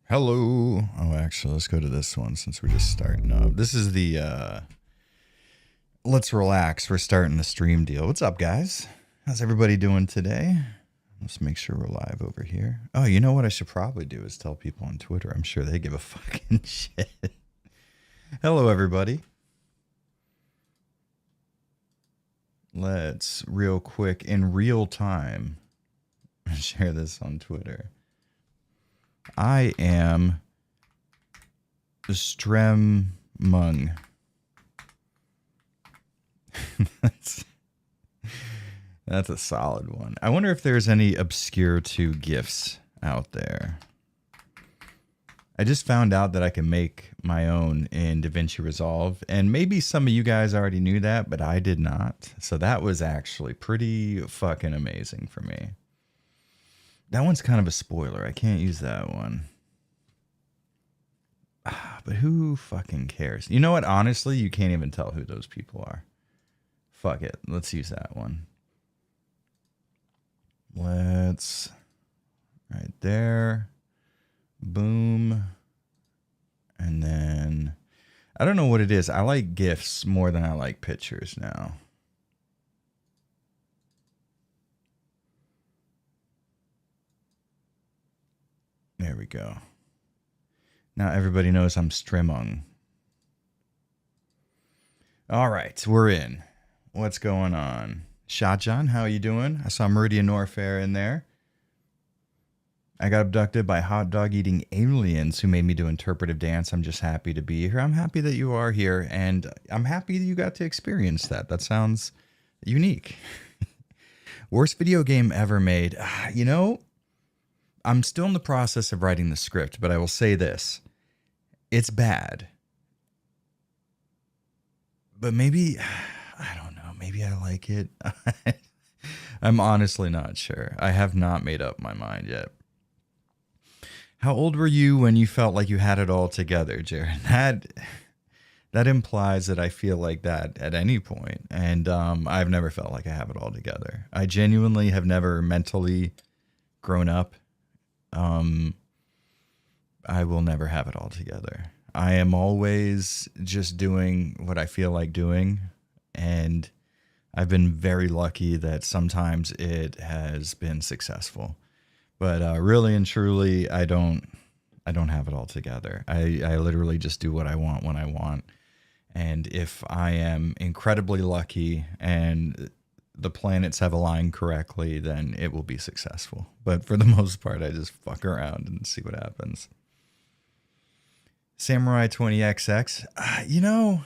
Hello. Oh, actually, let's go to this one since we're just starting up. This is the let's relax. We're starting the stream deal. What's up, guys? How's everybody doing today? Let's make sure we're live over here. Oh, you know what I should probably do is tell people on Twitter. I'm sure they give a fucking shit. Hello, everybody. Let's real quick in real time share this on Twitter. I am Stremmung. That's a solid one. I wonder if there's any obscure 2 GIFs out there. I just found out that I can make my own in DaVinci Resolve, and maybe some of you guys already knew that, but I did not. So that was actually pretty fucking amazing for me. That one's kind of a spoiler. I can't use that one. But who fucking cares? You know what? Honestly, you can't even tell who those people are. Fuck it. Let's use that one. Let's... Right there. Boom. And then... I don't know what it is. I like GIFs more than I like pictures now. There we go. Now everybody knows I'm Stremmung. All right, we're in. What's going on? Shotjon, how you doing? I saw Meridian Norfair in there. I got abducted by hot dog eating aliens who made me do interpretive dance. I'm just happy to be here. I'm happy that you are here, and I'm happy that you got to experience that. That sounds unique. Worst video game ever made. You know, I'm still in the process of writing the script, but I will say this. It's bad. But maybe, I don't know, maybe I like it. I'm honestly not sure. I have not made up my mind yet. How old were you when you felt like you had it all together, Jared? That implies that I feel like that at any point. And I've never felt like I have it all together. I genuinely have never mentally grown up. I will never have it all together. I am always just doing what I feel like doing. And I've been very lucky that sometimes it has been successful. But really and truly, I don't have it all together. I literally just do what I want when I want. And if I am incredibly lucky and the planets have aligned correctly, then it will be successful. But for the most part, I just fuck around and see what happens. Samurai 20XX, you know,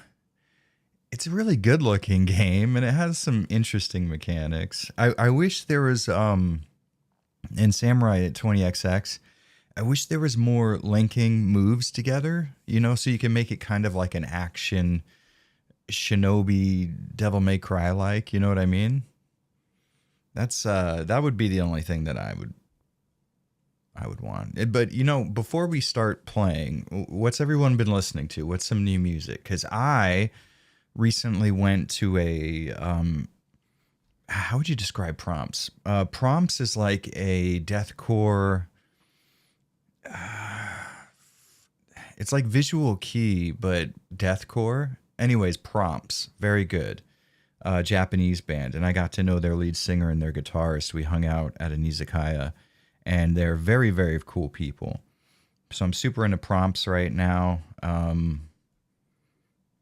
it's a really good looking game and it has some interesting mechanics. I wish there was, in Samurai 20XX, I wish there was more linking moves together, you know, so you can make it kind of like an action Shinobi Devil May Cry like, you know what I mean? That's that would be the only thing that I would want. But you know, before we start playing, what's everyone been listening to? What's some new music? Because I recently went to a how would you describe Prompts? Prompts is like a deathcore. It's like Visual Kei, but deathcore. Anyways, Prompts, very good. Japanese band, and I got to know their lead singer and their guitarist. We hung out at an izakaya, and they're very, very cool people. So I'm super into Prompts right now.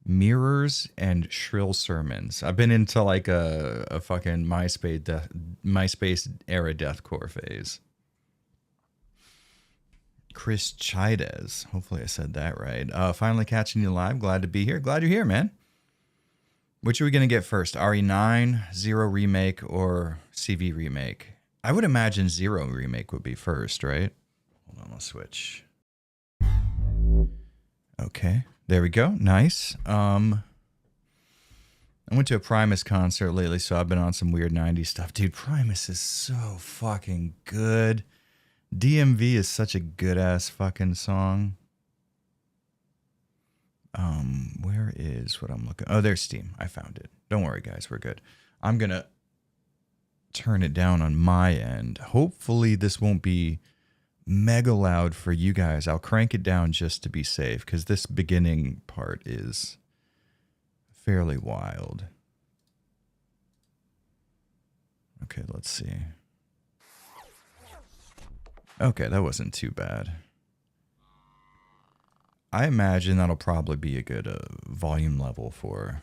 Mirrors and Shrill Sermons. I've been into like a fucking MySpace era deathcore phase. Chris Chides. Hopefully I said that right. Finally catching you live. Glad to be here. Glad you're here, man. Which are we going to get first? RE9, Zero Remake, or CV Remake? I would imagine Zero Remake would be first, right? Hold on, let's switch. Okay, there we go. Nice. I went to a Primus concert lately, so I've been on some weird 90s stuff. Dude, Primus is so fucking good. DMV is such a good-ass fucking song. Where is what I'm looking? Oh, there's Steam. I found it. Don't worry, guys. We're good. I'm going to turn it down on my end. Hopefully this won't be mega loud for you guys. I'll crank it down just to be safe because this beginning part is fairly wild. Okay, let's see. Okay, that wasn't too bad. I imagine that'll probably be a good volume level for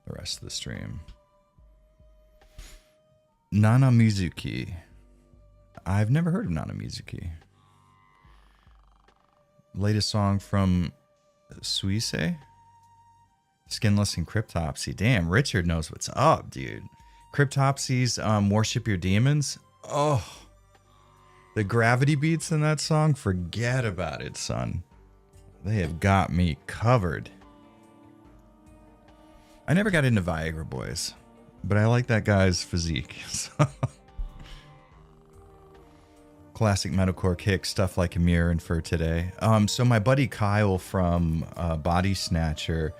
the rest of the stream. Nana Mizuki. I've never heard of Nana Mizuki. Latest song from Suisse? Skinless and Cryptopsy. Damn, Richard knows what's up, dude. Cryptopsy's Worship Your Demons. Oh, the gravity beats in that song, forget about it, son. They have got me covered. I never got into Viagra Boys, but I like that guy's physique. So. Classic metalcore kick, stuff like Ymir and For Today. So my buddy Kyle from Body Snatcher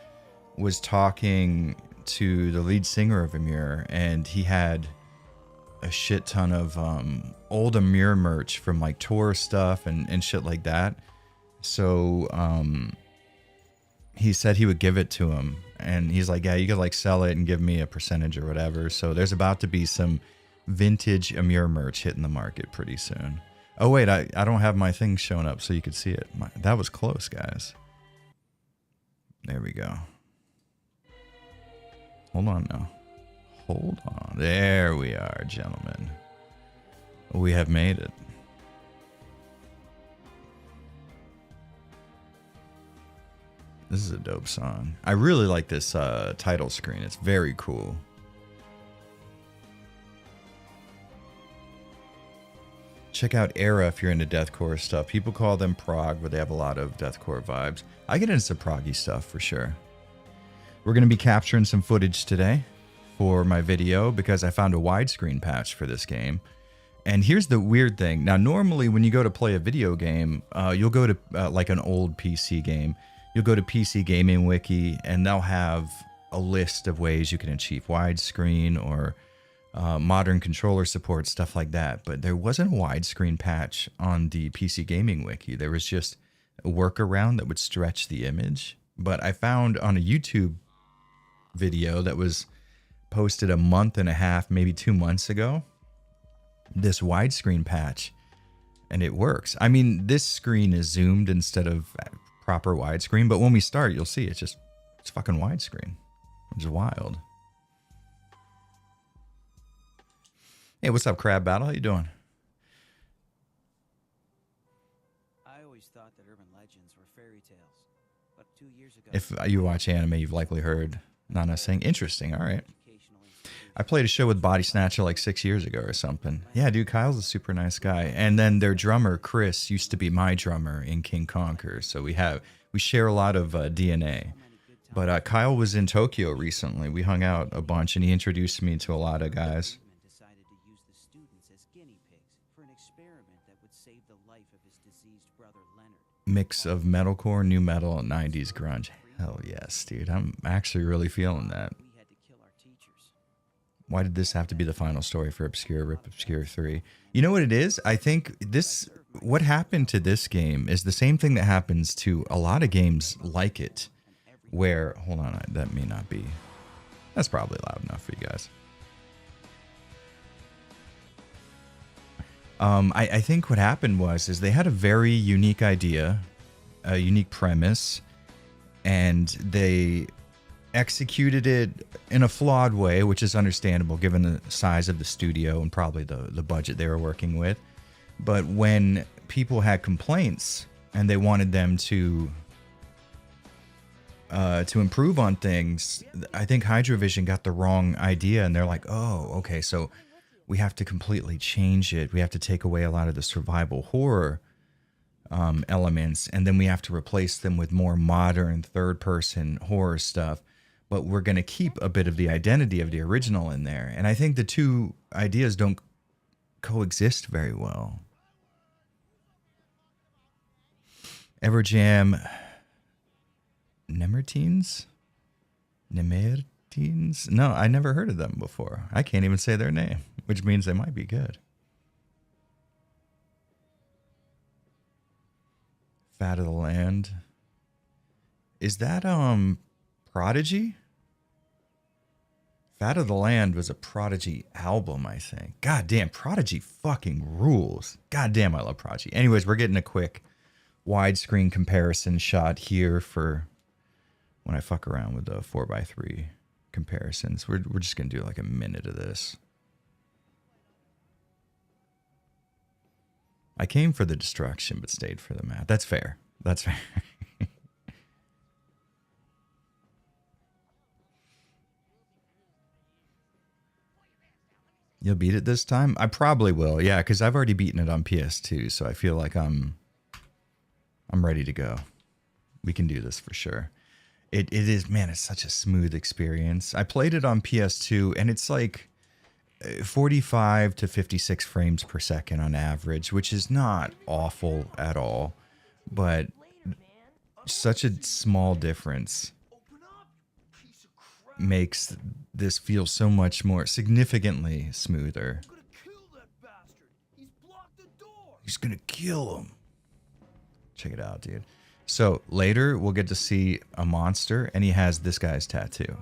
was talking to the lead singer of Ymir, and he had a shit ton of old Ymir merch from like tour stuff and shit like that. So he said he would give it to him, and he's like, yeah, you could like sell it and give me a percentage or whatever. So there's about to be some vintage Ymir merch hitting the market pretty soon. Oh wait, I don't have my thing showing up so you could see it. That was close, guys. There we go. Hold on now. Hold on. There we are, gentlemen. We have made it. This is a dope song. I really like this title screen. It's very cool. Check out Era if you're into deathcore stuff. People call them prog, but they have a lot of deathcore vibes. I get into some proggy stuff for sure. We're going to be capturing some footage today for my video because I found a widescreen patch for this game. And here's the weird thing. Now, normally when you go to play a video game, you'll go to like an old PC game. You'll go to PC Gaming Wiki, and they'll have a list of ways you can achieve widescreen or modern controller support, stuff like that. But there wasn't a widescreen patch on the PC Gaming Wiki. There was just a workaround that would stretch the image. But I found on a YouTube video that was posted a month and a half, maybe 2 months ago, this widescreen patch, and it works. I mean, this screen is zoomed instead of proper widescreen, but when we start, you'll see it's fucking widescreen, which is wild. Hey, what's up, Crab Battle? How you doing? I always thought that urban legends were fairy tales, but 2 years ago... If you watch anime, you've likely heard Nana saying, interesting, all right. I played a show with Body Snatcher like 6 years ago or something. Yeah, dude, Kyle's a super nice guy. And then their drummer, Chris, used to be my drummer in King Conquer, so we share a lot of DNA. But Kyle was in Tokyo recently. We hung out a bunch, and he introduced me to a lot of guys. Mix of metalcore, new metal, and 90s grunge. Hell yes, dude. I'm actually really feeling that. Why did this have to be the final story for Obscure Rip Obscure 3? You know what it is? I think what happened to this game is the same thing that happens to a lot of games like it. Where, hold on, that may not be. That's probably loud enough for you guys. I think what happened is they had a very unique idea, a unique premise, and they executed it in a flawed way, which is understandable given the size of the studio and probably the budget they were working with. But when people had complaints and they wanted them to improve on things, I think Hydrovision got the wrong idea, and they're like, oh, okay, so we have to completely change it. We have to take away a lot of the survival horror elements, and then we have to replace them with more modern third-person horror stuff. But we're going to keep a bit of the identity of the original in there. And I think the two ideas don't coexist very well. Everjam Nemertines? Nemertines? No, I never heard of them before. I can't even say their name, which means they might be good. Fat of the Land. Is that Prodigy? Fat of the Land was a Prodigy album, I think. God damn, Prodigy fucking rules. God damn, I love Prodigy. Anyways, we're getting a quick widescreen comparison shot here for when I fuck around with the 4x3 comparisons. We're just gonna do like a minute of this. I came for the destruction, but stayed for the math. That's fair. That's fair. You'll beat it this time? I probably will, yeah, because I've already beaten it on PS2, so I feel like I'm ready to go. We can do this for sure. It is, man, it's such a smooth experience. I played it on PS2, and it's like 45 to 56 frames per second on average, which is not awful at all, but such a small difference makes this feel so much more significantly smoother. He's gonna kill him. Check it out, dude. So later we'll get to see a monster, and he has this guy's tattoo,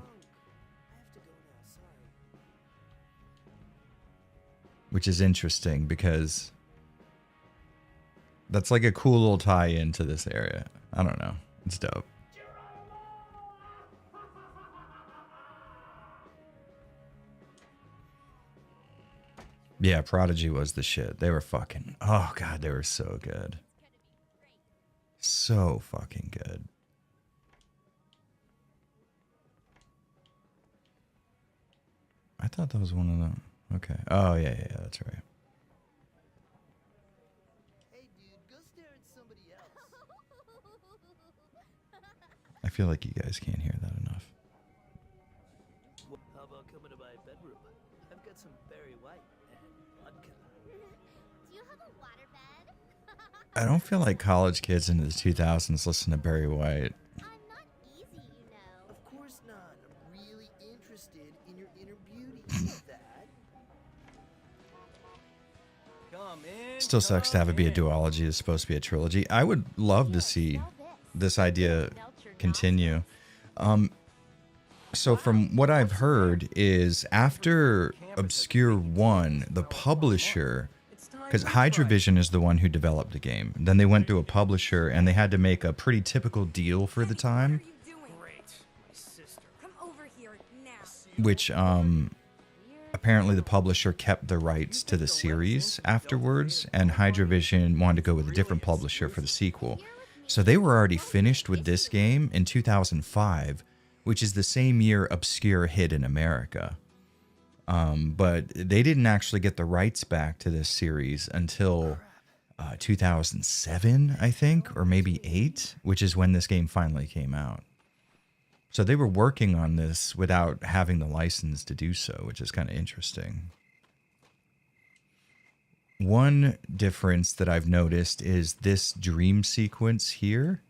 which is interesting because that's like a cool little tie-in to this area. I don't know. It's dope. Yeah, Prodigy was the shit. They were fucking... Oh, God, they were so good. So fucking good. I thought that was one of them. Okay. Oh, yeah, that's right. Hey, dude, go stare at somebody else. I feel like you guys can't hear that enough. How about coming to my bedroom? I've got some Barry White and vodka. Do you have a waterbed? I don't feel like college kids into the 2000s listen to Barry White. I'm not easy, you know. Of course not. I'm really interested in your inner beauty. You know that. Come in. Still sucks to have it be a come in. duology. It's supposed to be a trilogy. I would love to see this idea continue. So from what I've heard is after Obscure 1, the publisher, because Hydrovision is the one who developed the game, then they went to a publisher and they had to make a pretty typical deal for the time, Great. My sister. Come over here now. which apparently the publisher kept the rights to the series afterwards, and Hydrovision wanted to go with a different publisher for the sequel. So they were already finished with this game in 2005, which is the same year Obscure hit in America. But they didn't actually get the rights back to this series until 2007, I think, or maybe 8, which is when this game finally came out. So they were working on this without having the license to do so, which is kind of interesting. One difference that I've noticed is this dream sequence here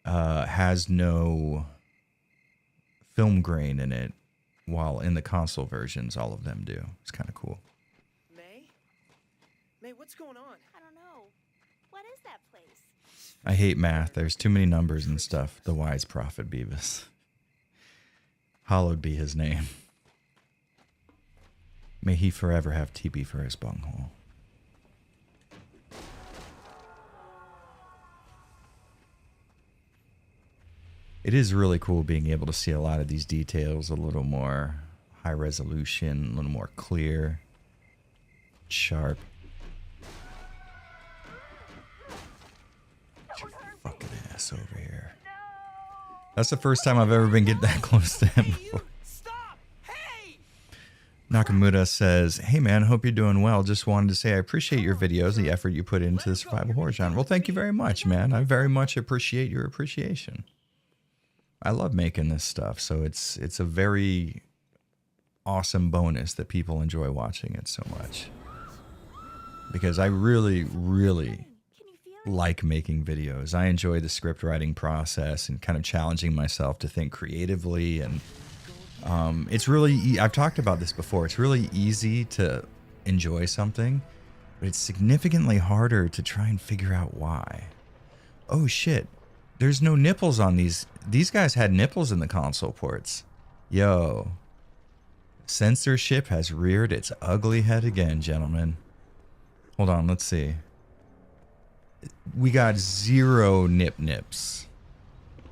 has no film grain in it, while in the console versions, all of them do. It's kind of cool. May? May, what's going on? I don't know. What is that place? I hate math. There's too many numbers and stuff. The wise prophet Beavis. Hallowed be his name. May he forever have TB for his bunghole. It is really cool being able to see a lot of these details a little more high resolution, a little more clear, sharp. Get your fucking ass over here. That's the first time I've ever been get that close to him before. Stop! Hey! Nakamura says, "Hey man, hope you're doing well. Just wanted to say I appreciate your videos, the effort you put into the survival horror genre." Well, thank you very much, man. I very much appreciate your appreciation. I love making this stuff, so it's a very awesome bonus that people enjoy watching it so much. Because I really, really like making videos. I enjoy the script writing process and kind of challenging myself to think creatively. And it's really, I've talked about this before, it's really easy to enjoy something, but it's significantly harder to try and figure out why. Oh shit. There's no nipples on these. These guys had nipples in the console ports. Yo. Censorship has reared its ugly head again, gentlemen. Hold on, let's see. We got 0 nips.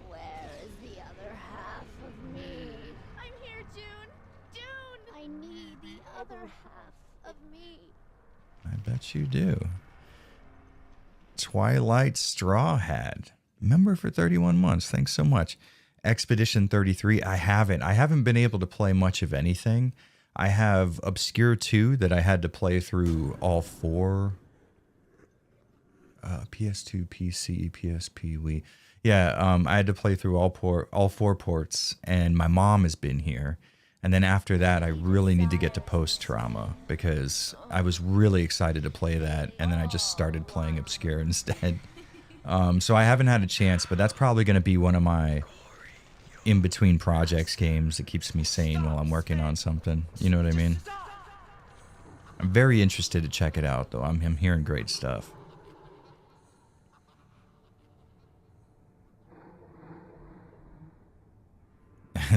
Where is the other half of me? I'm here, June. June! I need the other half of me. I bet you do. Twilight Straw Hat. Member for 31 months. Thanks so much. Expedition 33. I haven't been able to play much of anything. I have Obscure 2 that I had to play through all 4. PS2, PC, PSP, Wii. Yeah, I had to play through all 4 ports, and my mom has been here. And then after that, I really need to get to Post Trauma because I was really excited to play that, and then I just started playing Obscure instead. So I haven't had a chance, but that's probably going to be one of my in-between projects games that keeps me sane while I'm working on something. You know what I mean? I'm very interested to check it out, though. I'm hearing great stuff.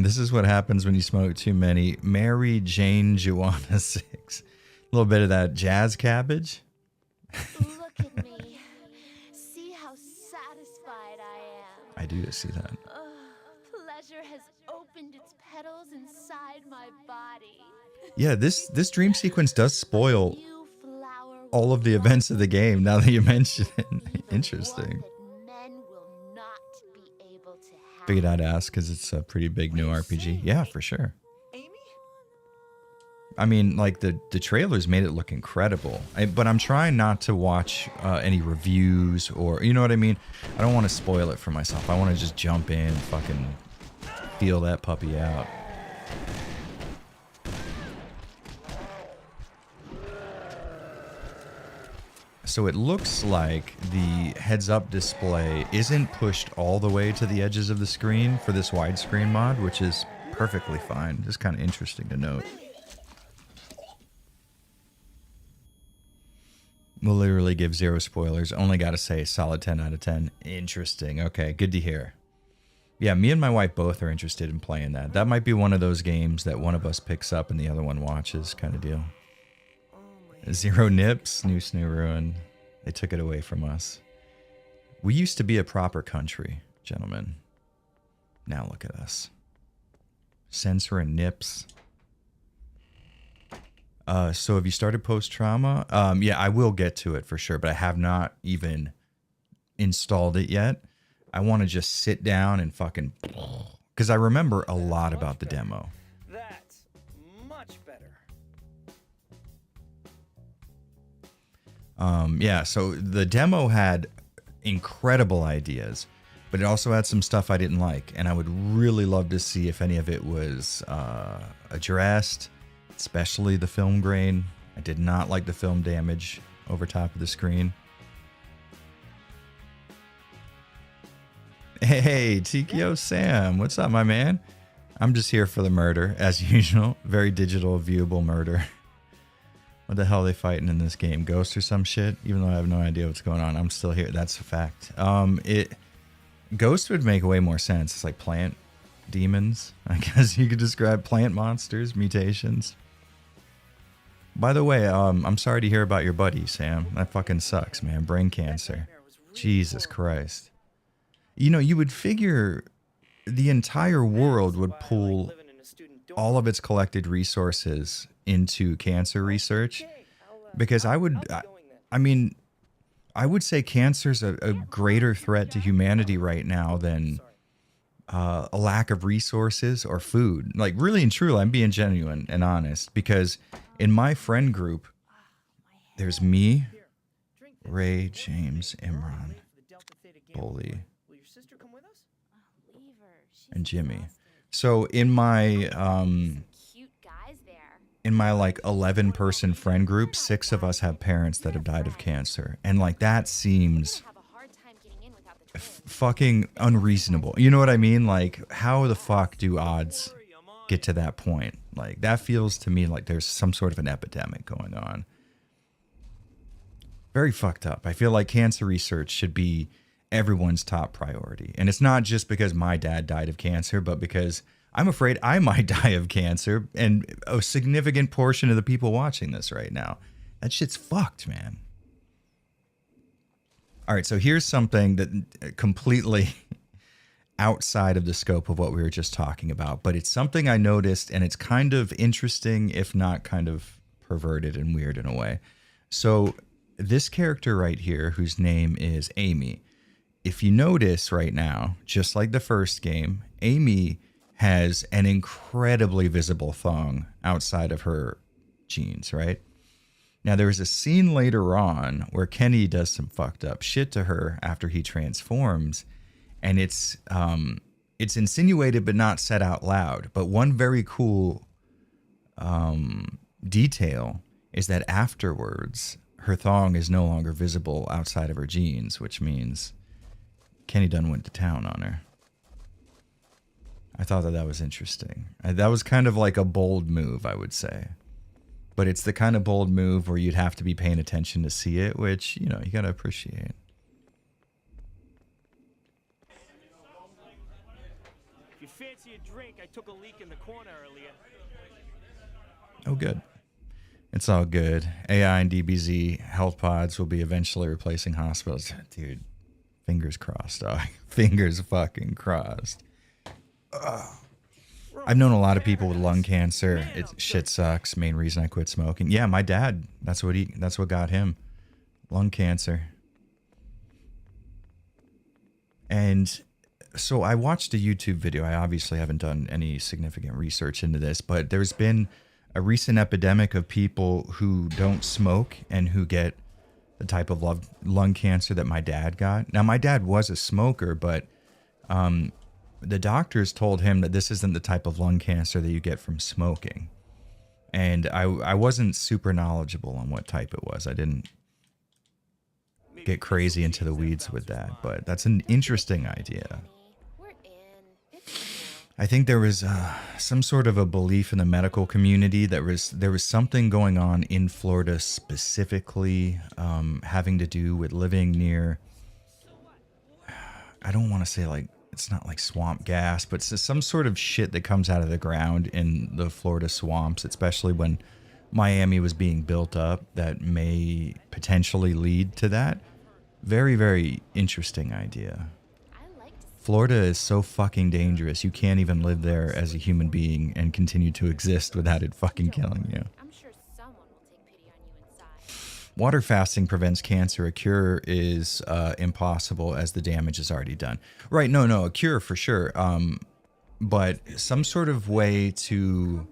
This is what happens when you smoke too many. Mary Jane Joanna 6. A little bit of that jazz cabbage. Look at me. See how satisfied I am. I do see that. Pleasure has opened its petals inside my body. Yeah, this dream sequence does spoil You flower all of the events of the game now that you mention it. Interesting. that men will not be able to have. Figured I'd ask because it's a pretty big new RPG. Yeah, for sure. Amy? I mean, like the trailers made it look incredible, but I'm trying not to watch any reviews or, you know what I mean? I don't want to spoil it for myself. I want to just jump in, fucking feel that puppy out. So it looks like the heads-up display isn't pushed all the way to the edges of the screen for this widescreen mod, which is perfectly fine. Just kind of interesting to note. We'll literally give 0 spoilers. Only got to say solid 10 out of 10. Interesting. Okay, good to hear. Yeah, me and my wife both are interested in playing that. That might be one of those games that one of us picks up and the other one watches kind of deal. 0 nips, New Snoo Ruin. They took it away from us. We used to be a proper country, gentlemen. Now look at us. Censoring nips. So have you started Post Trauma? Yeah, I will get to it for sure, but I have not even installed it yet. I want to just sit down and fucking... Because I remember a lot about the demo. That's much better. Yeah, so the demo had incredible ideas, but it also had some stuff I didn't like, and I would really love to see if any of it was addressed, especially the film grain. I did not like the film damage over top of the screen. Hey, Tikio Sam, what's up, my man? I'm just here for the murder, as usual. Very digital, viewable murder. What the hell are they fighting in this game? Ghosts or some shit? Even though I have no idea what's going on, I'm still here. That's a fact. Ghost would make way more sense. It's like plant demons. I guess you could describe plant monsters, mutations. By the way, I'm sorry to hear about your buddy, Sam. That fucking sucks, man. Brain cancer. Jesus Christ. You know, you would figure the entire world would pool all of its collected resources into cancer research, because I would say cancer's a greater threat to humanity right now than a lack of resources or food. Like, really and truly, I'm being genuine and honest, because in my friend group, there's me, Ray, James, Imran, Bully, and Jimmy. So in my like 11-person friend group, 6 of us have parents that have died of cancer, and like that seems fucking unreasonable. You know what I mean? Like, how the fuck do odds get to that point? Like, that feels to me like there's some sort of an epidemic going on. Very fucked up. I feel like cancer research should be everyone's top priority. And it's not just because my dad died of cancer, but because I'm afraid I might die of cancer, and a significant portion of the people watching this right now. That shit's fucked, man. All right, so here's something that completely outside of the scope of what we were just talking about, but it's something I noticed, and it's kind of interesting, if not kind of perverted and weird in a way. So this character right here, whose name is Amy, if you notice right now, just like the first game, Amy has an incredibly visible thong outside of her jeans, right? Now, there's a scene later on where Kenny does some fucked up shit to her after he transforms, and it's insinuated but not said out loud. But one very cool detail is that afterwards, her thong is no longer visible outside of her jeans, which means Kenny done went to town on her. I thought that was interesting. That was kind of like a bold move, I would say. But it's the kind of bold move where you'd have to be paying attention to see it, which, you know, you got to appreciate. If you fancy a drink, I took a leak in the corner earlier. Oh, good. It's all good. AI and DBZ health pods will be eventually replacing hospitals. Dude, fingers crossed, dog. Fingers fucking crossed. Ugh. I've known a lot of people with lung cancer. Shit sucks. Main reason I quit smoking. Yeah, my dad. That's what got him. Lung cancer. And so I watched a YouTube video. I obviously haven't done any significant research into this, but there's been a recent epidemic of people who don't smoke and who get the type of lung cancer that my dad got. Now, my dad was a smoker, but the doctors told him that this isn't the type of lung cancer that you get from smoking. And I wasn't super knowledgeable on what type it was. I didn't get crazy into the weeds with that, but that's an interesting idea. I think there was some sort of a belief in the medical community that there was something going on in Florida specifically, having to do with living near, I don't want to say like, it's not like swamp gas, but it's some sort of shit that comes out of the ground in the Florida swamps, especially when Miami was being built up, that may potentially lead to that. Very, very interesting idea. Florida is so fucking dangerous. You can't even live there as a human being and continue to exist without it fucking killing you. I'm sure someone will take pity on you inside. Water fasting prevents cancer. A cure is impossible as the damage is already done. Right, no, a cure for sure. But some sort of way to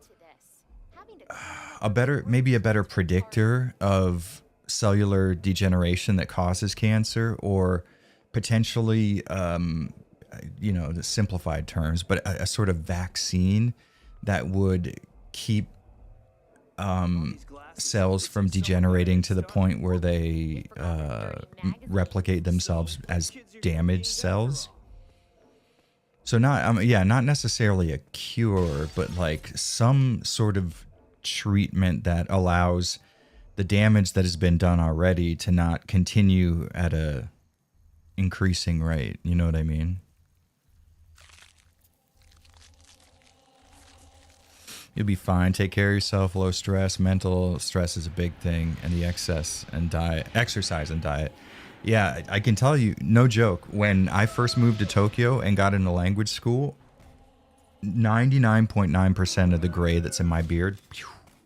maybe a better predictor of cellular degeneration that causes cancer, or potentially, the simplified terms, but a sort of vaccine that would keep cells from degenerating to the point where they replicate themselves as damaged cells. So not necessarily a cure, but like some sort of treatment that allows the damage that has been done already to not continue at a increasing rate. You know what I mean? You'll be fine. Take care of yourself. Low stress. Mental stress is a big thing. And the exercise and diet. Yeah, I can tell you, no joke. When I first moved to Tokyo and got into language school, 99.9% of the gray that's in my beard,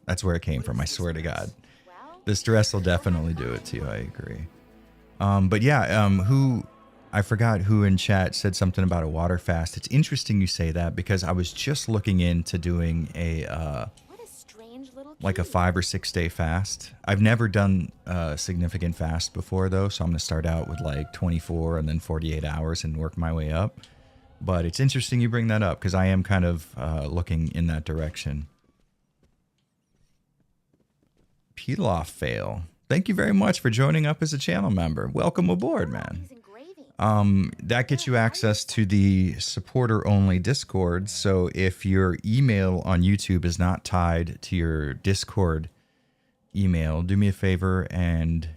that's where it came from. I swear to God. The stress will definitely do it to you. I agree. But yeah, I forgot who in chat said something about a water fast. It's interesting you say that, because I was just looking into doing like a 5 or 6 day fast. I've never done a significant fast before though, so I'm gonna start out with like 24 and then 48 hours and work my way up. But it's interesting you bring that up, because I am kind of looking in that direction. Pilaf fail. Thank you very much for joining up as a channel member. Welcome aboard, man. That gets you access to the supporter-only Discord. So if your email on YouTube is not tied to your Discord email, do me a favor and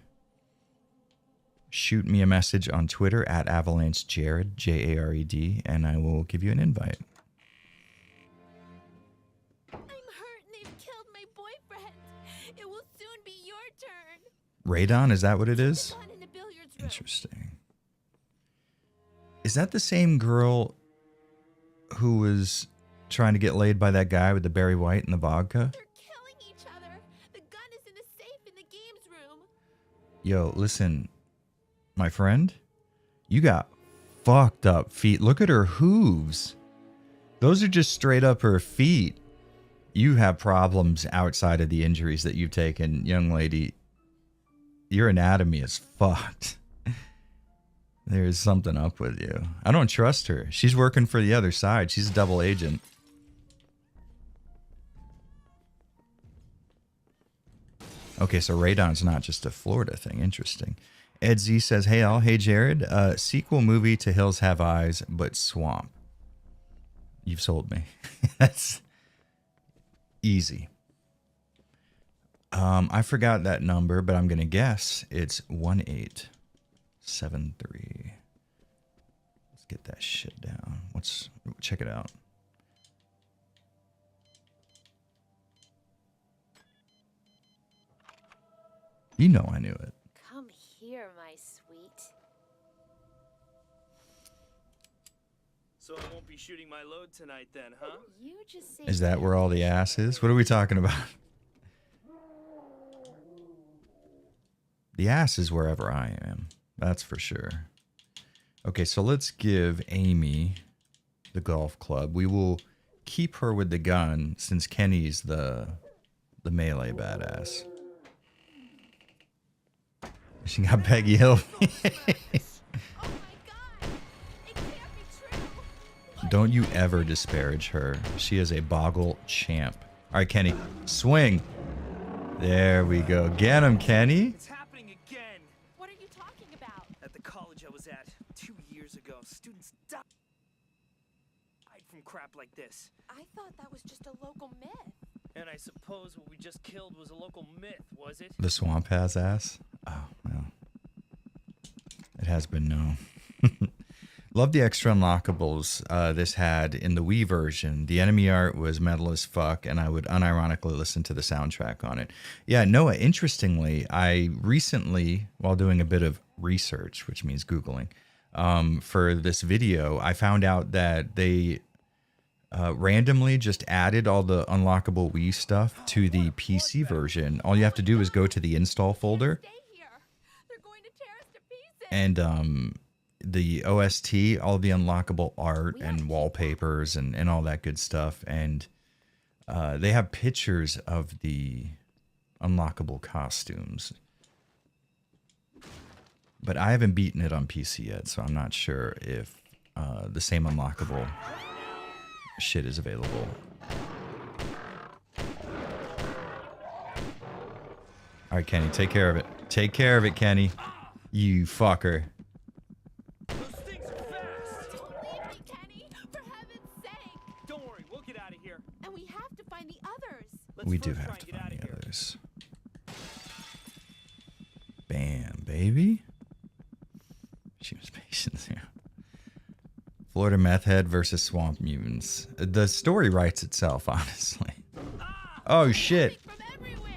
shoot me a message on Twitter at AvalancheJared, Jared, and I will give you an invite. I'm hurt and they've killed my boyfriend. It will soon be your turn. Radon, is that what it is? The gun in the billiards room. Interesting. Is that the same girl who was trying to get laid by that guy with the Barry White and the vodka? They're killing each other. The gun is in the safe in the games room. Yo, listen, my friend, you got fucked up feet. Look at her hooves. Those are just straight up her feet. You have problems outside of the injuries that you've taken, young lady. Your anatomy is fucked. There's something up with you. I don't trust her. She's working for the other side. She's a double agent. Okay, so radon's not just a Florida thing. Interesting. Ed Z says, hey all, hey Jared. Sequel movie to Hills Have Eyes, but Swamp. You've sold me. That's easy. I forgot that number, but I'm going to guess it's 1873. Let's get that shit down. Let's check it out. You know I knew it. Come here, my sweet. So I won't be shooting my load tonight then, huh? You just say Is that where all the ass is? What are we talking about? The ass is wherever I am. That's for sure. Okay, so let's give Amy the golf club. We will keep her with the gun since Kenny's the melee badass. She got Peggy Hill. Oh my god! It can't be true! Don't you ever disparage her. She is a boggle champ. All right, Kenny, swing. There we go. Get him, Kenny. It's happening again. What are you talking about? At the college I was at 2 years ago, students died from crap like this. I thought that was just a local myth. And I suppose what we just killed was a local myth, was it? The swamp has ass. Oh, well. It has been known. Love the extra unlockables this had in the Wii version. The enemy art was metal as fuck, and I would unironically listen to the soundtrack on it. Yeah, Noah, interestingly, I recently, while doing a bit of research, which means Googling, for this video, I found out that they randomly just added all the unlockable Wii stuff to the PC version. All you have to do is go to the install folder. Stay here. They're going to tear us to pieces. And the OST, all the unlockable art and wallpapers and all that good stuff. And they have pictures of the unlockable costumes. But I haven't beaten it on PC yet, so I'm not sure if the same unlockable shit is available. All right, Kenny, take care of it. Take care of it, Kenny. You fucker. Those things are fast. Don't leave me, Kenny! For heaven's sake! Don't worry, we'll get out of here. And we have to find the others. Let's We first do try have and to get out find of the here. others. Bam, baby. She was patient there. Florida meth head versus swamp mutants. The story writes itself, honestly. Oh shit. From everywhere!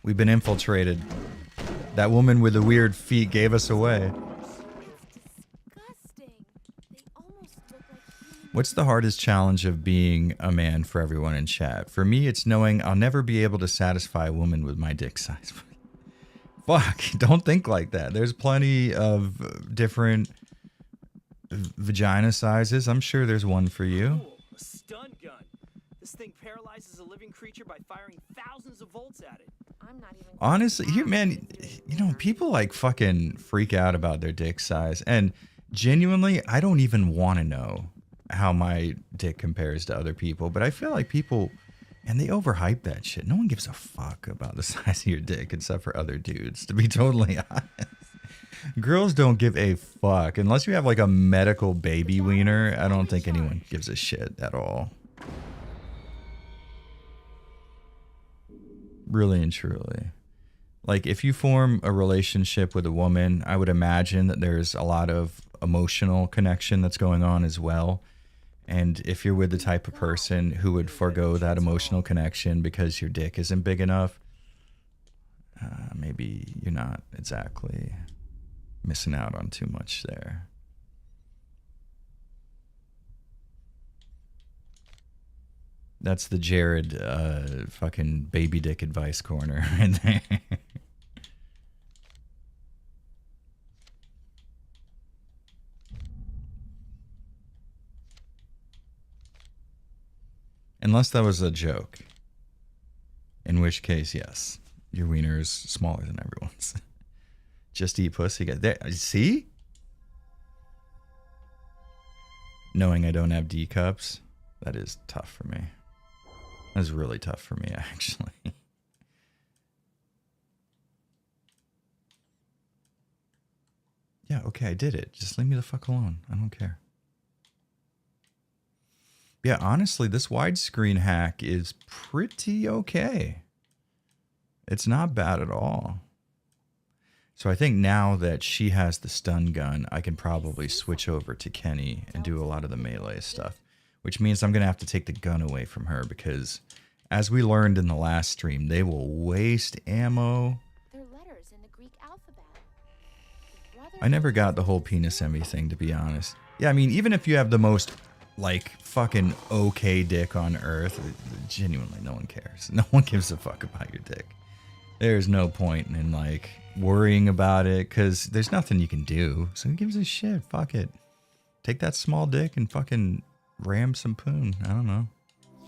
We've been infiltrated. That woman with the weird feet gave us away. It's disgusting. They almost look like human. What's the hardest challenge of being a man for everyone in chat? For me, it's knowing I'll never be able to satisfy a woman with my dick size. Fuck, don't think like that. There's plenty of different vagina sizes. I'm sure there's one for you. Cool, a stun gun. This thing paralyzes a living creature by firing thousands of volts at it. I'm not even. Honestly, here, man, you know, people like fucking freak out about their dick size. And genuinely, I don't even want to know how my dick compares to other people. But I feel like people, and they overhype that shit. No one gives a fuck about the size of your dick except for other dudes, to be totally honest. Girls don't give a fuck. Unless you have like a medical baby wiener, I don't think anyone gives a shit at all. Really and truly. Like, if you form a relationship with a woman, I would imagine that there's a lot of emotional connection that's going on as well. And if you're with the type of person who would forego that emotional connection because your dick isn't big enough, maybe you're not exactly missing out on too much there. That's the Jared fucking baby dick advice corner right there. Unless that was a joke. In which case, yes. Your wiener is smaller than everyone's. Just eat pussy. There, see? Knowing I don't have D cups, that is tough for me. That is really tough for me, actually. Yeah, okay, I did it. Just leave me the fuck alone. I don't care. Yeah, honestly, this widescreen hack is pretty okay. It's not bad at all. So I think now that she has the stun gun, I can probably switch over to Kenny and do a lot of the melee stuff, which means I'm going to have to take the gun away from her because, as we learned in the last stream, they will waste ammo. They're letters in the Greek alphabet. I never got the whole penis envy thing, to be honest. Yeah, I mean, even if you have the most, like, fucking okay dick on earth, genuinely, no one cares. No one gives a fuck about your dick. There's no point in, like, worrying about it, because there's nothing you can do. So who gives a shit? Fuck it. Take that small dick and fucking ram some poon. I don't know.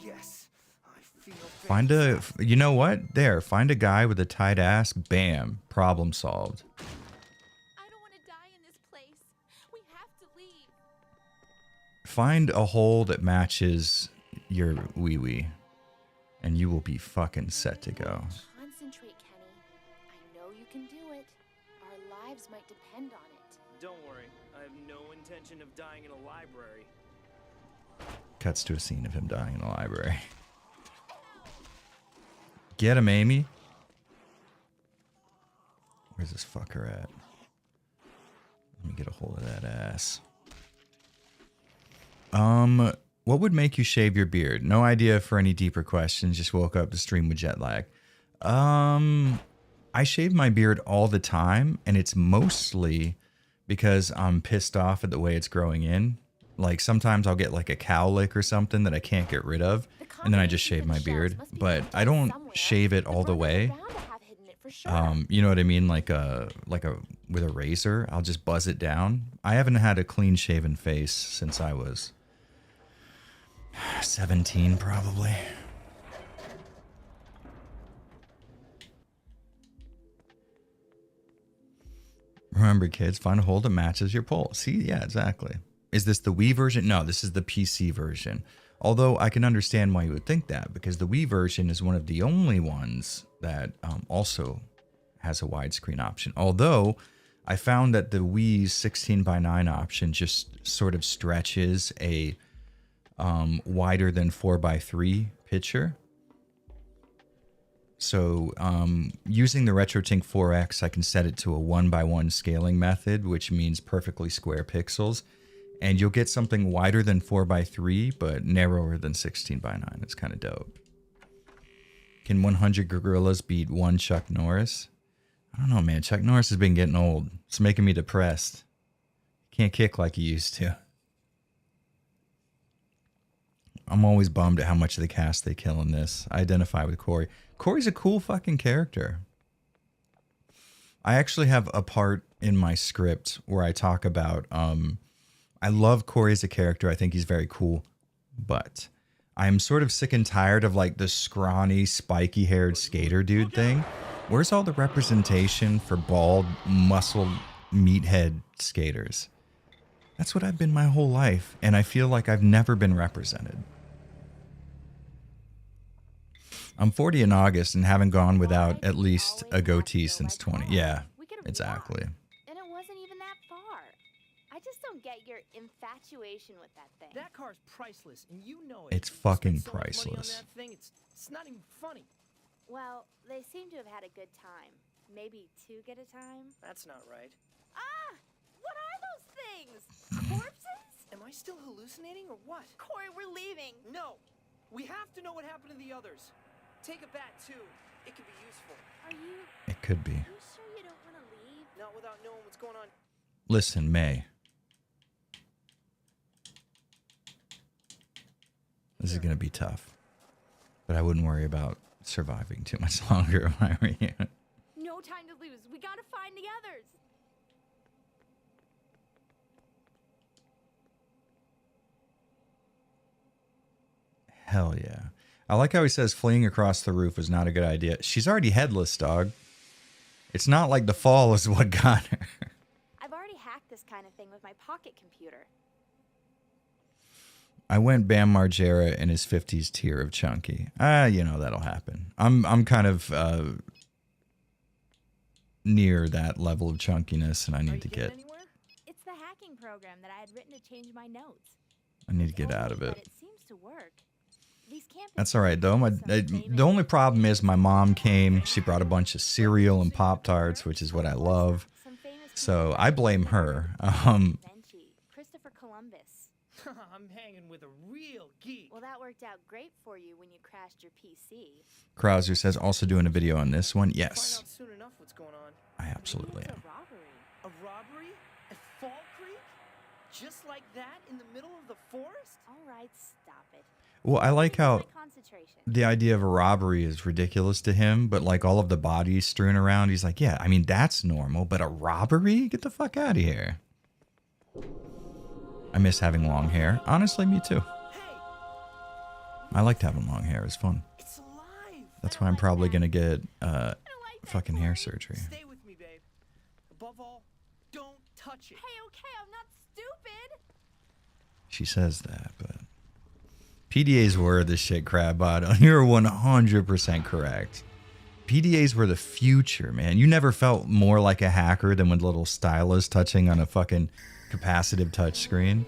Yes, I feel Find a, you know what? There, find a guy with a tight ass. Bam. Problem solved. I don't want to die in this place. We have to leave. Find a hole that matches your wee-wee, and you will be fucking set to go. Concentrate, Kenny. I know you can do it. Our lives might depend on it. Don't worry, I have no intention of dying in a library. Cuts to a scene of him dying in a library. Get him, Amy. Where's this fucker at? Let me get a hold of that ass. What would make you shave your beard? No idea for any deeper questions. Just woke up to stream with jet lag. I shave my beard all the time, and it's mostly because I'm pissed off at the way it's growing in. Like, sometimes I'll get like a cowlick or something that I can't get rid of, and then I just shave my beard. But I don't shave it all the way. You know what I mean? Like a with a razor, I'll just buzz it down. I haven't had a clean shaven face since I was 17, probably. Remember, kids, find a hole that matches your pole. See, yeah, exactly. Is this the Wii version? No, this is the PC version. Although I can understand why you would think that, because the Wii version is one of the only ones that also has a widescreen option. Although I found that the Wii's 16:9 option just sort of stretches a wider than 4:3 picture. So using the RetroTink 4X, I can set it to a 1:1 scaling method, which means perfectly square pixels. And you'll get something wider than 4:3, but narrower than 16:9. It's kind of dope. Can 100 Gorillas beat one Chuck Norris? I don't know, man. Chuck Norris has been getting old. It's making me depressed. Can't kick like he used to. I'm always bummed at how much of the cast they kill in this. I identify with Corey. Corey's a cool fucking character. I actually have a part in my script where I talk about, I love Corey as a character. I think he's very cool. But I'm sort of sick and tired of like the scrawny, spiky-haired skater dude thing. Where's all the representation for bald, muscle, meathead skaters? That's what I've been my whole life, and I feel like I've never been represented. I'm 40 in August and haven't gone without at least a goatee since 20. Yeah, exactly. And it wasn't even that far. I just don't get your infatuation with that thing. That car's priceless, and you know it. It's You fucking spent so much money on priceless. that thing, it's not even funny. Well, they seem to have had a good time. Maybe 2 at a time? That's not right. Ah! What are those things? Corpses? Am I still hallucinating or what? Corey, we're leaving. No! We have to know what happened to the others. Take a bat, too. It could be useful. Are you It could be. sure you don't want to leave? Not without knowing what's going on. Listen, May. This is going to be tough. But I wouldn't worry about surviving too much longer if I were you. No time to lose. We gotta find the others. Hell yeah. I like how he says fleeing across the roof is not a good idea. She's already headless, dog. It's not like the fall is what got her. I've already hacked this kind of thing with my pocket computer. I went Bam Margera in his 50s tier of chunky. You know, that'll happen. I'm kind of near that level of chunkiness, and I need to get It's the hacking program that I had written to change my notes. I need to get out of But it. it seems to work. These campus That's all right, though. some famous The only problem is my mom came. She brought a bunch of cereal and Pop-Tarts, which is what I love. some famous So I blame her. Da Vinci, Christopher Columbus. I'm hanging with a real geek. Well, that worked out great for you when you crashed your PC. Krauser says, also doing a video on this one. Find Yes, out soon enough what's going on. I absolutely Maybe am. it's a robbery. A robbery? At Fall Creek? Just like that in the middle of the forest? All right, stop it. Well, I like how My concentration. the idea of a robbery is ridiculous to him, but like all of the bodies strewn around, he's like, yeah, I mean, that's normal, but a robbery? Get the fuck out of here. I miss having long hair. Honestly, me too. Hey, I liked having long hair. It was fun. it's alive. That's why I'm probably going to get I like that, fucking hair Corey. surgery. Stay with me, babe. Above all, don't touch it. Hey, okay, I'm not stupid. She says that, but PDAs were the shit, Crabbot. You're 100% correct. PDAs were the future, man. You never felt more like a hacker than with little stylus touching on a fucking capacitive touch screen.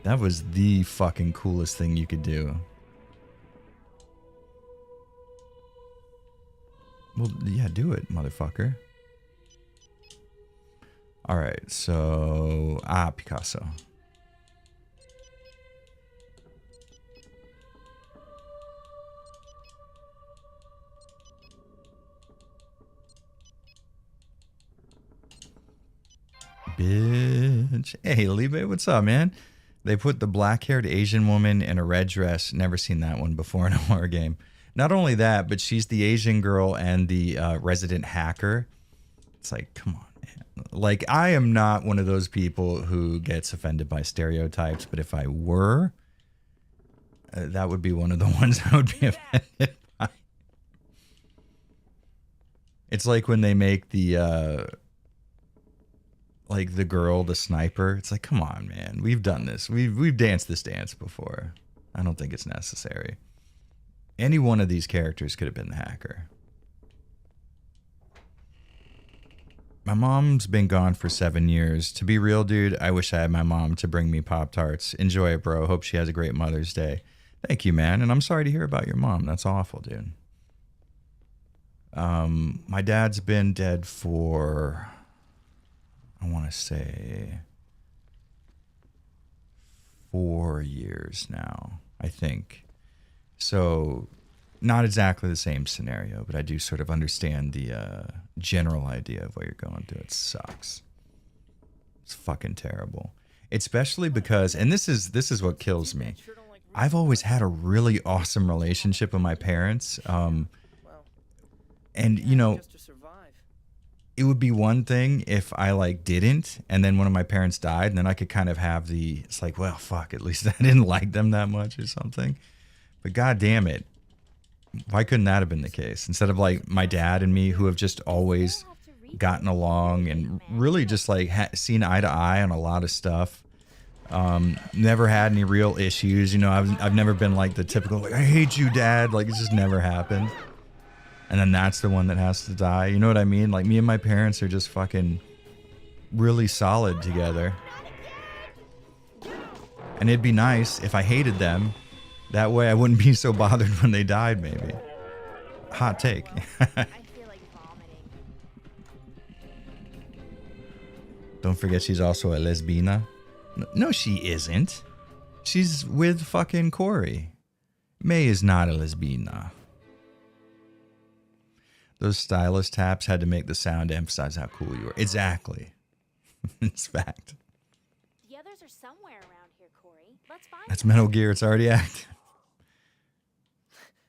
That was the fucking coolest thing you could do. Well, yeah, do it, motherfucker. All right, so Picasso. Bitch. Hey, Libe, what's up, man? They put the black-haired Asian woman in a red dress. Never seen that one before in a horror game. Not only that, but she's the Asian girl and the resident hacker. It's like, come on, man. Like, I am not one of those people who gets offended by stereotypes, but if I were, that would be one of the ones I would be offended by. It's like when they make the like the girl, the sniper. It's like, come on, man. We've done this. We've danced this dance before. I don't think it's necessary. Any one of these characters could have been the hacker. My mom's been gone for 7 years. To be real, dude, I wish I had my mom to bring me Pop-Tarts. Enjoy it, bro. Hope she has a great Mother's Day. Thank you, man. And I'm sorry to hear about your mom. That's awful, dude. My dad's been dead for, I want to say, 4 years now, I think. So not exactly the same scenario, but I do sort of understand the general idea of what you're going through. It sucks. It's fucking terrible. Especially because, and this is what kills me. I've always had a really awesome relationship with my parents. And, you know, Just to survive. it would be one thing if I like didn't, and then one of my parents died, and then I could kind of have it's like, well, fuck, at least I didn't like them that much or something. But god damn it, why couldn't that have been the case? Instead of like my dad and me, who have just always gotten along and really just like seen eye to eye on a lot of stuff. Never had any real issues. You know, I've never been like the typical, like, I hate you, Dad. Like, it just never happened. And then that's the one that has to die. You know what I mean? Like, me and my parents are just fucking really solid together. And it'd be nice if I hated them. That way I wouldn't be so bothered when they died, maybe. Hot take. I feel like vomiting. Don't forget she's also a lesbiana. No, she isn't. She's with fucking Corey. May is not a lesbiana. Those stylus taps had to make the sound to emphasize how cool you were. Exactly. It's fact. The others are somewhere around here, Corey. Let's find That's them. Metal Gear. It's already active.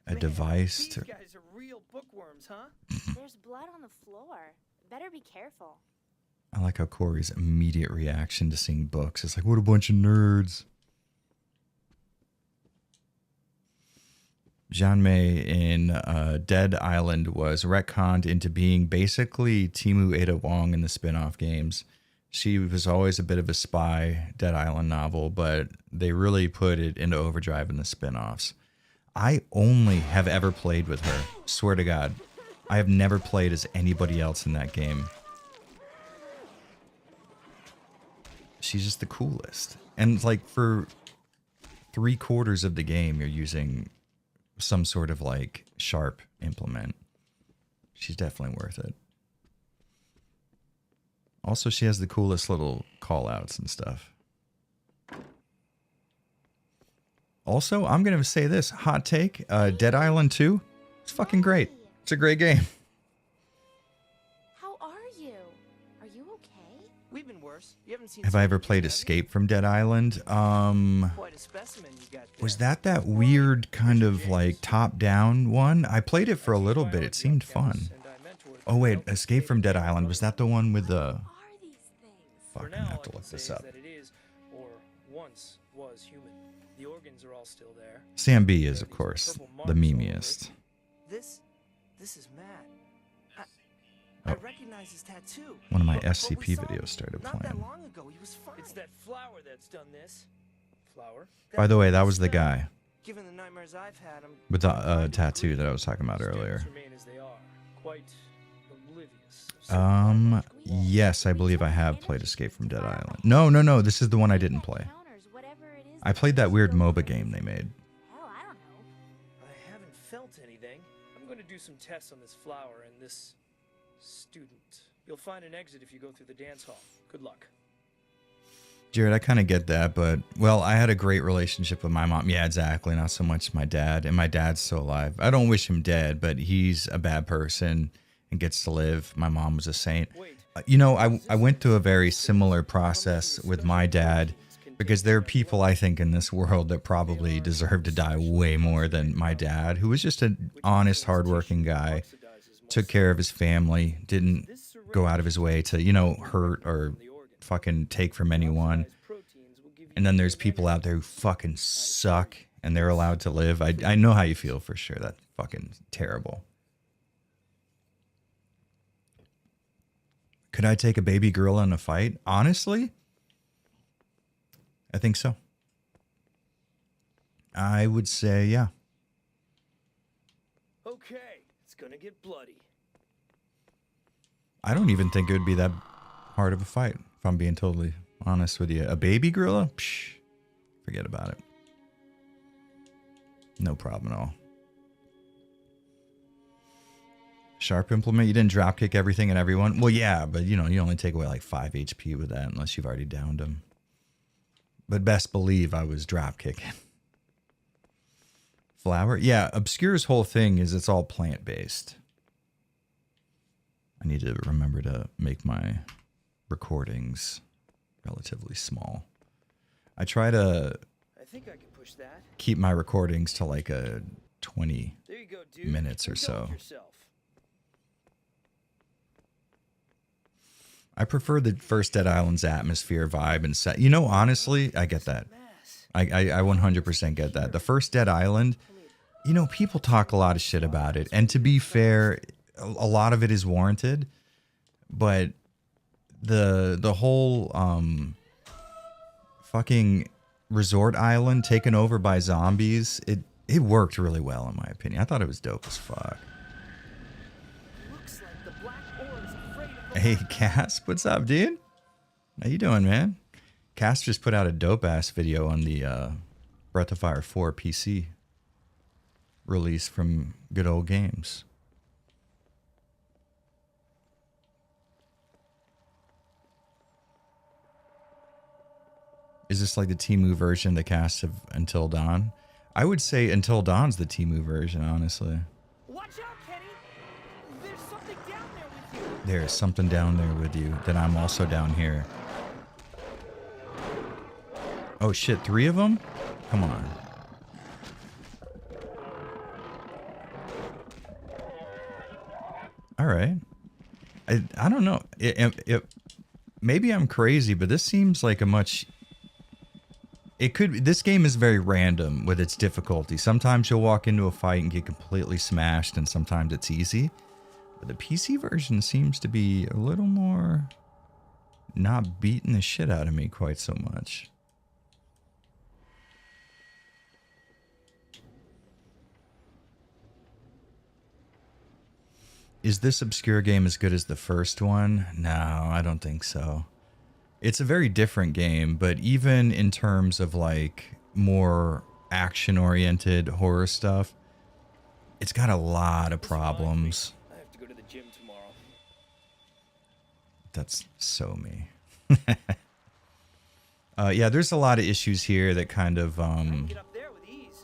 A Man, device These to... guys are real bookworms, huh? There's blood on the floor. Better be careful. I like how Corey's immediate reaction to seeing books. It's like, what a bunch of nerds. Jean May in Dead Island was retconned into being basically Timu Ada Wong in the spin-off games. She was always a bit of a spy, Dead Island novel, but they really put it into overdrive in the spin-offs. I only have ever played with her. Swear to God. I have never played as anybody else in that game. She's just the coolest. And like for 3/4 of the game, you're using some sort of like sharp implement. She's definitely worth it. Also, she has the coolest little call outs and stuff. Also, I'm going to say this hot take, Dead Island 2, it's fucking great. It's a great game. How are you? Are you okay? We've been worse. You haven't seen. Have I ever something played yet, have you? Escape from Dead Island? Quite a specimen you got there. Was that weird kind of like top-down one? I played it for a little bit. It seemed fun. Oh wait, Escape from Dead Island. Was that the one with the... Are these things? Fuck, For I'm now, gonna have all to I can look say this is up. that it is, or once was human. The organs are all still there. Sam B is, of course, the memeiest. This is mad. Oh. I recognize his tattoo. One of my But we SCP saw him videos started not that playing. long ago. He was fine. It's that flower that's done this. Flower? By the way, that was the guy Given the nightmares I've had, I'm with the tattoo that I was talking about earlier. Students remain as they are, quite oblivious of something Yes, I believe I have played Escape from Dead Island. No, this is the one I didn't play. I played that weird MOBA game they made. Hell, I don't know. I haven't felt anything. I'm going to do some tests on this flower and this student. You'll find an exit if you go through the dance hall. Good luck. Jared, I kind of get that, but, well, I had a great relationship with my mom. Yeah, exactly. Not so much my dad, and my dad's still alive. I don't wish him dead, but he's a bad person and gets to live. My mom was a saint. Wait. You know, I went through a very similar process with my dad because there are people, I think, in this world that probably deserve to die way more than my dad, who was just an honest, hardworking guy, took care of his family, didn't go out of his way to, you know, hurt or fucking take from anyone. And then there's people out there who fucking suck and they're allowed to live. I know how you feel for sure. That's fucking terrible. Could I take a baby gorilla in a fight? Honestly, I think so. I would say, yeah. Okay, it's gonna get bloody. I don't even think it would be that hard of a fight, if I'm being totally honest with you. A baby gorilla? Psh, forget about it. No problem at all. Sharp implement? You didn't dropkick everything and everyone? Well, yeah, but you know, you only take away like 5 HP with that unless you've already downed them. But best believe I was dropkicking. Flower? Yeah, Obscure's whole thing is it's all plant-based. I need to remember to make my recordings relatively small. I try to I think I can push that. keep my recordings to like a 20 There you go, dude. minutes or Indulge so. yourself. I prefer the first Dead Island's atmosphere, vibe, and set. You know, honestly, I get that. Mess. I 100% get that. The first Dead Island, you know, people talk a lot of shit about it. And to be fair, a lot of it is warranted. But the whole fucking resort island taken over by zombies, it worked really well in my opinion. I thought it was dope as fuck. Looks like the black orb's afraid of the Hey, Casp, what's up, dude? How you doing, man? Casp just put out a dope-ass video on the Breath of Fire 4 PC release from Good Old Games. Is this like the Temu version, the cast of Until Dawn? I would say Until Dawn's the Temu version, honestly. Watch out, Kenny! There's something down there with you! There is something down there with you. Then I'm also down here. Oh shit, 3 of them? Come on. All right. I don't know. Maybe I'm crazy, but this seems like a much... This game is very random with its difficulty. Sometimes you'll walk into a fight and get completely smashed, and sometimes it's easy. But the PC version seems to be a little more not beating the shit out of me quite so much. Is this obscure game as good as the first one? No, I don't think so. It's a very different game, but even in terms of like more action-oriented horror stuff, it's got a lot of problems. I have to go to the gym tomorrow. That's so me. Yeah, there's a lot of issues here that kind of Get up there with ease.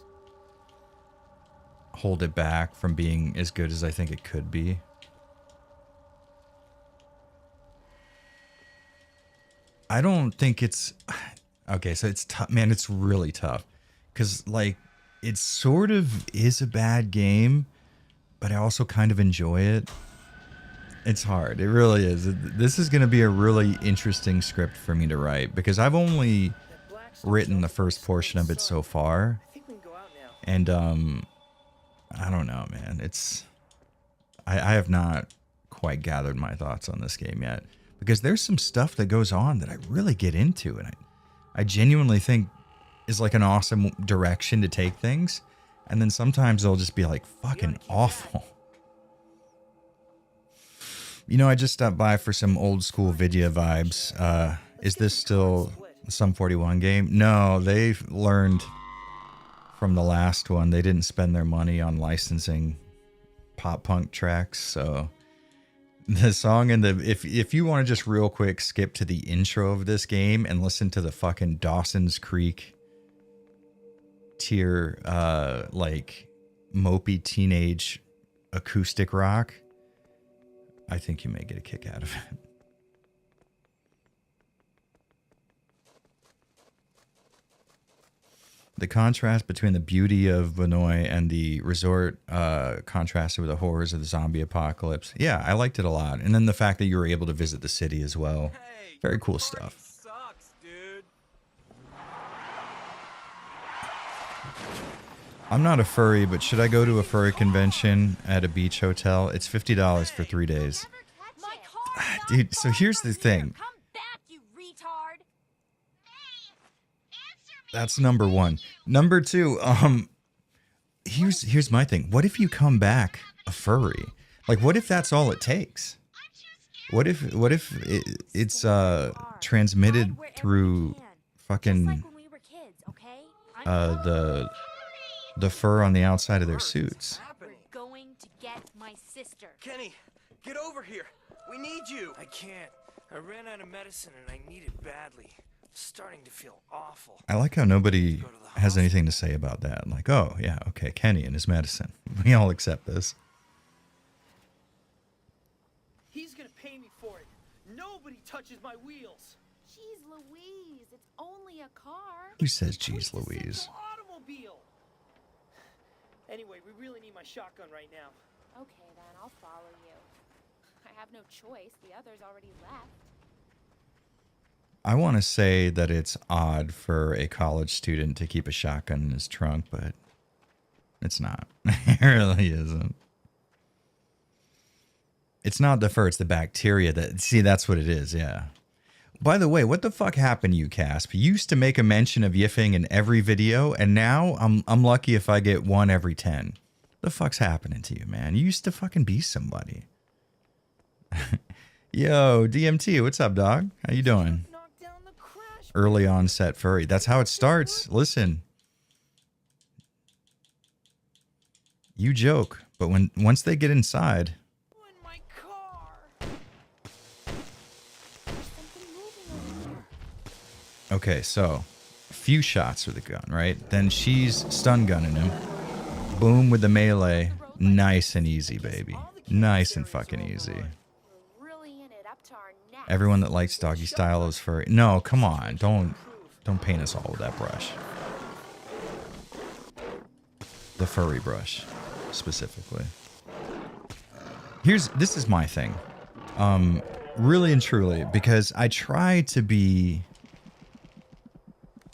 hold it back from being as good as I think it could be. I don't think it's... Okay, so it's tough. Man, it's really tough. Because, like, it sort of is a bad game, but I also kind of enjoy it. It's hard. It really is. This is going to be a really interesting script for me to write, because I've only written the first portion of it so far. I think we can go out now. And, I don't know, man. It's... I have not quite gathered my thoughts on this game yet. Because there's some stuff that goes on that I really get into, and I genuinely think is like an awesome direction to take things. And then sometimes they'll just be like fucking awful. You know, I just stopped by for some old school Vidya vibes. Is this still Sum 41 game? No, they've learned from the last one. They didn't spend their money on licensing pop punk tracks, so... The song and if you want to just real quick skip to the intro of this game and listen to the fucking Dawson's Creek tier like mopey teenage acoustic rock, I think you may get a kick out of it. The contrast between the beauty of Vinoy and the resort contrasted with the horrors of the zombie apocalypse. Yeah, I liked it a lot. And then the fact that you were able to visit the city as well. Very cool stuff. Sucks, dude. I'm not a furry, but should I go to a furry convention at a beach hotel? It's $50 for 3 days. My car is Dude, so here's the thing. Come back, you retard. That's number one. Number two, here's my thing. What if you come back a furry? Like, what if that's all it takes? What if it's transmitted through fucking the fur on the outside of their suits? We're going to get my sister. Kenny, get over here. We need you. I can't. I ran out of medicine and I need it badly. Starting to feel awful. I like how nobody has anything to say about that. Like, oh, yeah, okay, Kenny and his medicine. We all accept this. He's gonna pay me for it. Nobody touches my wheels. Jeez Louise, it's only a car. Who says geez It's a Louise? simple automobile. Anyway, we really need my shotgun right now. Okay, then I'll follow you. I have no choice. The others already left. I want to say that it's odd for a college student to keep a shotgun in his trunk, but it's not. It really isn't. It's not the fur, it's the bacteria that... See, that's what it is, yeah. By the way, what the fuck happened to you, Casp? You used to make a mention of yiffing in every video, and now I'm lucky if I get one every 10. The fuck's happening to you, man? You used to fucking be somebody. Yo, DMT, what's up, dog? How you doing? Knock down the crash. Early onset furry. That's how it starts. Listen. You joke, but once they get inside... In my car. There's something moving over here. Okay, so few shots with the gun, right? Then she's stun gunning him. Boom with the melee. Nice and easy, baby. Nice and fucking easy. We're really in it up to our neck. Everyone that likes doggy style is furry. No, come on. Don't paint us all with that brush. The furry brush, specifically. This is my thing. Really and truly, because I try to be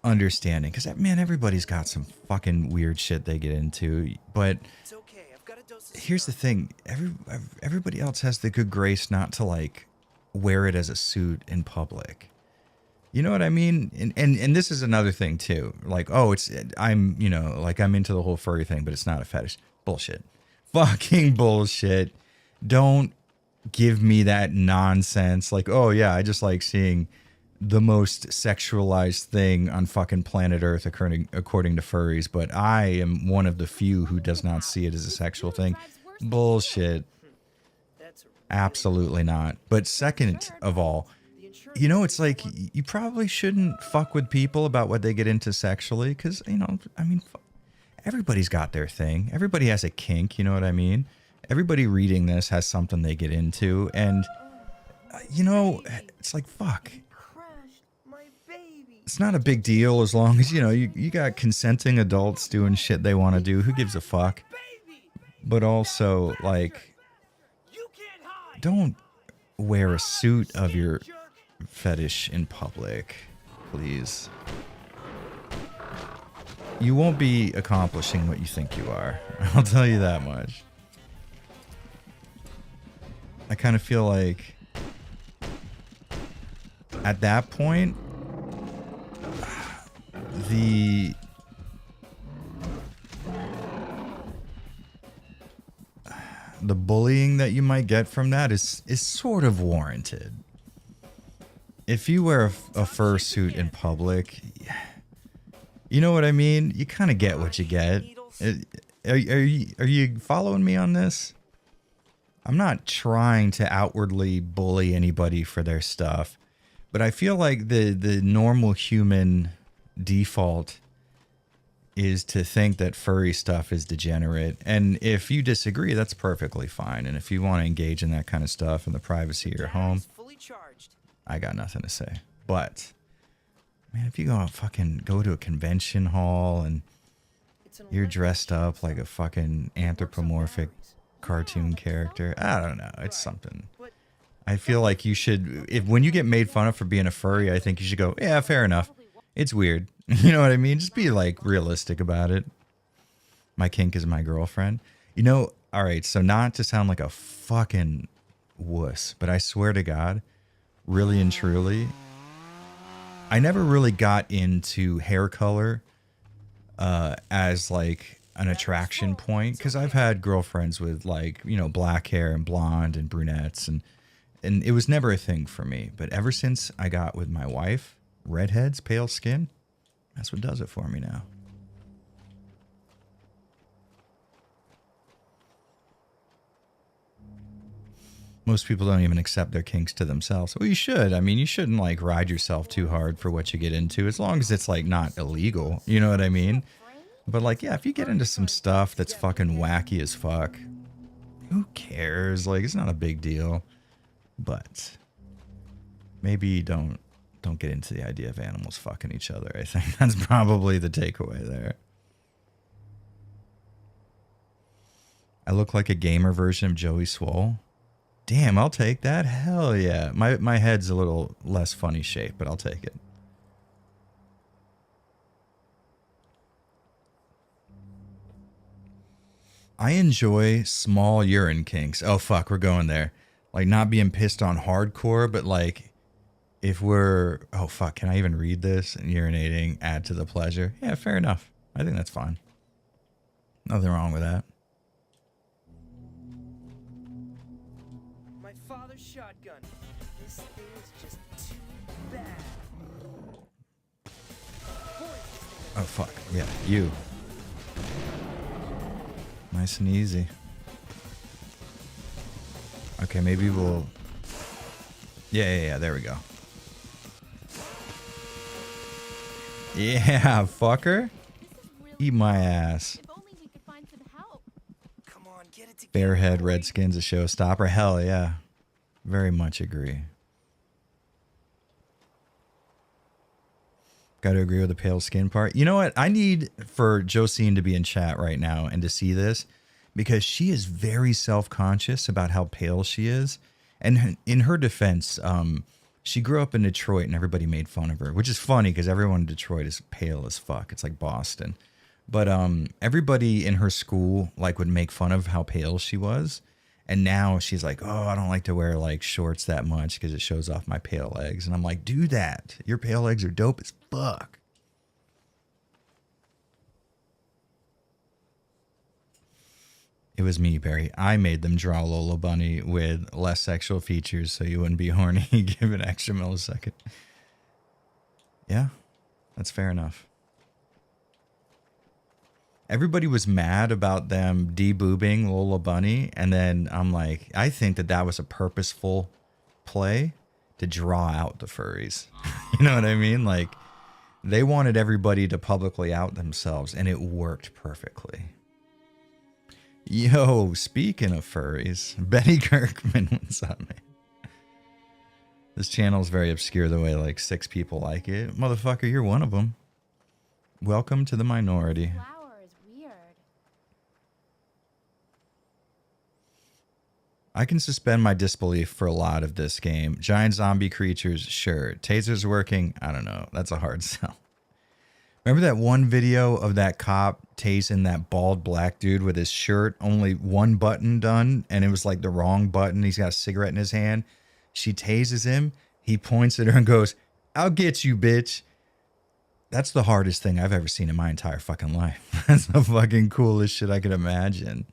understanding, because man, everybody's got some fucking weird shit they get into, but It's okay. I've got a dose of here's the thing, everybody else has the good grace not to like wear it as a suit in public. You know what I mean? And this is another thing too. Like, oh, I'm into the whole furry thing, but it's not a fetish. Bullshit. Fucking bullshit. Don't give me that nonsense. Like, oh yeah, I just like seeing the most sexualized thing on fucking planet Earth according to furries, but I am one of the few who does not see it as a sexual thing. Bullshit. Absolutely not. But second of all, you know, it's like you probably shouldn't fuck with people about what they get into sexually, because, you know, I mean, everybody's got their thing. Everybody has a kink, you know what I mean? Everybody reading this has something they get into, and, you know, it's like, fuck. It's not a big deal as long as, you know, you got consenting adults doing shit they want to do. Who gives a fuck? But also, like, don't wear a suit of your fetish in public, please. You won't be accomplishing what you think you are. I'll tell you that much. I kind of feel like at that point, the bullying that you might get from that is sort of warranted. If you wear a fursuit in public, you know what I mean? You kind of get what you get. Are you following me on this? I'm not trying to outwardly bully anybody for their stuff, but I feel like the normal human default is to think that furry stuff is degenerate. And if you disagree, that's perfectly fine. And if you want to engage in that kind of stuff in the privacy of your home, I got nothing to say. But man, if you go to a convention hall and you're dressed up like a fucking anthropomorphic cartoon character, I don't know, it's something. I feel like you should, when you get made fun of for being a furry, I think you should go, yeah, fair enough. It's weird. You know what I mean? Just be like realistic about it. My kink is my girlfriend. You know, all right, so not to sound like a fucking wuss, but I swear to God, really and truly, I never really got into hair color as like an attraction point, because I've had girlfriends with, like, you know, black hair and blonde and brunettes, and it was never a thing for me. But ever since I got with my wife, redheads, pale skin, that's what does it for me now. Most people don't even accept their kinks to themselves. Well, you should. I mean, you shouldn't like ride yourself too hard for what you get into, as long as it's like not illegal. You know what I mean? But like, yeah, if you get into some stuff that's fucking wacky as fuck, who cares? Like, it's not a big deal. But maybe don't get into the idea of animals fucking each other. I think that's probably the takeaway there. I look like a gamer version of Joey Swole. Damn, I'll take that. Hell yeah. My head's a little less funny shape, but I'll take it. I enjoy small urine kinks. Oh, fuck, we're going there. Like, not being pissed on hardcore, but like, if we're... Oh, fuck, can I even read this? And urinating add to the pleasure? Yeah, fair enough. I think that's fine. Nothing wrong with that. My father's shotgun. This thing is just too bad. Oh, fuck. Yeah, you. Nice and easy. Okay, maybe we'll... Yeah, there we go. Yeah, fucker. Eat my ass. If only we could find some help. Come on, get it together. Fairhead boy. Redskins a showstopper. Hell yeah. Very much agree. Got to agree with the pale skin part. You know what? I need for Josine to be in chat right now and to see this because she is very self-conscious about how pale she is. And in her defense, she grew up in Detroit and everybody made fun of her, which is funny because everyone in Detroit is pale as fuck. It's like Boston. But everybody in her school like would make fun of how pale she was. And now she's like, oh, I don't like to wear like shorts that much because it shows off my pale legs. And I'm like, do that. Your pale legs are dope as fuck. It was me, Barry. I made them draw Lola Bunny with less sexual features so you wouldn't be horny. Give an extra millisecond. Yeah, that's fair enough. Everybody was mad about them deboobing Lola Bunny. And then I'm like, I think that was a purposeful play to draw out the furries. You know what I mean? Like, they wanted everybody to publicly out themselves, and it worked perfectly. Yo, speaking of furries, Betty Kirkman, what's up, man? This channel is very obscure the way like 6 people like it. Motherfucker, you're one of them. Welcome to the minority. Flower is weird. I can suspend my disbelief for a lot of this game. Giant zombie creatures, sure. Tasers working, I don't know. That's a hard sell. Remember that one video of that cop tasing that bald black dude with his shirt, only one button done, and it was like the wrong button. He's got a cigarette in his hand. She tases him. He points at her and goes, I'll get you, bitch. That's the hardest thing I've ever seen in my entire fucking life. That's the fucking coolest shit I could imagine.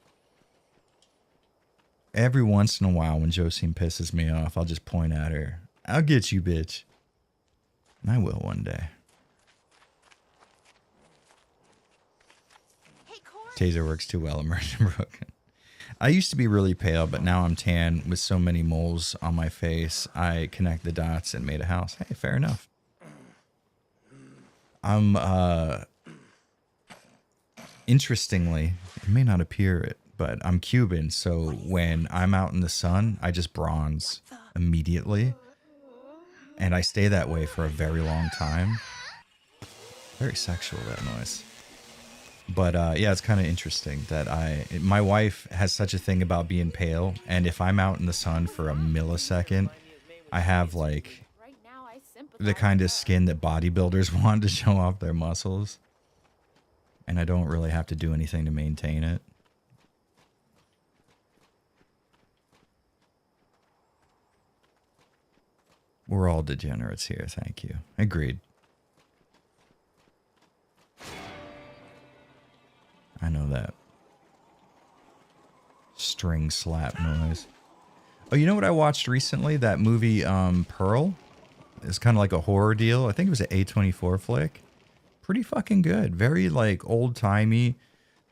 Every once in a while when Josine pisses me off, I'll just point at her. I'll get you, bitch. And I will one day. Hey, Corey. Taser works too well, immersion broken. I used to be really pale, but now I'm tan with so many moles on my face. I connect the dots and made a house. Hey, fair enough. I'm, interestingly, it may not appear it, but I'm Cuban, so when I'm out in the sun, I just bronze immediately. And I stay that way for a very long time. Very sexual, that noise. But yeah, it's kind of interesting that my wife has such a thing about being pale, and if I'm out in the sun for a millisecond, I have like Right now, I sympathize the kind of with her. skin that bodybuilders want to show off their muscles. And I don't really have to do anything to maintain it. We're all degenerates here, thank you. Agreed. I know that. String slap noise. Oh, you know what I watched recently? That movie, Pearl? It's kind of like a horror deal. I think it was an A24 flick. Pretty fucking good. Very, like, old-timey.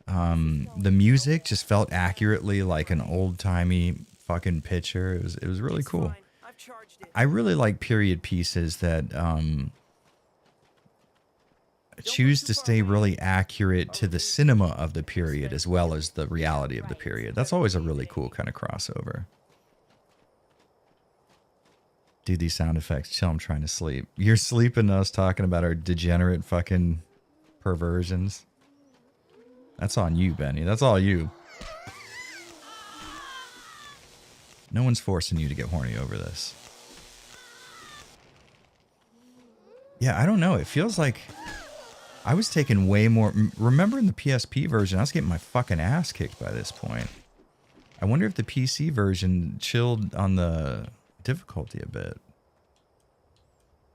The music just felt accurately like an old-timey fucking picture. It was really cool. Fine. I've charged it. I really like period pieces that choose to stay really accurate to the cinema of the period as well as the reality of the period. That's always a really cool kind of crossover. Do these sound effects. Chill, I'm trying to sleep. You're sleeping us talking about our degenerate fucking perversions. That's on you, Benny. That's all you. No one's forcing you to get horny over this. Yeah, I don't know. It feels like I was taking way more. Remember in the PSP version, I was getting my fucking ass kicked by this point. I wonder if the PC version chilled on the difficulty a bit.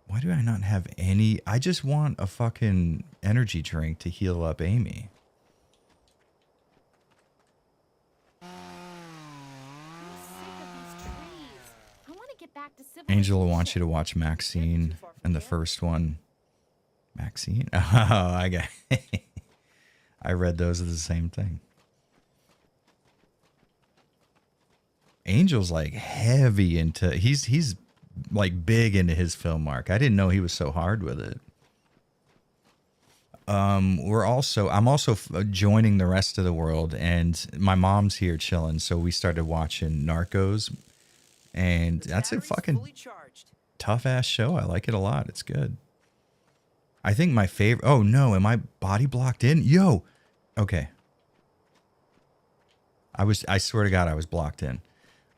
Why do I not have any? I just want a fucking energy drink to heal up Amy. I want to get back to Angela wants you civilization. to watch Maxine and the first one. Maxine? Oh, I got. I read those as the same thing. Angel's like heavy into. He's like big into his film mark. I didn't know he was so hard with it. I'm also joining the rest of the world, and my mom's here chilling. So we started watching Narcos, and that's a Battery's fucking fully charged. tough ass show. I like it a lot. It's good. I think my favorite. Oh no, am I body blocked in? Yo, okay. I swear to God, I was blocked in.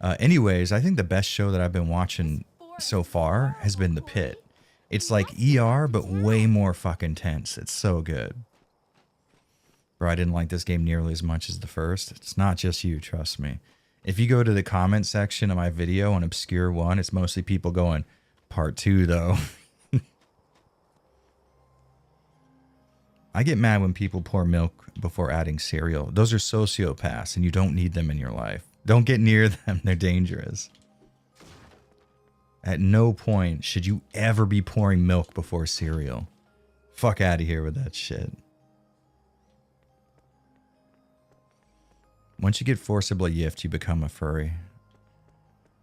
Anyways, I think the best show that I've been watching so far has been The Pit. It's like ER, but way more fucking tense. It's so good. Bro, I didn't like this game nearly as much as the first. It's not just you, trust me. If you go to the comment section of my video on Obscure 1, it's mostly people going, part 2 though. I get mad when people pour milk before adding cereal. Those are sociopaths and you don't need them in your life. Don't get near them. They're dangerous. At no point should you ever be pouring milk before cereal. Fuck out of here with that shit. Once you get forcibly yiffed, you become a furry.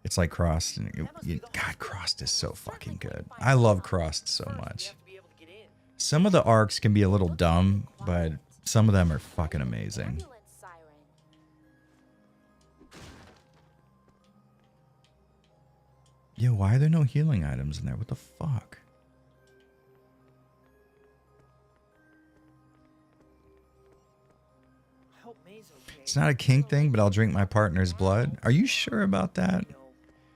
It's like Crossed. God, Crossed is so fucking good. I love Crossed so much. Some of the arcs can be a little dumb, but some of them are fucking amazing. Ambulance siren. Yo, why are there no healing items in there? What the fuck? Hope May's okay. It's not a kink thing, but I'll drink my partner's blood. Are you sure about that?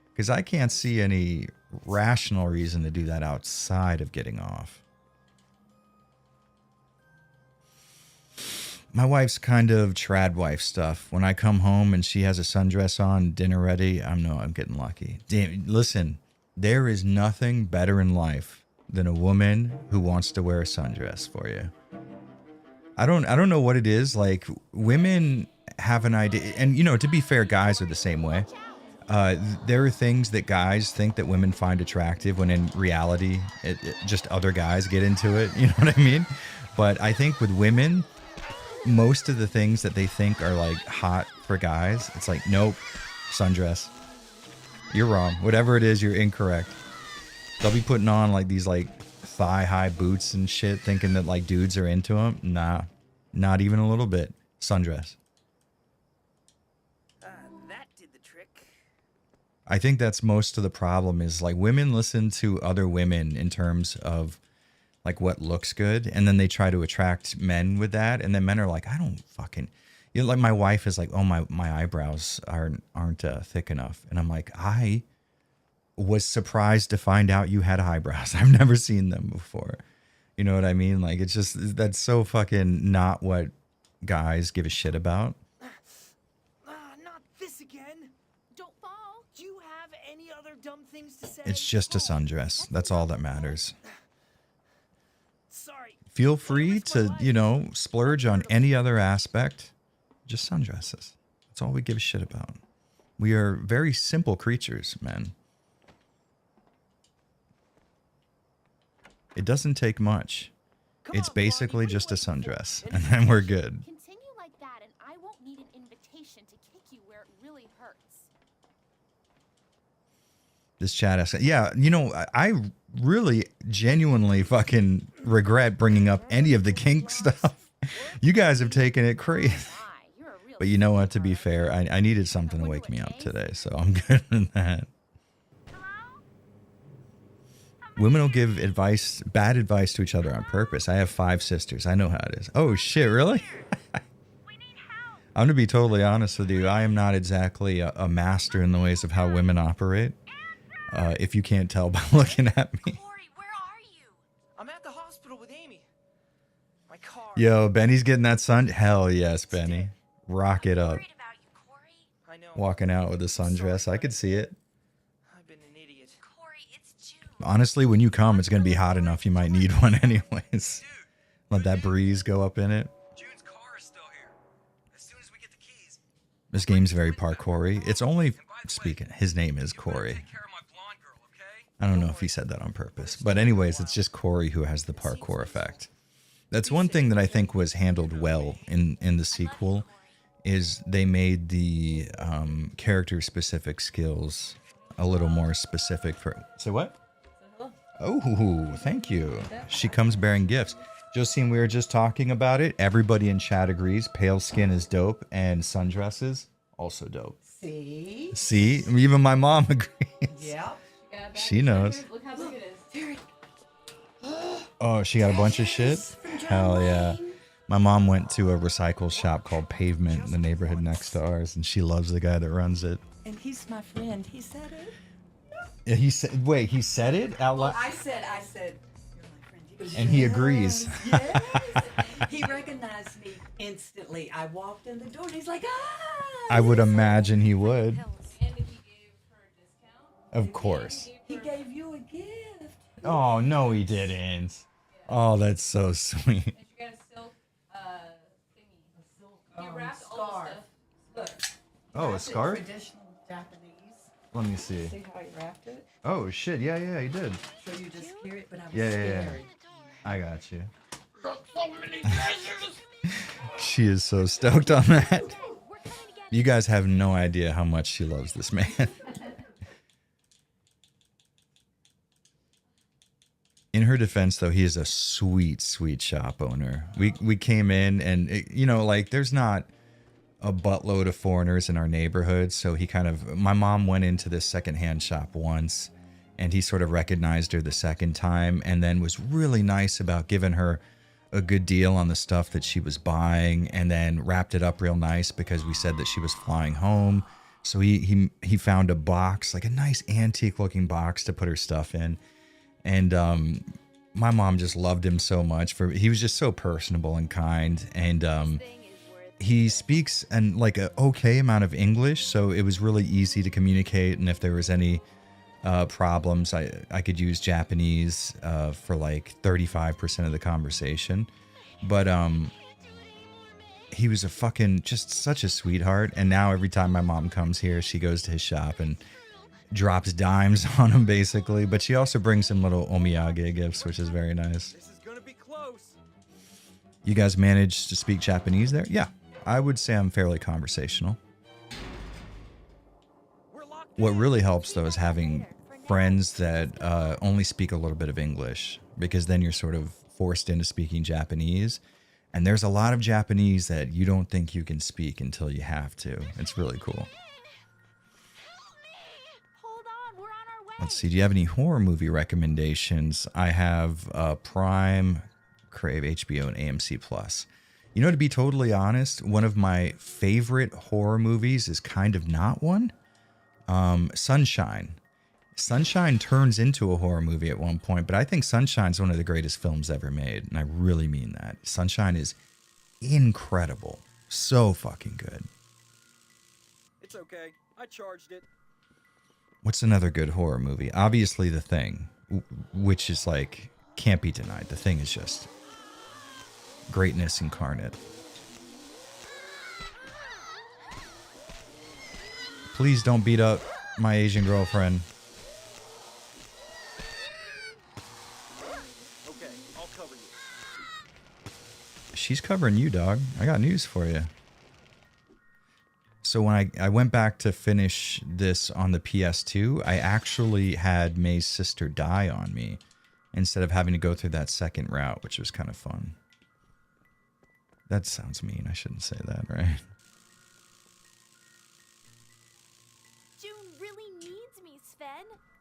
Because I can't see any rational reason to do that outside of getting off. My wife's kind of trad wife stuff. When I come home and she has a sundress on, dinner ready, I'm getting lucky. Damn, listen, there is nothing better in life than a woman who wants to wear a sundress for you. I don't know what it is. Like, women have an idea, and you know, to be fair, guys are the same way. There are things that guys think that women find attractive when in reality, just other guys get into it. You know what I mean? But I think with women, most of the things that they think are like hot for guys, it's like, nope, sundress. You're wrong. Whatever it is, you're incorrect. They'll be putting on like these like thigh-high boots and shit, thinking that like dudes are into them. Nah, not even a little bit. Sundress. That did the trick. I think that's most of the problem is like women listen to other women in terms of like what looks good, and then they try to attract men with that, and then men are like, I don't fucking, you know, like my wife is like, oh, my eyebrows aren't thick enough, and I'm like, I was surprised to find out you had eyebrows. I've never seen them before. You know what I mean? Like, it's just, that's so fucking not what guys give a shit about. Not this again. Don't fall. Do you have any other dumb things to say? It's just a sundress. That's all that matters. Sorry. Feel free to, you know, splurge on any other aspect. Just sundresses. That's all we give a shit about. We are very simple creatures, men. It doesn't take much. It's basically just a sundress, and then we're good. Continue like that, and I won't need an invitation to kick you where it really hurts. This chat asks, yeah, you know, I really genuinely fucking regret bringing up any of the kink stuff. You guys have taken it crazy. But you know what, to be fair, I needed something to wake me up today, so I'm good with that. Women will give advice, bad advice to each other on purpose. I have 5 sisters. I know how it is. Oh, shit, really? I'm going to be totally honest with you. I am not exactly a master in the ways of how women operate. If you can't tell by looking at me. Corey, where are you? I'm at the hospital with Amy. My car. Yo, Benny's getting that sun. Hell yes, Benny. Rock it up. Worried about you, Corey. I know. Walking out with a sundress. I could see it. I've been an idiot. Corey, it's June. Honestly, when you come, it's going to be hot enough. You might need one anyways. Let that breeze go up in it. June's car is still here. As soon as we get the keys. This game's very parkoury. It's only, speaking, his name is Corey. Take care of my blonde girl, okay? I don't know if he said that on purpose. But anyways, it's just Corey who has the parkour effect. That's one thing that I think was handled well in the sequel, is they made the character-specific skills a little more specific for... Say what? Oh, thank you. She comes bearing gifts. Josine, we were just talking about it. Everybody in chat agrees. Pale skin is dope, and sundresses also dope. See? See, even my mom agrees. Yeah. She knows. Look how big it is. Oh, she got a bunch of shit? Hell yeah. My mom went to a recycle shop called Pavement in the neighborhood next to ours, and she loves the guy that runs it. And he's my friend. He said it. Yeah, he said, wait, he said it out loud? I said, you're my friend. He goes, And he agrees. Yes. He recognized me instantly. I walked in the door and he's like, ah. I would imagine he would. And if you gave her a discount, Of course. He gave you a gift. Oh, no, he didn't. Oh, that's so sweet. and you got a silk thingy. You wrapped all the scarf. stuff. Look. Oh, a That's scarf? Traditional Japanese. Let me see. See how he wrapped it? Oh, shit. Yeah, he did. So you just hear it, but I was Yeah. scared. I got you. She is so stoked on that. You guys have no idea how much she loves this man. In her defense, though, he is a sweet, sweet shop owner. We came in and, like, there's not a buttload of foreigners in our neighborhood. So my mom went into this secondhand shop once and he sort of recognized her the second time and then was really nice about giving her a good deal on the stuff that she was buying and then wrapped it up real nice because we said that she was flying home. So he found a box, like a nice antique looking box to put her stuff in. And my mom just loved him so much he was just so personable and kind. And he speaks like an okay amount of English, so it was really easy to communicate. And if there was any problems, I could use Japanese for like 35% of the conversation. But he was just such a sweetheart. And now every time my mom comes here, she goes to his shop and drops dimes on him basically. But she also brings him little omiyage gifts, which is very nice. This is gonna be close. You guys managed to speak Japanese there? Yeah, I would say I'm fairly conversational. What really helps, though, is having friends that only speak a little bit of English, because then you're sort of forced into speaking Japanese. And there's a lot of Japanese that you don't think you can speak until you have to. It's really cool. Hold on, we're on our way. Let's see. Do you have any horror movie recommendations? I have Prime, Crave, HBO, and AMC Plus. You know, to be totally honest, one of my favorite horror movies is kind of not one. Sunshine. Sunshine turns into a horror movie at one point, but I think Sunshine's one of the greatest films ever made, and I really mean that. Sunshine is incredible. So fucking good. It's okay. I charged it. What's another good horror movie? Obviously The Thing, which is like, can't be denied. The Thing is just greatness incarnate. Please don't beat up my Asian girlfriend. Okay, I'll cover you. She's covering you, dog. I got news for you. So when I went back to finish this on the PS2, I actually had May's sister die on me instead of having to go through that second route, which was kind of fun. That sounds mean. I shouldn't say that, right? June really needs me, Sven.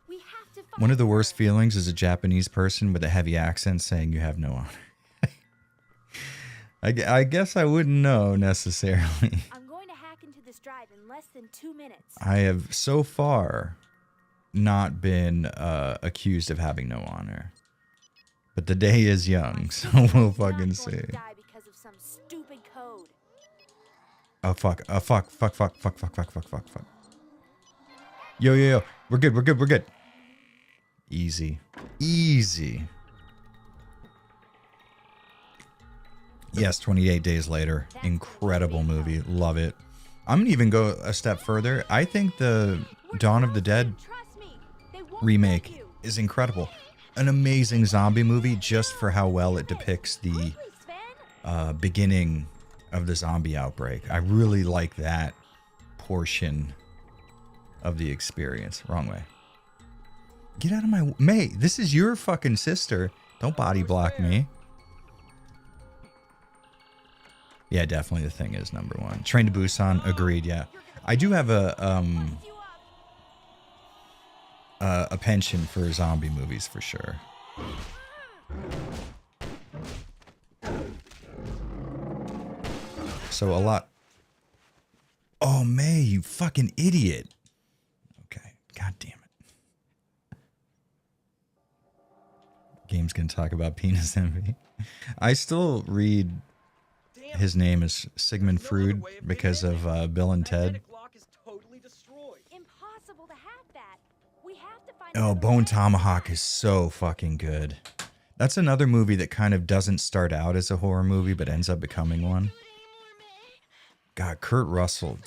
We have to find One of the worst her. feelings is a Japanese person with a heavy accent saying you have no honor. I guess I wouldn't know necessarily. I'm going to hack into this drive in less than 2 minutes. I have so far not been accused of having no honor. But the day is young, so we'll fucking see. Die because of some stupid code. Oh, fuck. Oh, fuck. Yo. We're good. Easy. Yes, 28 Days Later. Incredible movie. Love it. I'm going to even go a step further. I think the Dawn of the Dead Trust me, they won't remake let you. is incredible. An amazing zombie movie just for how well it depicts the Quickly, Sven. beginning of the zombie outbreak. I really like that portion of the experience. Wrong way. Get out of my May. This is your fucking sister. Don't body block me. Yeah, definitely The Thing is number one. Train to Busan, agreed, yeah. I do have a penchant for zombie movies for sure. So a lot. Oh, May, you fucking idiot. Okay, god damn it. Game's gonna talk about penis envy. I still read his name is Sigmund Freud because of Bill and Ted. Impossible to hack that. We have to find Oh, another Bone way. Tomahawk is so fucking good. That's another movie that kind of doesn't start out as a horror movie, but ends up becoming one. God, Kurt Russell.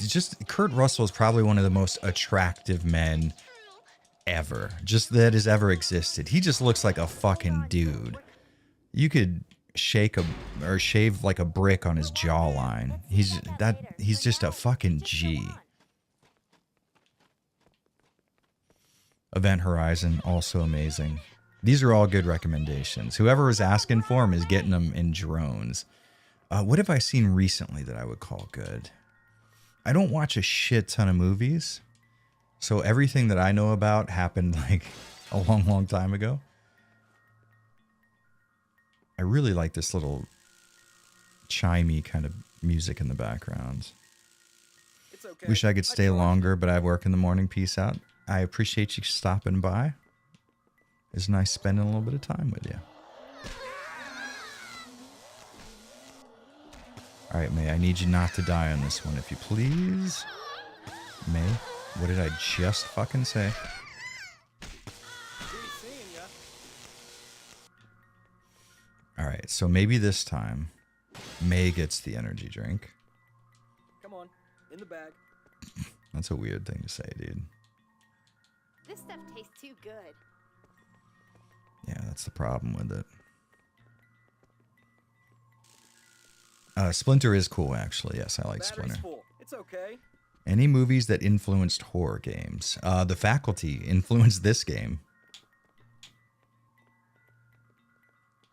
Kurt Russell is probably one of the most attractive men ever. Just that has ever existed. He just looks like a fucking dude. You could shake or shave like a brick on his jawline. He's just a fucking G. Event Horizon, also amazing. These are all good recommendations. Whoever was asking for them is getting them in drones. What have I seen recently that I would call good? I don't watch a shit ton of movies, so everything that I know about happened like a long, long time ago. I really like this little chimey kind of music in the background. It's okay. Wish I could stay longer, but I work in the morning. Peace out. I appreciate you stopping by. It's nice spending a little bit of time with you. All right, May, I need you not to die on this one, if you please. May, what did I just fucking say? All right, so maybe this time May gets the energy drink. Come on, in the bag. That's a weird thing to say, dude. This stuff tastes too good. Yeah, that's the problem with it. Splinter is cool, actually. Yes, I like Battery's Splinter. full. It's okay. Any movies that influenced horror games? The Faculty influenced this game.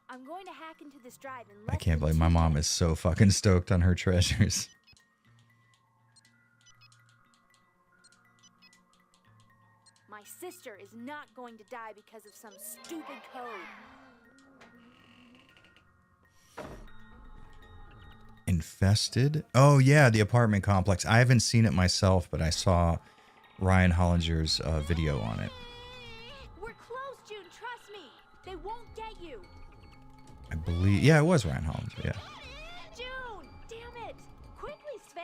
I'm going to hack into this drive in I less can't than believe 2 my mom minutes. is so fucking stoked on her treasures. My sister is not going to die because of some stupid code. Infested? Oh, yeah, the apartment complex. I haven't seen it myself, but I saw Ryan Hollinger's video on it. We're close, June. Trust me. They won't get you. I believe... Yeah, it was Ryan Hollinger, yeah. June! Damn it! Quickly, Sven!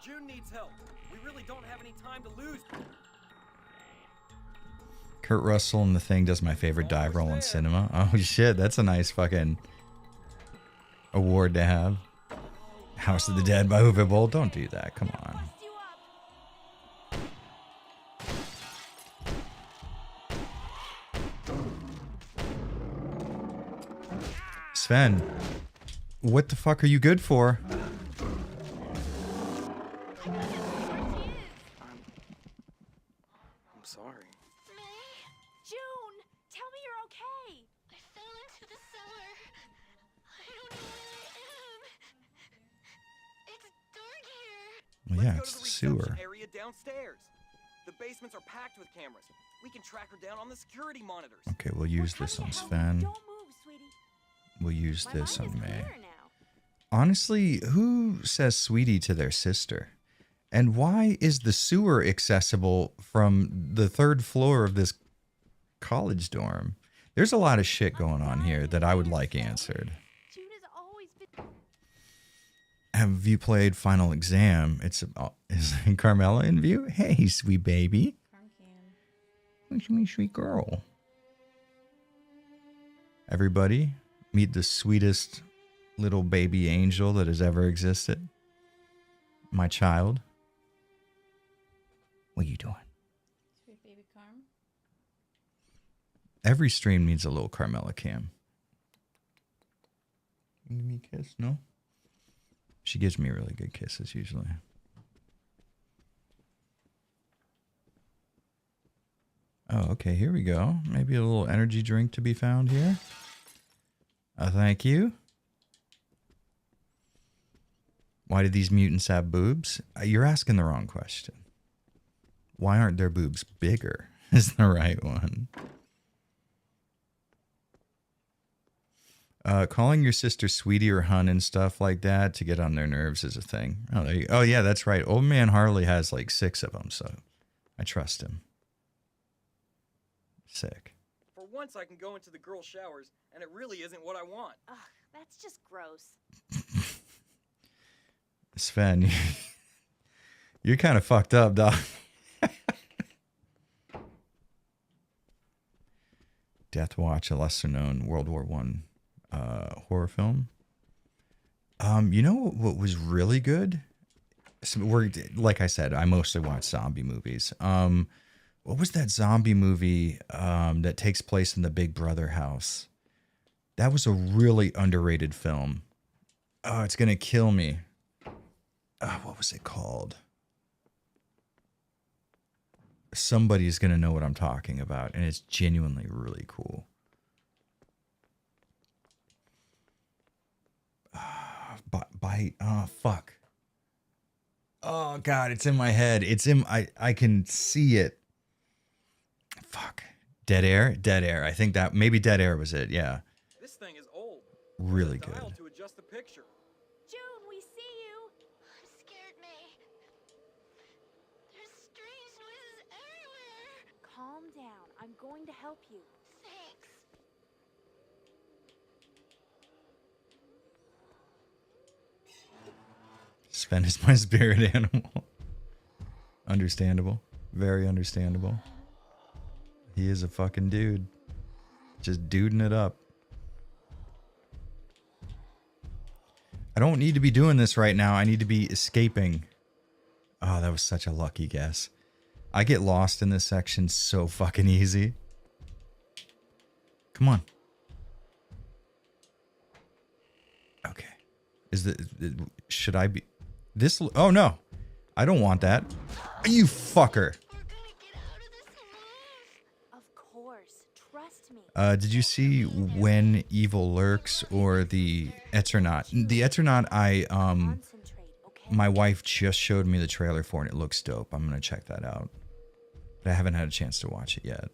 June needs help. We really don't have any time to lose. Kurt Russell in The Thing does my favorite dive roll in cinema. Oh, shit, that's a nice fucking award to have. House of the Dead by Uwe Boll. Don't do that. Come on. Bust you up. Sven, what the fuck are you good for? I'm sorry. June! Tell me you're okay! I fell into the cellar. I don't know where I am. It's dark here. Well, Let's yeah, go it's to the the sewer. reception area downstairs. The basements are packed with cameras. We can track her down on the security monitors. Okay, we'll use We're this on coming to help. Sven. Don't move, sweetie. We'll use My this mind on is May. clearer now. Honestly, who says sweetie to their sister? And why is the sewer accessible from the third floor of this college dorm? There's a lot of shit going on here that I would like answered. June has always been. Have you played Final Exam? Is Carmela in view? Hey, sweet baby. What's my sweet girl? Everybody, meet the sweetest little baby angel that has ever existed. My child. What are you doing? Sweet baby Carm. Every stream needs a little Carmela cam. Give me a kiss, no? She gives me really good kisses usually. Oh, okay, here we go. Maybe a little energy drink to be found here. Thank you. Why do these mutants have boobs? You're asking the wrong question. Why aren't their boobs bigger? Is the right one. Calling your sister sweetie or hun and stuff like that to get on their nerves is a thing. Oh, there you, oh yeah, that's right. Old man Harley has like 6 of them, so I trust him. Sick. For once, I can go into the girls' showers, and it really isn't what I want. Ugh, that's just gross. Sven, you're kind of fucked up, dog. Death Watch, a lesser-known World War I horror film. You know what was really good? So like I said, I mostly watch zombie movies. What was that zombie movie that takes place in the Big Brother house? That was a really underrated film. Oh, it's gonna kill me. What was it called? Somebody's gonna know what I'm talking about, and it's genuinely really cool. Bite. Oh, fuck. Oh, God, it's in my head. It's in... I can see it. Fuck. Dead Air? Dead Air. I think that... Maybe Dead Air was it, yeah. This thing is old. Really There's a dial good. to adjust the picture. June, we see you. Scared me. There's strange noises everywhere. Calm down. I'm going to help you. Thanks. Sven is my spirit animal. Understandable. Very understandable. He is a fucking dude. Just duding it up. I don't need to be doing this right now. I need to be escaping. Oh, that was such a lucky guess. I get lost in this section so fucking easy. Come on. Okay. Should I be... This... Oh, no. I don't want that. You fucker. Of course. Trust me. Did you see When Evil Lurks or the Eternaut? The Eternaut, Concentrate, okay? my wife just showed me the trailer for and it looks dope. I'm going to check that out. But I haven't had a chance to watch it yet.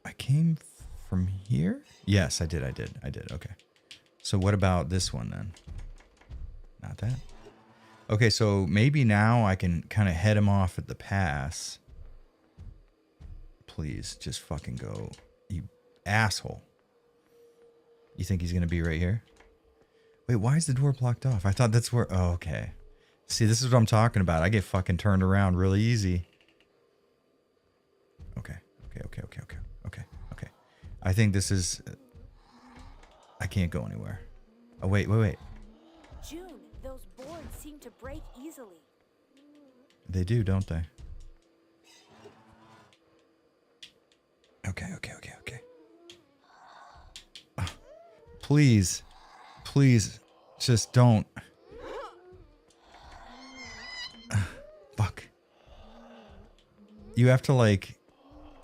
I came from here? Yes, I did. Okay. So what about this one then? Not that. Okay, so maybe now I can kind of head him off at the pass. Please, just fucking go. You asshole. You think he's going to be right here? Wait, why is the door blocked off? I thought that's where... Oh, okay. See, this is what I'm talking about. I get fucking turned around really easy. Okay. I think this is... I can't go anywhere. Oh, wait. June, those boards seem to break easily. They do, don't they? Okay. Please, just don't. Fuck. You have to, like,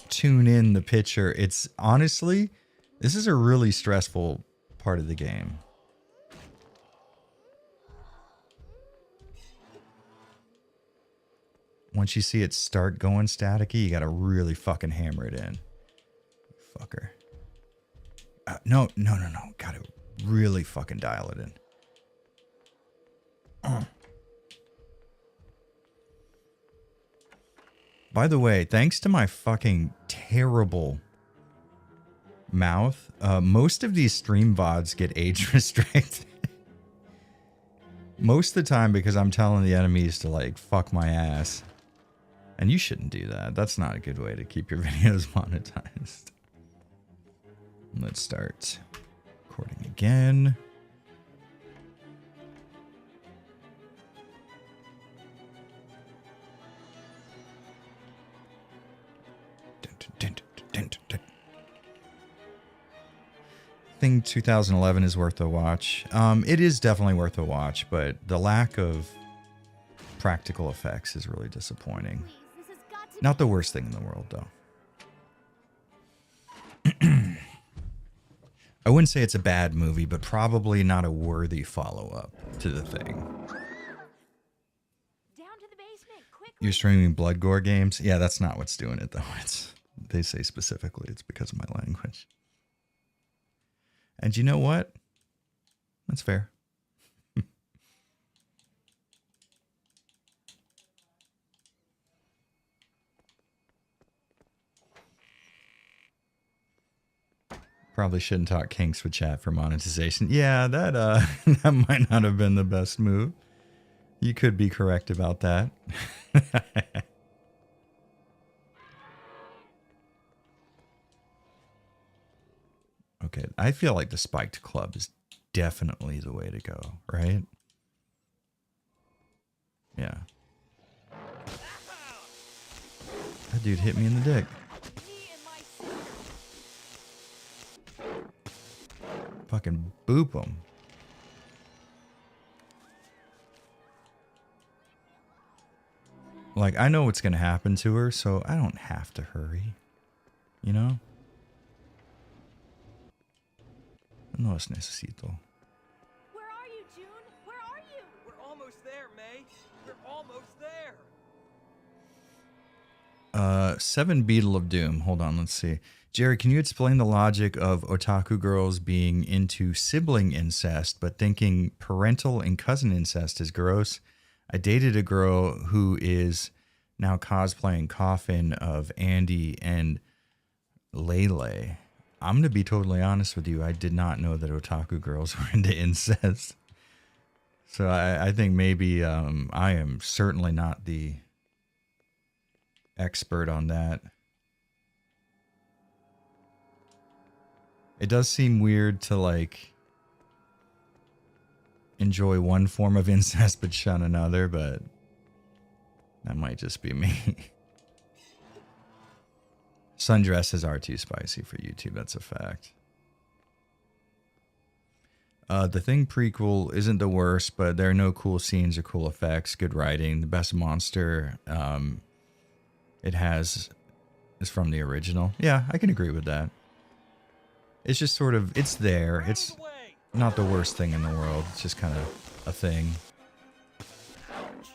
tune in the picture. It's honestly, this is a really stressful part of the game. Once you see it start going staticky, you gotta really fucking hammer it in. Fucker. No. Gotta really fucking dial it in. By the way, thanks to my fucking terrible mouth, most of these stream VODs get age restricted. Most of the time because I'm telling the enemies to, like, fuck my ass. And you shouldn't do that. That's not a good way to keep your videos monetized. Let's start recording again. I think 2011 is worth a watch. It is definitely worth a watch, but the lack of practical effects is really disappointing. Please, this has got to Not the worst thing in the world, though. I wouldn't say it's a bad movie, but probably not a worthy follow-up to the thing. Down to the basement, quickly. You're streaming blood gore games? Yeah, that's not what's doing it, though. They say specifically it's because of my language. And you know what? That's fair. Probably shouldn't talk kinks with chat for monetization. Yeah, that that might not have been the best move. You could be correct about that. Okay, I feel like the spiked club is definitely the way to go, right? Yeah. That dude hit me in the dick. Fucking boop him. Like, I know what's gonna happen to her, so I don't have to hurry. You know? No es necesito. Where are you, June? Where are you? We're almost there, May. We're almost there. 7 Beetle of Doom. Hold on, let's see. Jerry, can you explain the logic of otaku girls being into sibling incest, but thinking parental and cousin incest is gross? I dated a girl who is now cosplaying Coffin of Andy and Lele. I'm going to be totally honest with you. I did not know that otaku girls were into incest. So I think maybe I am certainly not the expert on that. It does seem weird to like enjoy one form of incest but shun another, but that might just be me. Sundresses are too spicy for YouTube, that's a fact. The Thing prequel isn't the worst, but there are no cool scenes or cool effects, good writing. The best monster it has is from the original. Yeah, I can agree with that. It's just sort of, it's there. It's not the worst thing in the world. It's just kind of a thing. Ouch.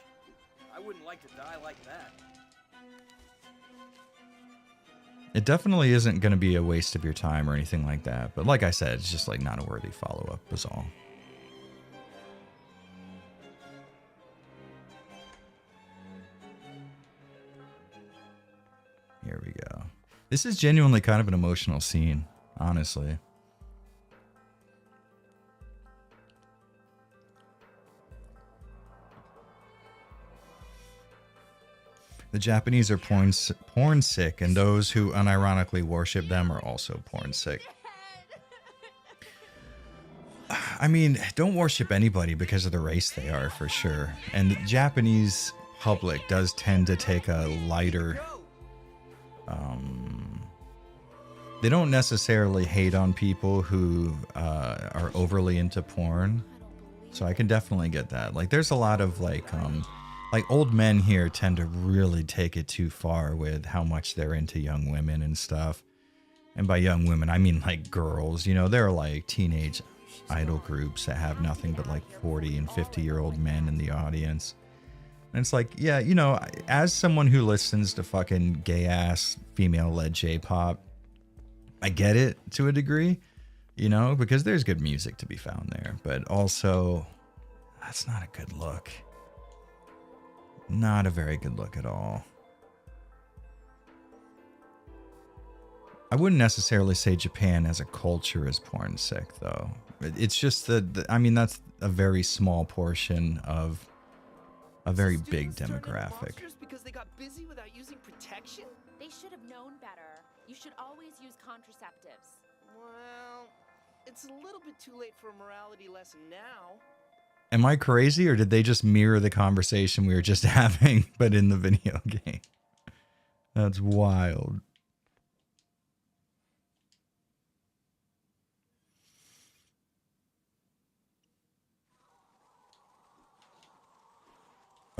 I wouldn't like to die like that. It definitely isn't going to be a waste of your time or anything like that. But like I said, it's just like not a worthy follow-up was all. Here we go. This is genuinely kind of an emotional scene, honestly. The Japanese are porn sick, and those who unironically worship them are also porn sick. I mean, don't worship anybody because of the race they are, for sure. And the Japanese public does tend to take a lighter... they don't necessarily hate on people who are overly into porn. So I can definitely get that. Like, there's a lot of, like old men here tend to really take it too far with how much they're into young women and stuff. And by young women, I mean like girls. You know, there are like teenage idol groups that have nothing but like 40 and 50-year-old men in the audience. And it's like, yeah, you know, as someone who listens to fucking gay-ass female-led J-pop, I get it to a degree, you know, because there's good music to be found there. But also, that's not a good look. Not a very good look at all. I wouldn't necessarily say Japan as a culture is porn sick, though. It's just that, I mean, that's a very small portion of a very big demographic. Because they got busy without using protection? They should have known better. You should always use contraceptives. Well, it's a little bit too late for a morality lesson now. Am I crazy, or did they just mirror the conversation we were just having, but in the video game? That's wild.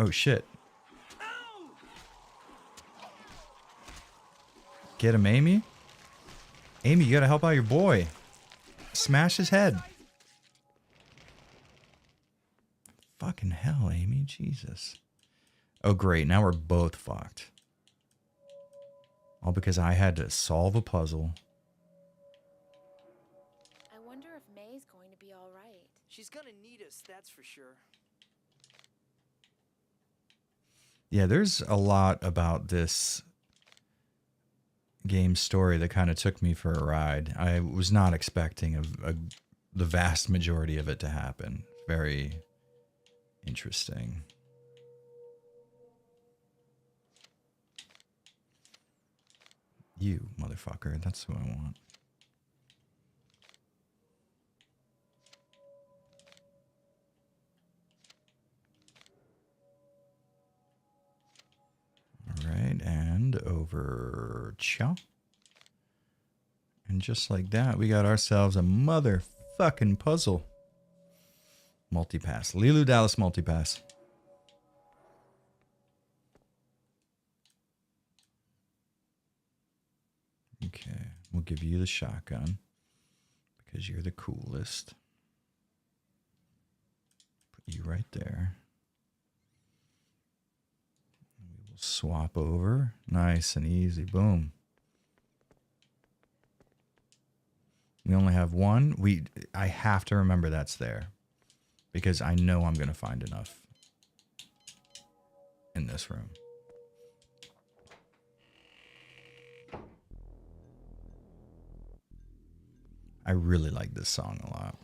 Oh, shit. Get him, Amy. Amy, you gotta help out your boy. Smash his head. Fucking hell, Amy. Jesus. Oh, great. Now we're both fucked. All because I had to solve a puzzle. I wonder if May's going to be all right. She's gonna need us, that's for sure. Yeah, there's a lot about this game story that kind of took me for a ride. I was not expecting the vast majority of it to happen. Very interesting. You, motherfucker. That's who I want. All right, and over cha. And just like that, we got ourselves a motherfucking puzzle. Multipass. Leeloo Dallas multipass. Okay, we'll give you the shotgun because you're the coolest. Put you right there. We will swap over. Nice and easy. Boom. We only have one. I have to remember that's there because I know I'm going to find enough in this room. I really like this song a lot.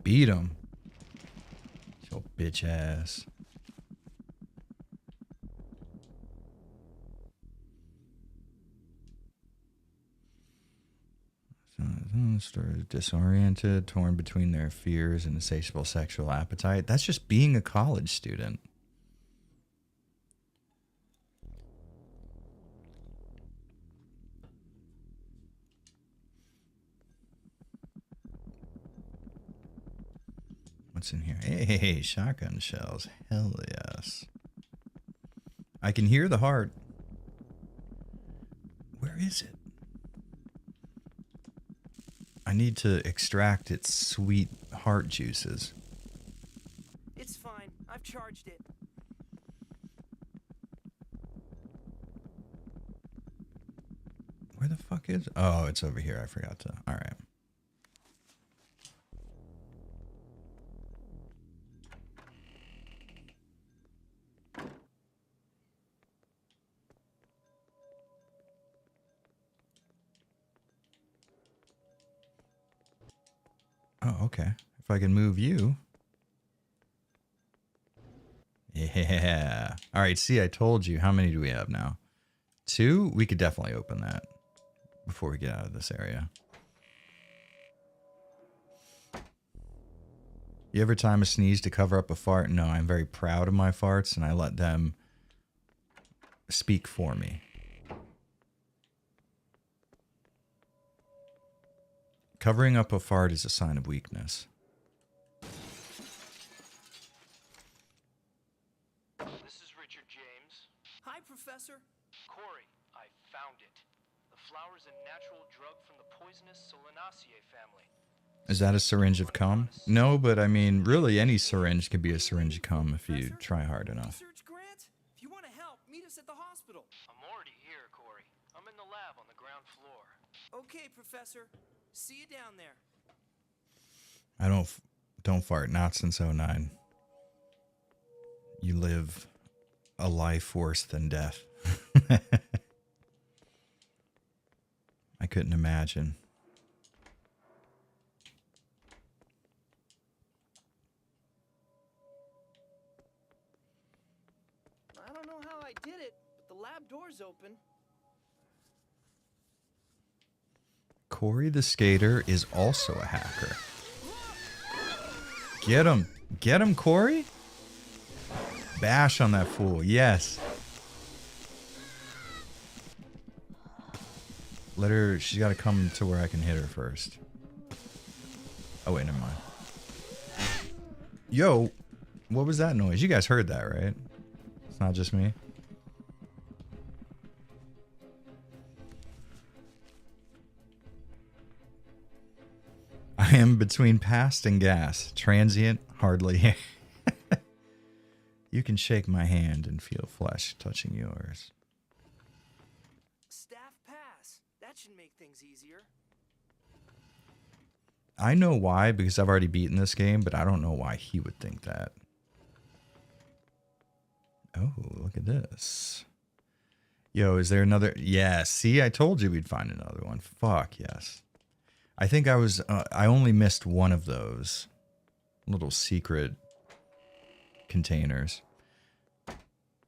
Beat him. Your bitch ass. Disoriented, torn between their fears and insatiable sexual appetite. That's just being a college student. What's in here? Hey, shotgun shells. Hell yes. I can hear the heart. Where is it? I need to extract its sweet heart juices. It's fine. I've charged it. Where the fuck is it? Oh, it's over here. I forgot to. All right. Oh, okay. If I can move you. Yeah. All right, see, I told you. How many do we have now? 2? We could definitely open that before we get out of this area. You ever time a sneeze to cover up a fart? No, I'm very proud of my farts, and I let them speak for me. Covering up a fart is a sign of weakness. This is Richard James. Hi, Professor. Corey, I found it. The flower's a natural drug from the poisonous Solanaceae family. Is that a syringe of cum? No, but I mean, really any syringe could be a syringe of cum if you try hard enough. Research grant? If you want to help, meet us at the hospital. I'm already here, Corey. I'm in the lab on the ground floor. Okay, Professor. See you down there. I don't fart, not since 09. You live a life worse than death. I couldn't imagine. I don't know how I did it, but the lab door's open. Corey the Skater is also a hacker. Get him. Get him, Corey. Bash on that fool. Yes. Let her, she's got to come to where I can hit her first. Oh, wait, never mind. Yo, what was that noise? You guys heard that, right? It's not just me. I am between past and gas. Transient, hardly here. You can shake my hand and feel flesh touching yours. Staff pass. That should make things easier. I know why, because I've already beaten this game, but I don't know why he would think that. Oh, look at this. Yo, is there another? Yeah, see, I told you we'd find another one. Fuck, yes. I think I only missed one of those little secret containers.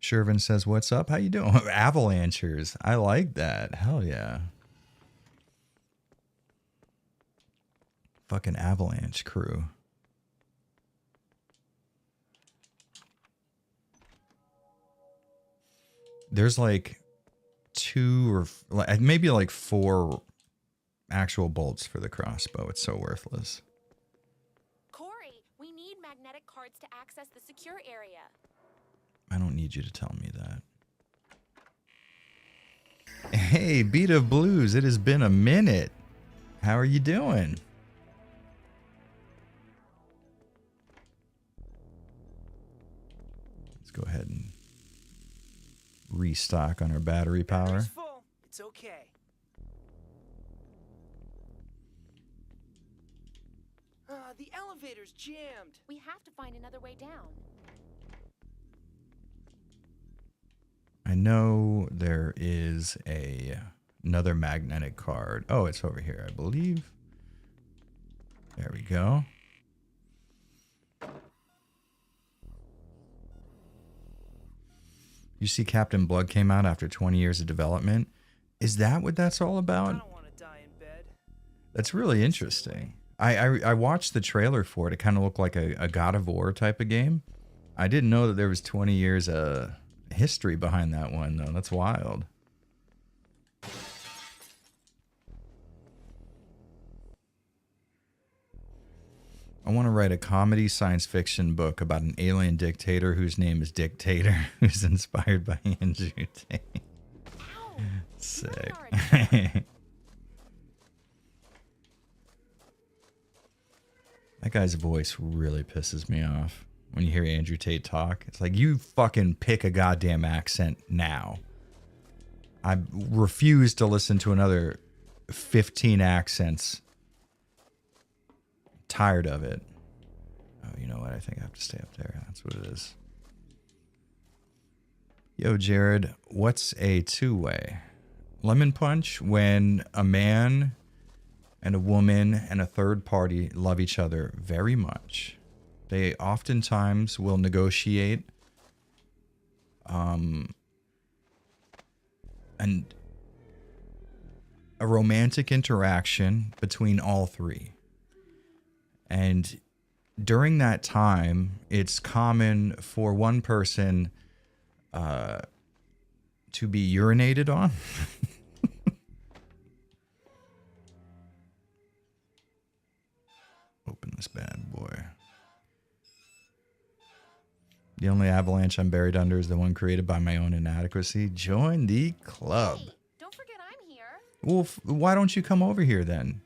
Shervin says, what's up? How you doing? Avalanchers. I like that. Hell yeah. Fucking avalanche crew. There's like 2 or maybe like 4 actual bolts for the crossbow. It's so worthless. Corey, we need magnetic cards to access the secure area. I don't need you to tell me that. Hey, Beat of Blues, it has been a minute. How are you doing? Let's go ahead and restock on our battery power. Battery's full. It's okay. The elevator's jammed. We have to find another way down. I know there is another magnetic card. Oh, it's over here, I believe. There we go. You see Captain Blood came out after 20 years of development. Is that what that's all about? I don't want to die in bed. That's really interesting. I watched the trailer for it. It kind of looked like a God of War type of game. I didn't know that there was 20 years of history behind that one, though. That's wild. I want to write a comedy science fiction book about an alien dictator whose name is Dictator, who's inspired by Andrew Tate. Sick. That guy's voice really pisses me off. When you hear Andrew Tate talk, it's like, you fucking pick a goddamn accent now. I refuse to listen to another 15 accents. Tired of it. Oh, you know what? I think I have to stay up there. That's what it is. Yo, Jared, what's a two-way? Lemon punch, when a man and a woman and a third party love each other very much. They oftentimes will negotiate and a romantic interaction between all three. And during that time, it's common for one person to be urinated on. Open this bad boy. The only avalanche I'm buried under is the one created by my own inadequacy. Join the club. Hey, don't forget I'm here. Well, why don't you come over here then?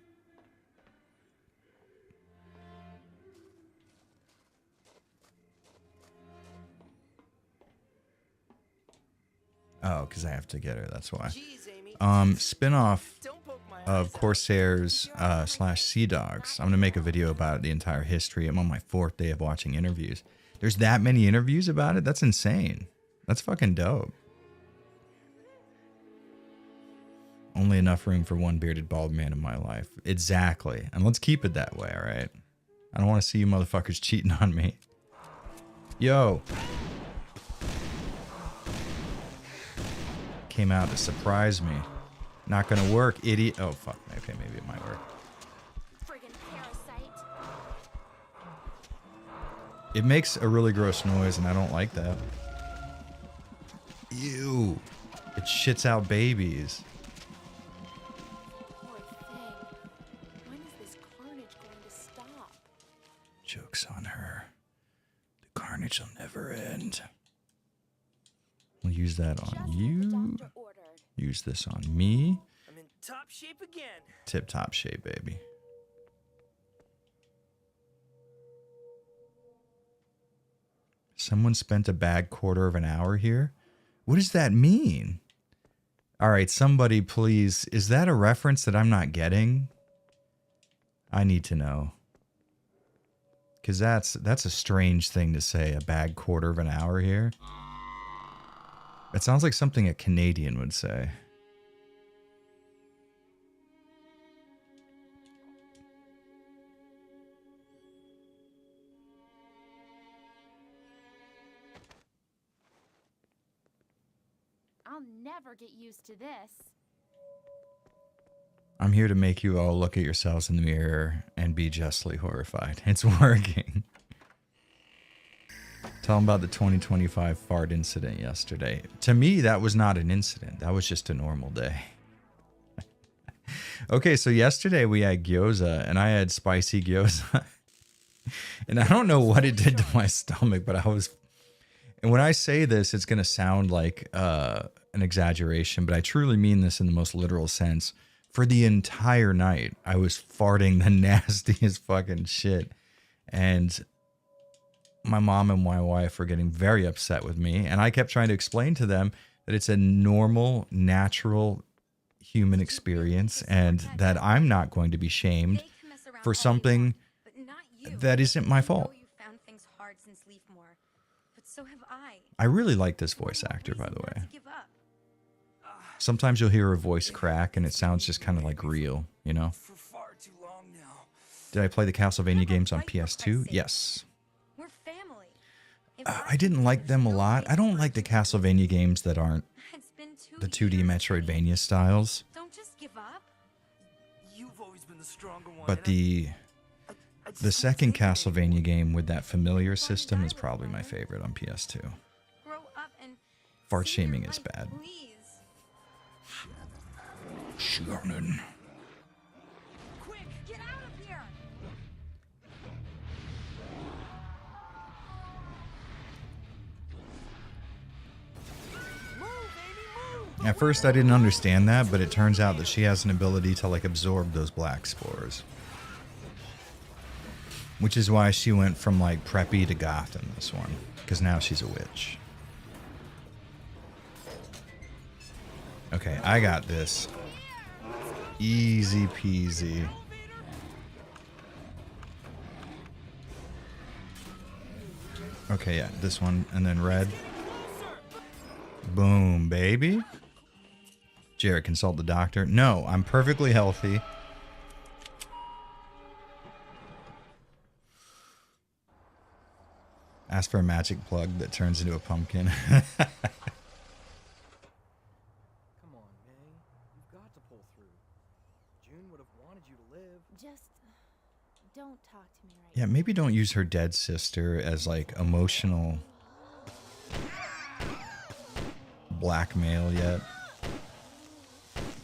Oh, because I have to get her. That's why. Jeez, Amy. Spin-off Don't poke my of eyes out. Corsairs / Sea Dogs. I'm going to make a video about the entire history. I'm on my 4th day of watching interviews. There's that many interviews about it? That's insane. That's fucking dope. Only enough room for one bearded bald man in my life. Exactly. And let's keep it that way, all right? I don't want to see you motherfuckers cheating on me. Yo. Came out to surprise me. Not gonna work, idiot. Oh, fuck. Okay, maybe it might work. Friggin' parasite. It makes a really gross noise, and I don't like that. Ew. It shits out babies. Joke's on her. The carnage will never end. We'll use that on you. Use this on me. I'm in top shape again. Tip-top shape, baby. Someone spent a bad quarter of an hour here? What does that mean? All right, somebody please. Is that a reference that I'm not getting? I need to know. Because that's a strange thing to say, a bad quarter of an hour here. It sounds like something a Canadian would say. I'll never get used to this. I'm here to make you all look at yourselves in the mirror and be justly horrified. It's working. Tell them about the 2025 fart incident yesterday. To me, that was not an incident. That was just a normal day. Okay, so yesterday we had gyoza, and I had spicy gyoza. And I don't know what it did to my stomach, but I was... And when I say this, it's going to sound like an exaggeration, but I truly mean this in the most literal sense. For the entire night, I was farting the nastiest fucking shit. And my mom and my wife were getting very upset with me. And I kept trying to explain to them that it's a normal, natural human experience and that I'm not going to be shamed for something that isn't my fault. I really like this voice actor, by the way. Sometimes you'll hear her voice crack and it sounds just kind of like real, you know? Did I play the Castlevania games on PS2? Yes. I didn't like them a lot. I don't like the Castlevania games that aren't the 2D Metroidvania styles. But the second Castlevania game with that familiar system is probably my favorite on PS2. Fart shaming is bad. Shannon. Quick, get out of here! At first I didn't understand that, but it turns out that she has an ability to like absorb those black spores. Which is why she went from like preppy to goth in this one, because now she's a witch. Okay, I got this. Easy peasy. Okay, yeah, this one, and then red. Boom, baby. Jared, consult the doctor. No, I'm perfectly healthy. Ask for a magic plug that turns into a pumpkin. Come on, May. You've got to pull through. June would have wanted you to live. Just don't talk to me right Yeah, maybe don't use her dead sister as like emotional blackmail yet.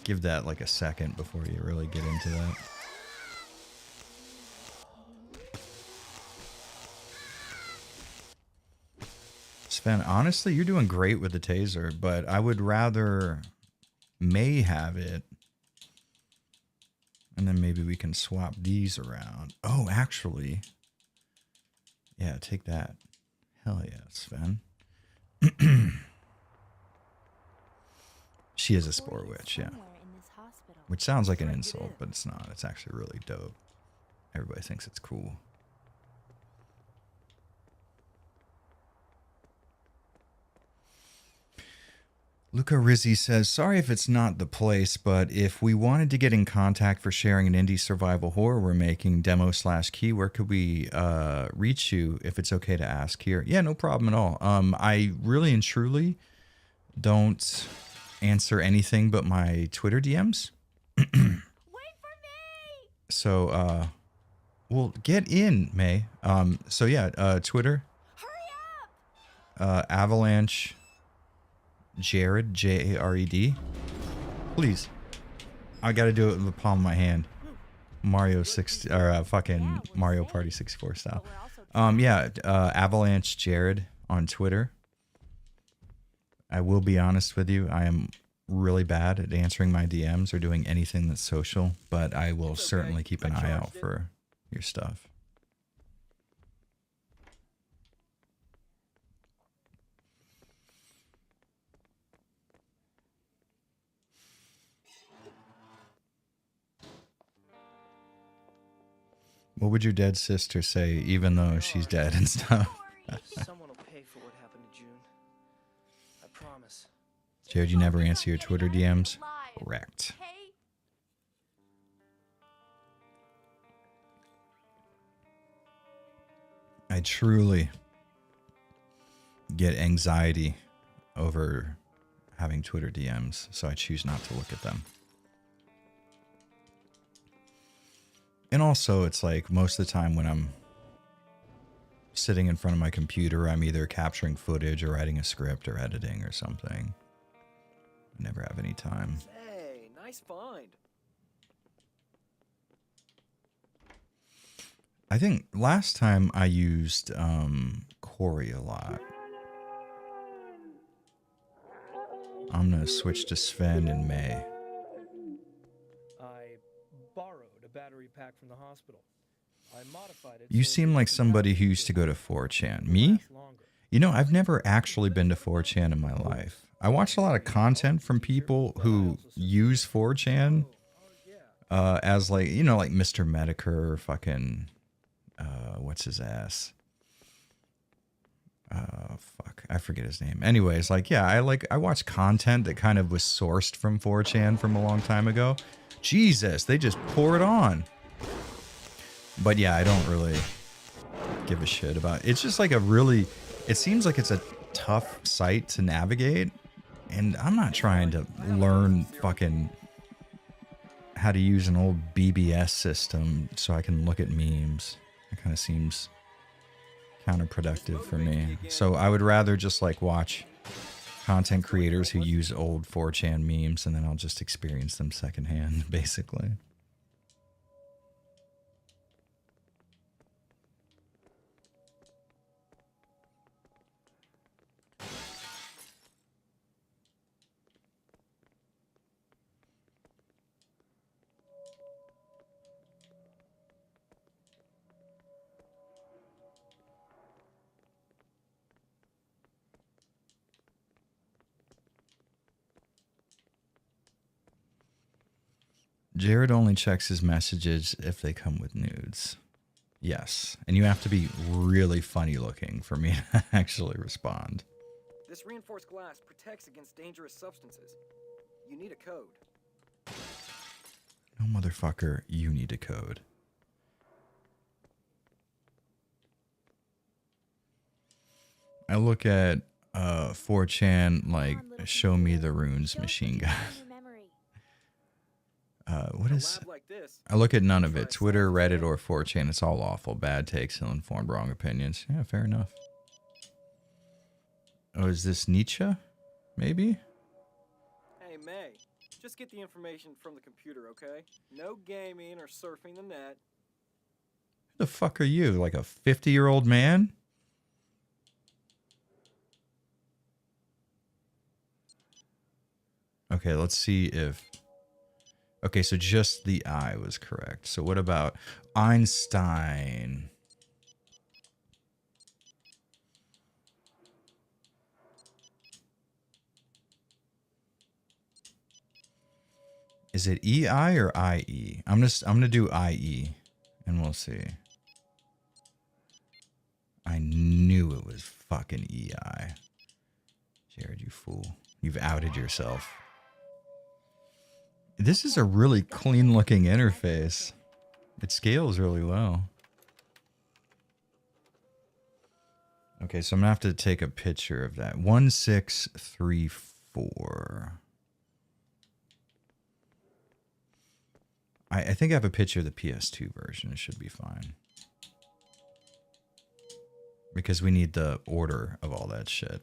Give that like a second before you really get into that. Sven, honestly, you're doing great with the taser, but I would rather May have it. And then maybe we can swap these around. Oh, actually. Yeah, take that. Hell yeah, Sven. She is a spore witch, yeah. Which sounds like an insult, but it's not. It's actually really dope. Everybody thinks it's cool. Luca Rizzi says, sorry if it's not the place, but if we wanted to get in contact for sharing an indie survival horror we're making, demo/key, where could we reach you if it's okay to ask here? Yeah, no problem at all. I really and truly don't answer anything but my Twitter DMs. Wait for me! So, well, get in, May. So yeah, Twitter. Hurry up! Avalanche Jared, Jared. Please. I gotta do it with the palm of my hand. Mario 60 or fucking Mario Party 64 style. Yeah, Avalanche Jared on Twitter. I will be honest with you, I am really bad at answering my DMs or doing anything that's social, but I will certainly keep an eye out for your stuff. What would your dead sister say, even though she's dead and stuff? Someone will pay for what happened to June. I promise. Jared, you never answer your Twitter DMs? Correct. I truly get anxiety over having Twitter DMs, so I choose not to look at them. And also, it's like most of the time when I'm sitting in front of my computer, I'm either capturing footage or writing a script or editing or something. I never have any time. Hey, nice find. I think last time I used Corey a lot. I'm going to switch to Sven in May. I borrowed a battery pack from the hospital. I modified it. You seem like somebody who used to go to 4chan. Me? You know, I've never actually been to 4chan in my life. I watch a lot of content from people who use 4chan as like, you know, like Mr. Medicare or fucking, what's his ass? Fuck, I forget his name. Anyways, like, yeah, I watch content that kind of was sourced from 4chan from a long time ago. Jesus, they just pour it on. But yeah, I don't really give a shit about it. It's just like it seems like it's a tough site to navigate. And I'm not trying to learn fucking how to use an old BBS system so I can look at memes. It kind of seems counterproductive for me. So I would rather just like watch content creators who use old 4chan memes and then I'll just experience them secondhand, basically. Jared only checks his messages if they come with nudes. Yes. And you have to be really funny looking for me to actually respond. This reinforced glass protects against dangerous substances. You need a code. No, motherfucker, you need a code. I look at 4chan like show me the runes machine gun. What is... I look at none of it. Twitter, Reddit, or 4chan. It's all awful. Bad takes, ill-informed, wrong opinions. Yeah, fair enough. Oh, is this Nietzsche? Maybe? Hey, May. Just get the information from the computer, okay? No gaming or surfing the net. Who the fuck are you? Like a 50-year-old man? Okay, let's see if... Okay, so just the I was correct. So what about Einstein? Is it EI or IE? I'm gonna do IE and we'll see. I knew it was fucking EI. Jared, you fool. You've outed yourself. This is a really clean looking interface. It scales really well. Okay, so I'm gonna have to take a picture of that. 1634. I think I have a picture of the PS2 version. It should be fine. Because we need the order of all that shit.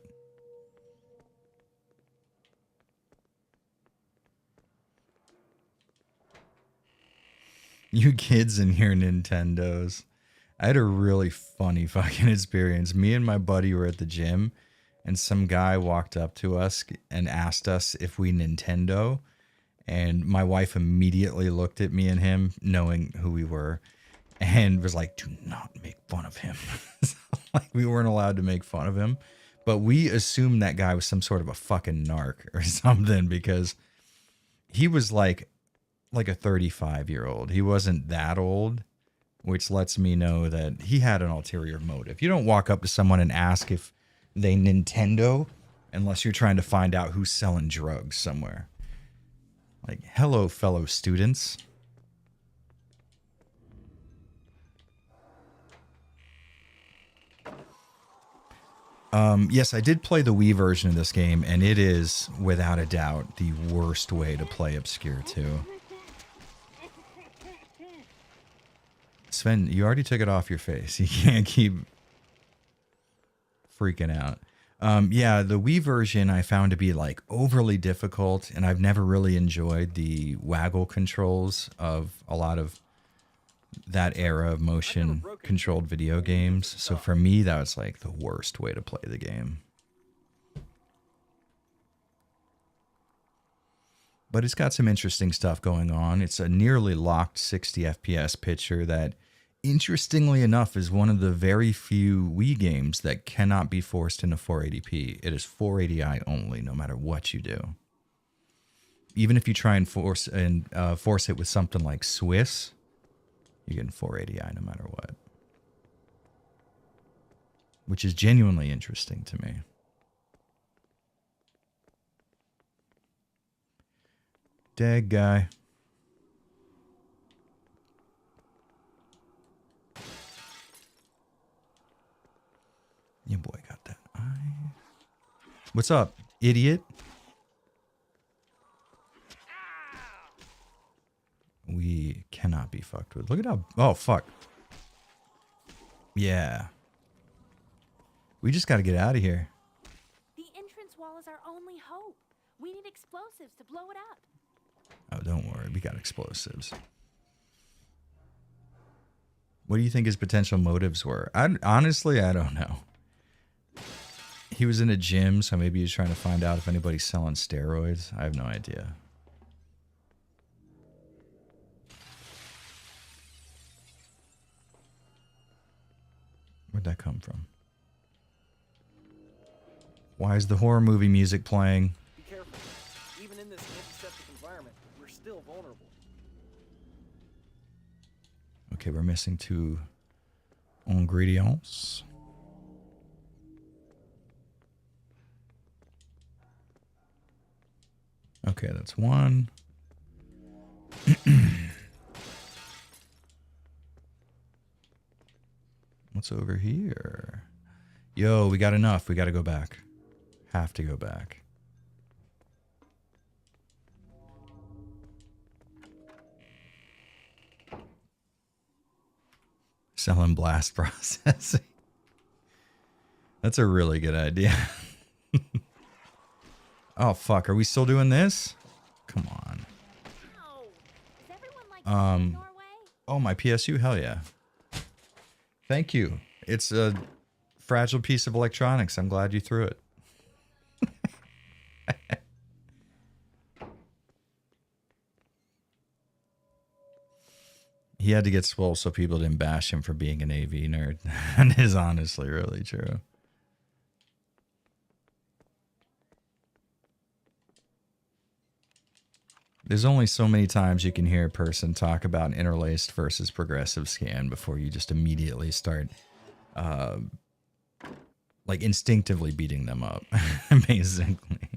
You kids and your Nintendos. I had a really funny fucking experience. Me and my buddy were at the gym, and some guy walked up to us and asked us if we Nintendo. And my wife immediately looked at me and him, knowing who we were, and was like, do not make fun of him. So, like, we weren't allowed to make fun of him. But we assumed that guy was some sort of a fucking narc or something, because he was like a 35-year-old. He wasn't that old, which lets me know that he had an ulterior motive. You don't walk up to someone and ask if they Nintendo unless you're trying to find out who's selling drugs somewhere. Like, hello, fellow students. Yes, I did play the Wii version of this game, and it is, without a doubt, the worst way to play Obscure 2. Sven, you already took it off your face. You can't keep freaking out. Yeah, the Wii version I found to be like overly difficult, and I've never really enjoyed the waggle controls of a lot of that era of motion controlled video games. So for me, that was like the worst way to play the game. But it's got some interesting stuff going on. It's a nearly locked 60 FPS picture that, interestingly enough, is one of the very few Wii games that cannot be forced into 480p. It is 480i only, no matter what you do. Even if you try and force it with something like Swiss, you get 480i no matter what. Which is genuinely interesting to me. Dag guy. Your boy got that eye. What's up, idiot? We cannot be fucked with. Look at how... Oh, fuck. Yeah. We just got to get out of here. The entrance wall is our only hope. We need explosives to blow it up. Oh, don't worry. We got explosives. What do you think his potential motives were? Honestly, I don't know. He was in a gym, so maybe he's trying to find out if anybody's selling steroids. I have no idea. Where'd that come from? Why is the horror movie music playing? Be careful. Even in this antiseptic environment, we're still vulnerable. Okay, we're missing 2 ingredients. Okay, that's 1. What's over here? Yo, we got enough. We got to go back. Have to go back. Selling blast processing. That's a really good idea. Oh, fuck. Are we still doing this? Come on. Oh, my PSU? Hell yeah. Thank you. It's a fragile piece of electronics. I'm glad you threw it. He had to get swole so people didn't bash him for being an AV nerd. That is honestly really true. There's only so many times you can hear a person talk about interlaced versus progressive scan before you just immediately start like instinctively beating them up, basically.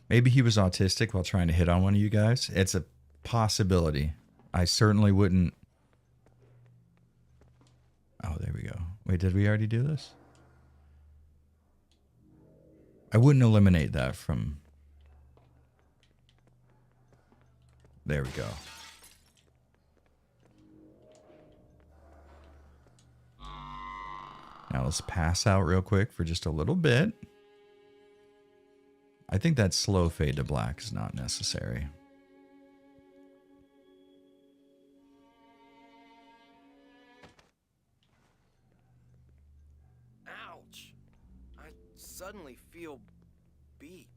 Maybe he was autistic while trying to hit on one of you guys. It's a possibility. I certainly wouldn't. Oh, there we go. Wait, did we already do this? I wouldn't eliminate that from... There we go. Now let's pass out real quick for just a little bit. I think that slow fade to black is not necessary. Ouch. I suddenly feel beat.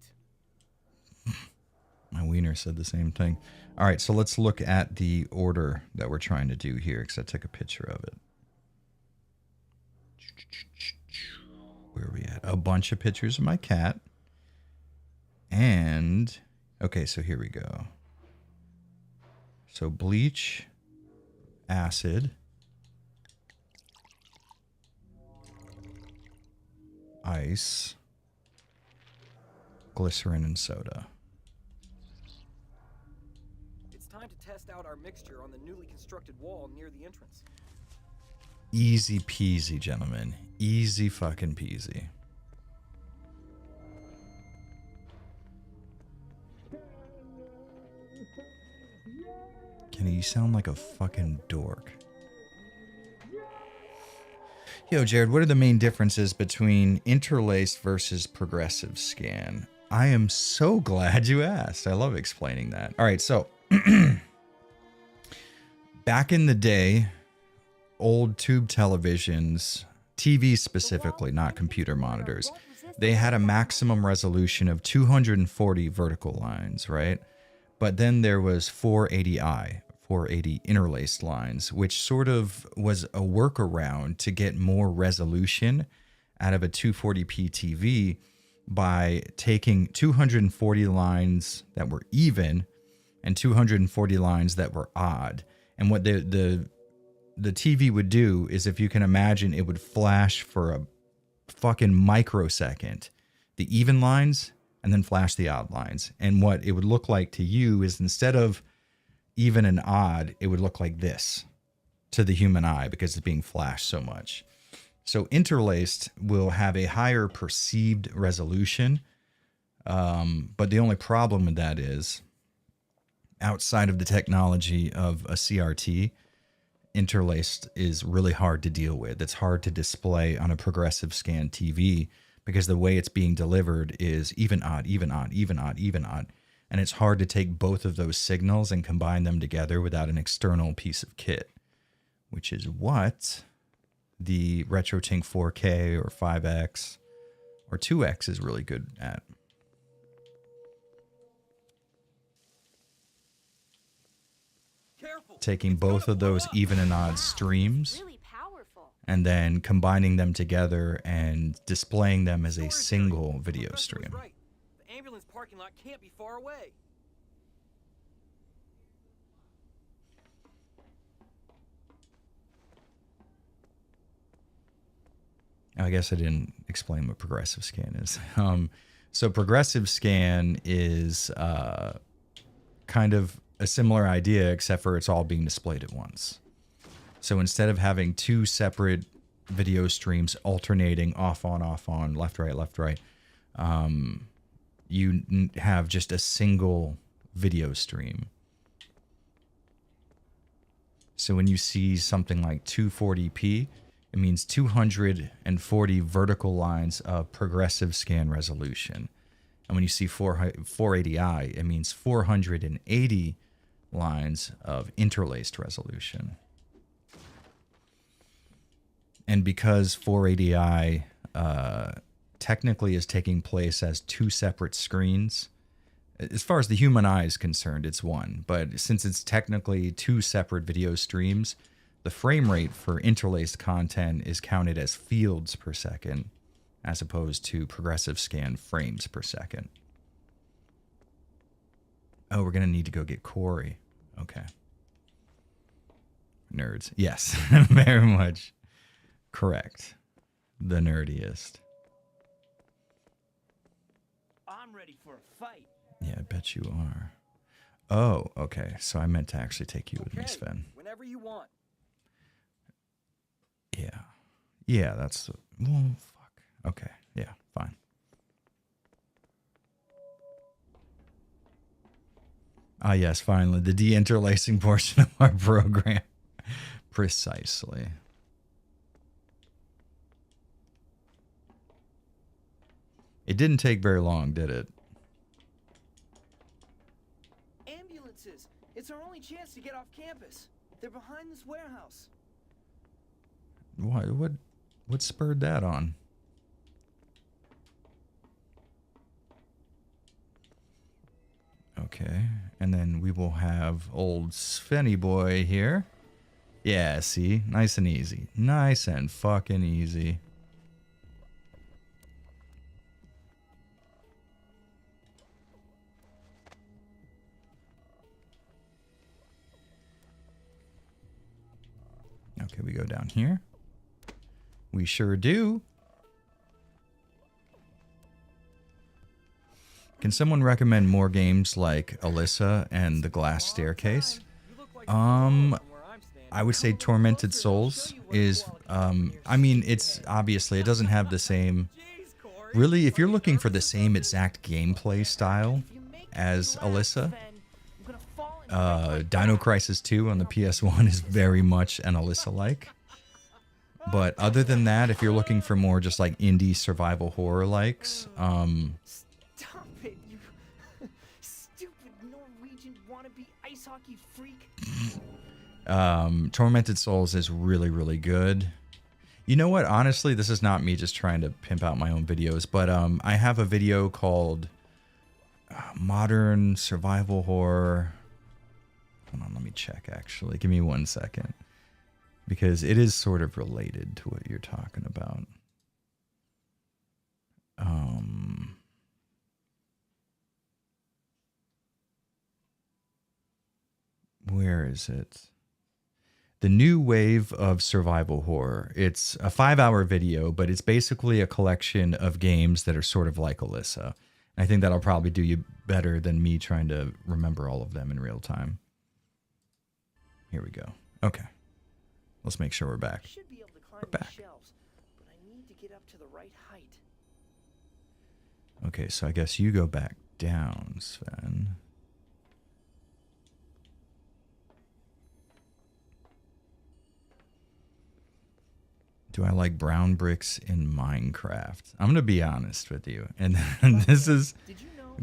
My wiener said the same thing. All right, so let's look at the order that we're trying to do here because I took a picture of it. Where are we at? A bunch of pictures of my cat. And, okay, so here we go. So bleach, acid, ice, glycerin, and soda. It's time to test out our mixture on the newly constructed wall near the entrance. Easy peasy, gentlemen. Easy fucking peasy. Kenny, you sound like a fucking dork. Yo, Jared, what are the main differences between interlaced versus progressive scan? I am so glad you asked. I love explaining that. All right, so back in the day, old tube televisions, TV specifically, not computer monitors, they had a maximum resolution of 240 vertical lines, right? But then there was 480i, 480 interlaced lines, which sort of was a workaround to get more resolution out of a 240p TV by taking 240 lines that were even and 240 lines that were odd. And what the TV would do is, if you can imagine, it would flash for a fucking microsecond the even lines and then flash the odd lines. And what it would look like to you is, instead of even and odd, it would look like this to the human eye because it's being flashed so much. So interlaced will have a higher perceived resolution. But the only problem with that is, outside of the technology of a CRT, interlaced is really hard to deal with. It's hard to display on a progressive scan TV because the way it's being delivered is even odd, even odd, even odd, even odd. And it's hard to take both of those signals and combine them together without an external piece of kit, which is what the RetroTink 4K or 5X or 2X is really good at. Taking both of those even and odd streams and then combining them together and displaying them as a single video stream. The ambulance parking lot can't be far away. I guess I didn't explain what progressive scan is. So progressive scan is kind of a similar idea, except for it's all being displayed at once. So instead of having two separate video streams alternating off on, left, right, you have just a single video stream. So when you see something like 240p, it means 240 vertical lines of progressive scan resolution. And when you see 480i, it means 480 lines of interlaced resolution. And because 480i technically is taking place as two separate screens, as far as the human eye is concerned, it's one. But since it's technically two separate video streams, the frame rate for interlaced content is counted as fields per second, as opposed to progressive scan frames per second. Oh, we're going to need to go get Corey. Okay. Nerds. Yes, very much correct. The nerdiest. I'm ready for a fight. Yeah, I bet you are. Oh, okay. So I meant to actually take you with me, Okay, Sven. whenever you want. Yeah. Yeah, that's... Well, fuck. Okay. Yeah, fine. Ah, yes, finally. The de-interlacing portion of our program. Precisely. It didn't take very long, did it? It's our only chance to get off campus. They're behind this warehouse. What spurred that on? Okay, and then we will have old Svenny boy here. Yeah, see? Nice and easy. Nice and fucking easy. Okay, we go down here. We sure do. Can someone recommend more games like Alyssa and The Glass Staircase? I would say Tormented Souls is, I mean, it's obviously, it doesn't have the same, really, if you're looking for the same exact gameplay style as Alyssa, Dino Crisis 2 on the PS1 is very much an Alyssa-like. But other than that, if you're looking for more just like indie survival horror likes, Stop it, you stupid Norwegian wannabe ice hockey freak. Tormented Souls is really, really good. You know what? Honestly, this is not me just trying to pimp out my own videos, but I have a video called Modern Survival Horror. Hold on, let me check actually. Give me 1 second. Because it is sort of related to what you're talking about. Where is it? The New Wave of Survival Horror. It's a 5-hour video, but it's basically a collection of games that are sort of like Alyssa. And I think that'll probably do you better than me trying to remember all of them in real time. Here we go. Okay. Let's make sure we're back. Should be able to climb We're back. the shelves, but I need to get up to the right height. Okay, so I guess you go back down, Sven. Do I like brown bricks in Minecraft? I'm going to be honest with you. And this is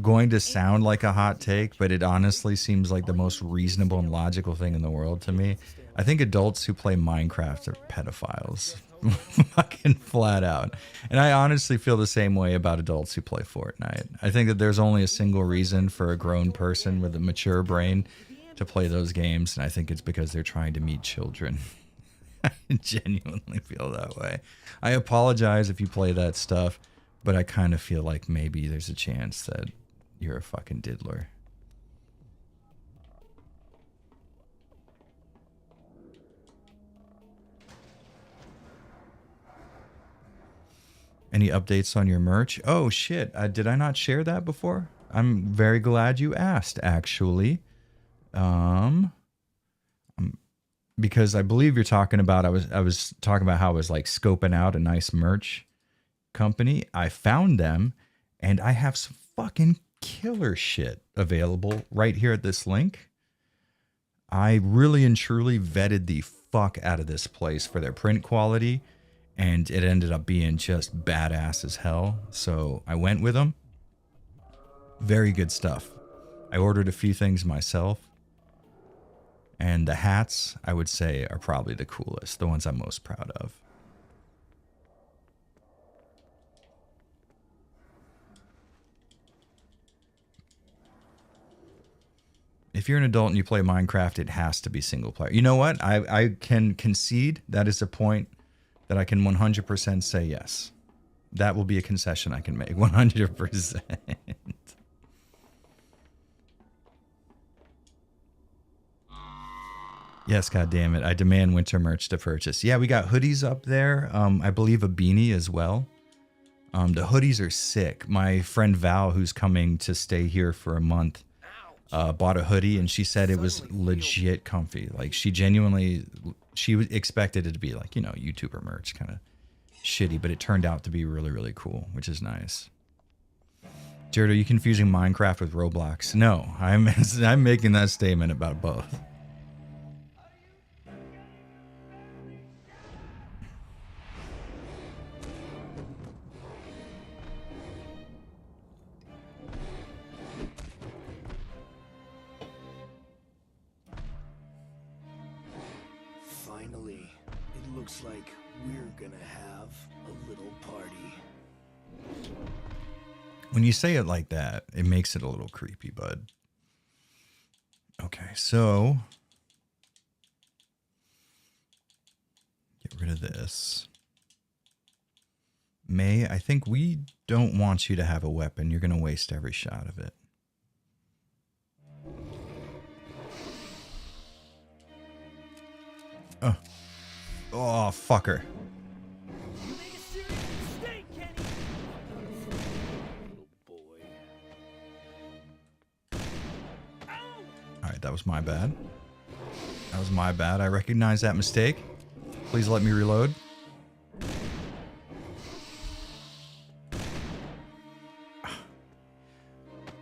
going to sound like a hot take, but it honestly seems like the most reasonable and logical thing in the world to me. I think adults who play Minecraft are pedophiles. Fucking flat out. And I honestly feel the same way about adults who play Fortnite. I think that there's only a single reason for a grown person with a mature brain to play those games, and I think it's because they're trying to meet children. I genuinely feel that way. I apologize if you play that stuff, but I kind of feel like maybe there's a chance that you're a fucking diddler. Any updates on your merch? Oh shit, did I not share that before? I'm very glad you asked, actually. Because I believe you're talking about, I was talking about how I was like scoping out a nice merch company. I found them, and I have some fucking killer shit available right here at this link. I really and truly vetted the fuck out of this place for their print quality, and it ended up being just badass as hell. So I went with them. Very good stuff. I ordered a few things myself. And the hats, I would say, are probably the coolest, the ones I'm most proud of. If you're an adult and you play Minecraft, it has to be single player. You know what? I can concede that is a point that I can 100% say yes. That will be a concession I can make, 100%. Yes, God damn it. I demand winter merch to purchase. Yeah, we got hoodies up there. I believe a beanie as well. The hoodies are sick. My friend Val, who's coming to stay here for a month, bought a hoodie, and she said it was legit comfy. Like, she expected it to be like, you know, YouTuber merch, kind of shitty, but it turned out to be really, really cool, which is nice. Jared, are you confusing Minecraft with Roblox? No, I'm making that statement about both. looks like we're gonna have a little party. When you say it like that, it makes it a little creepy, bud. Okay, so get rid of this. May, I think we don't want you to have a weapon. You're going to waste every shot of it. Oh, fucker. You made a serious mistake, Kenny. All right, that was my bad. That was my bad. I recognize that mistake. Please let me reload.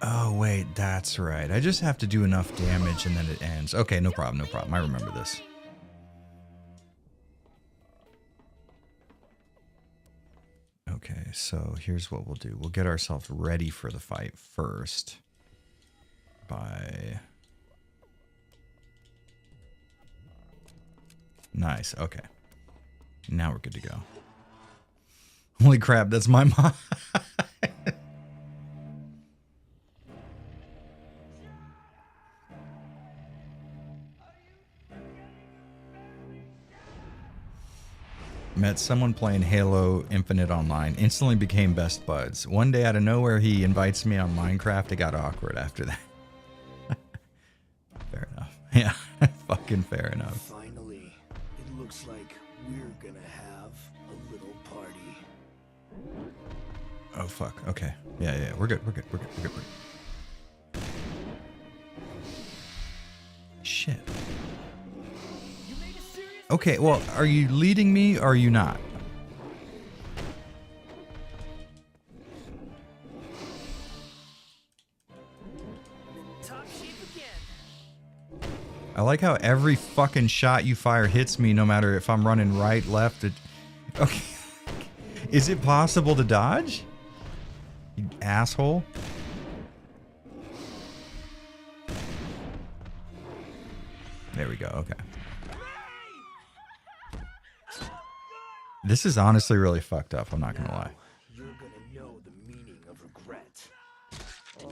Oh, wait, that's right. I just have to do enough damage and then it ends. Okay, no problem, no problem. I remember this. Okay, so here's what we'll do. We'll get ourselves ready for the fight first by... Nice, okay. Now we're good to go. Holy crap, that's my mom. Met someone playing Halo Infinite online. Instantly became best buds. One day out of nowhere, he invites me on Minecraft. It got awkward after that. Fair enough. Yeah, fucking fair enough. Finally, it looks like we're gonna have a little party. Oh, fuck. Okay. Yeah, we're good. We're good. Shit. Okay, well, are you leading me or are you not? Top shape again. I like how every fucking shot you fire hits me no matter if I'm running right, left. Okay. Is it possible to dodge? You asshole. There we go, okay. This is honestly really fucked up, I'm not gonna lie. You're gonna know the meaning of regret. Oh,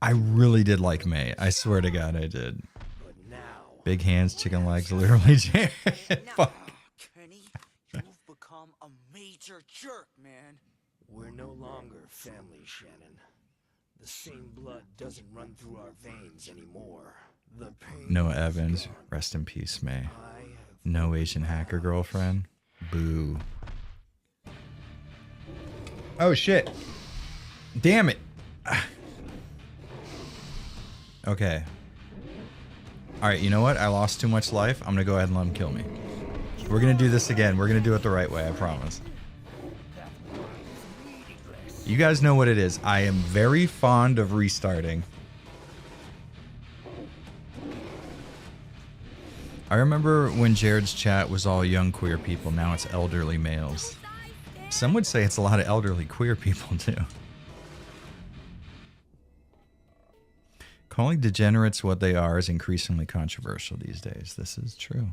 I really did like May. I swear to God I did. Big hands, chicken legs, literally. Fuck. Kenny, you've become a major jerk, man. We're no longer family, Shannon. The same blood doesn't run through our veins anymore. The pain Noah Evans, rest in peace, May. No Asian hacker girlfriend. Boo. Oh shit. Damn it. Okay. Alright, you know what? I lost too much life. I'm gonna go ahead and let him kill me. We're gonna do this again. We're gonna do it the right way, I promise. You guys know what it is. I am very fond of restarting. I remember when Jared's chat was all young queer people, now it's elderly males. Some would say it's a lot of elderly queer people too. Calling degenerates what they are is increasingly controversial these days. This is true.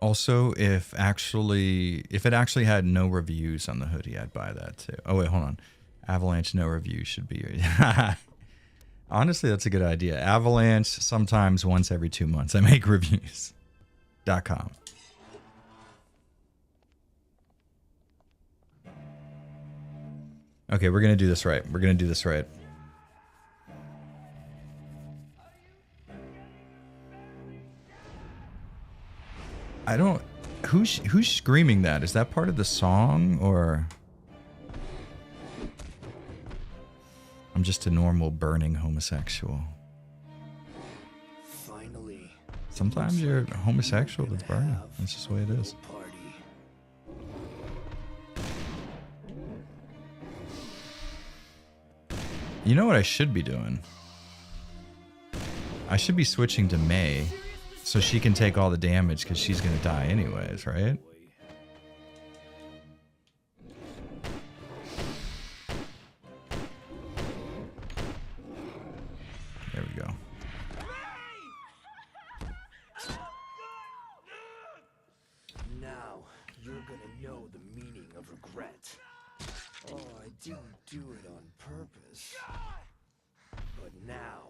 Also, if it actually had no reviews on the hoodie, I'd buy that too. Oh wait, hold on. Avalanche no reviews should be. Honestly, that's a good idea. Avalanche sometimes once every 2 months I make reviews.com. Okay, we're gonna do this right. We're gonna do this right. I don't... Who's screaming that? Is that part of the song, or... I'm just a normal burning homosexual. Finally. Sometimes you're homosexual that's burning. That's just the way it is. You know what I should be doing? I should be switching to May so she can take all the damage because she's going to die anyways, right? now, you're gonna know the meaning of regret. Oh, I didn't do it on purpose. But now,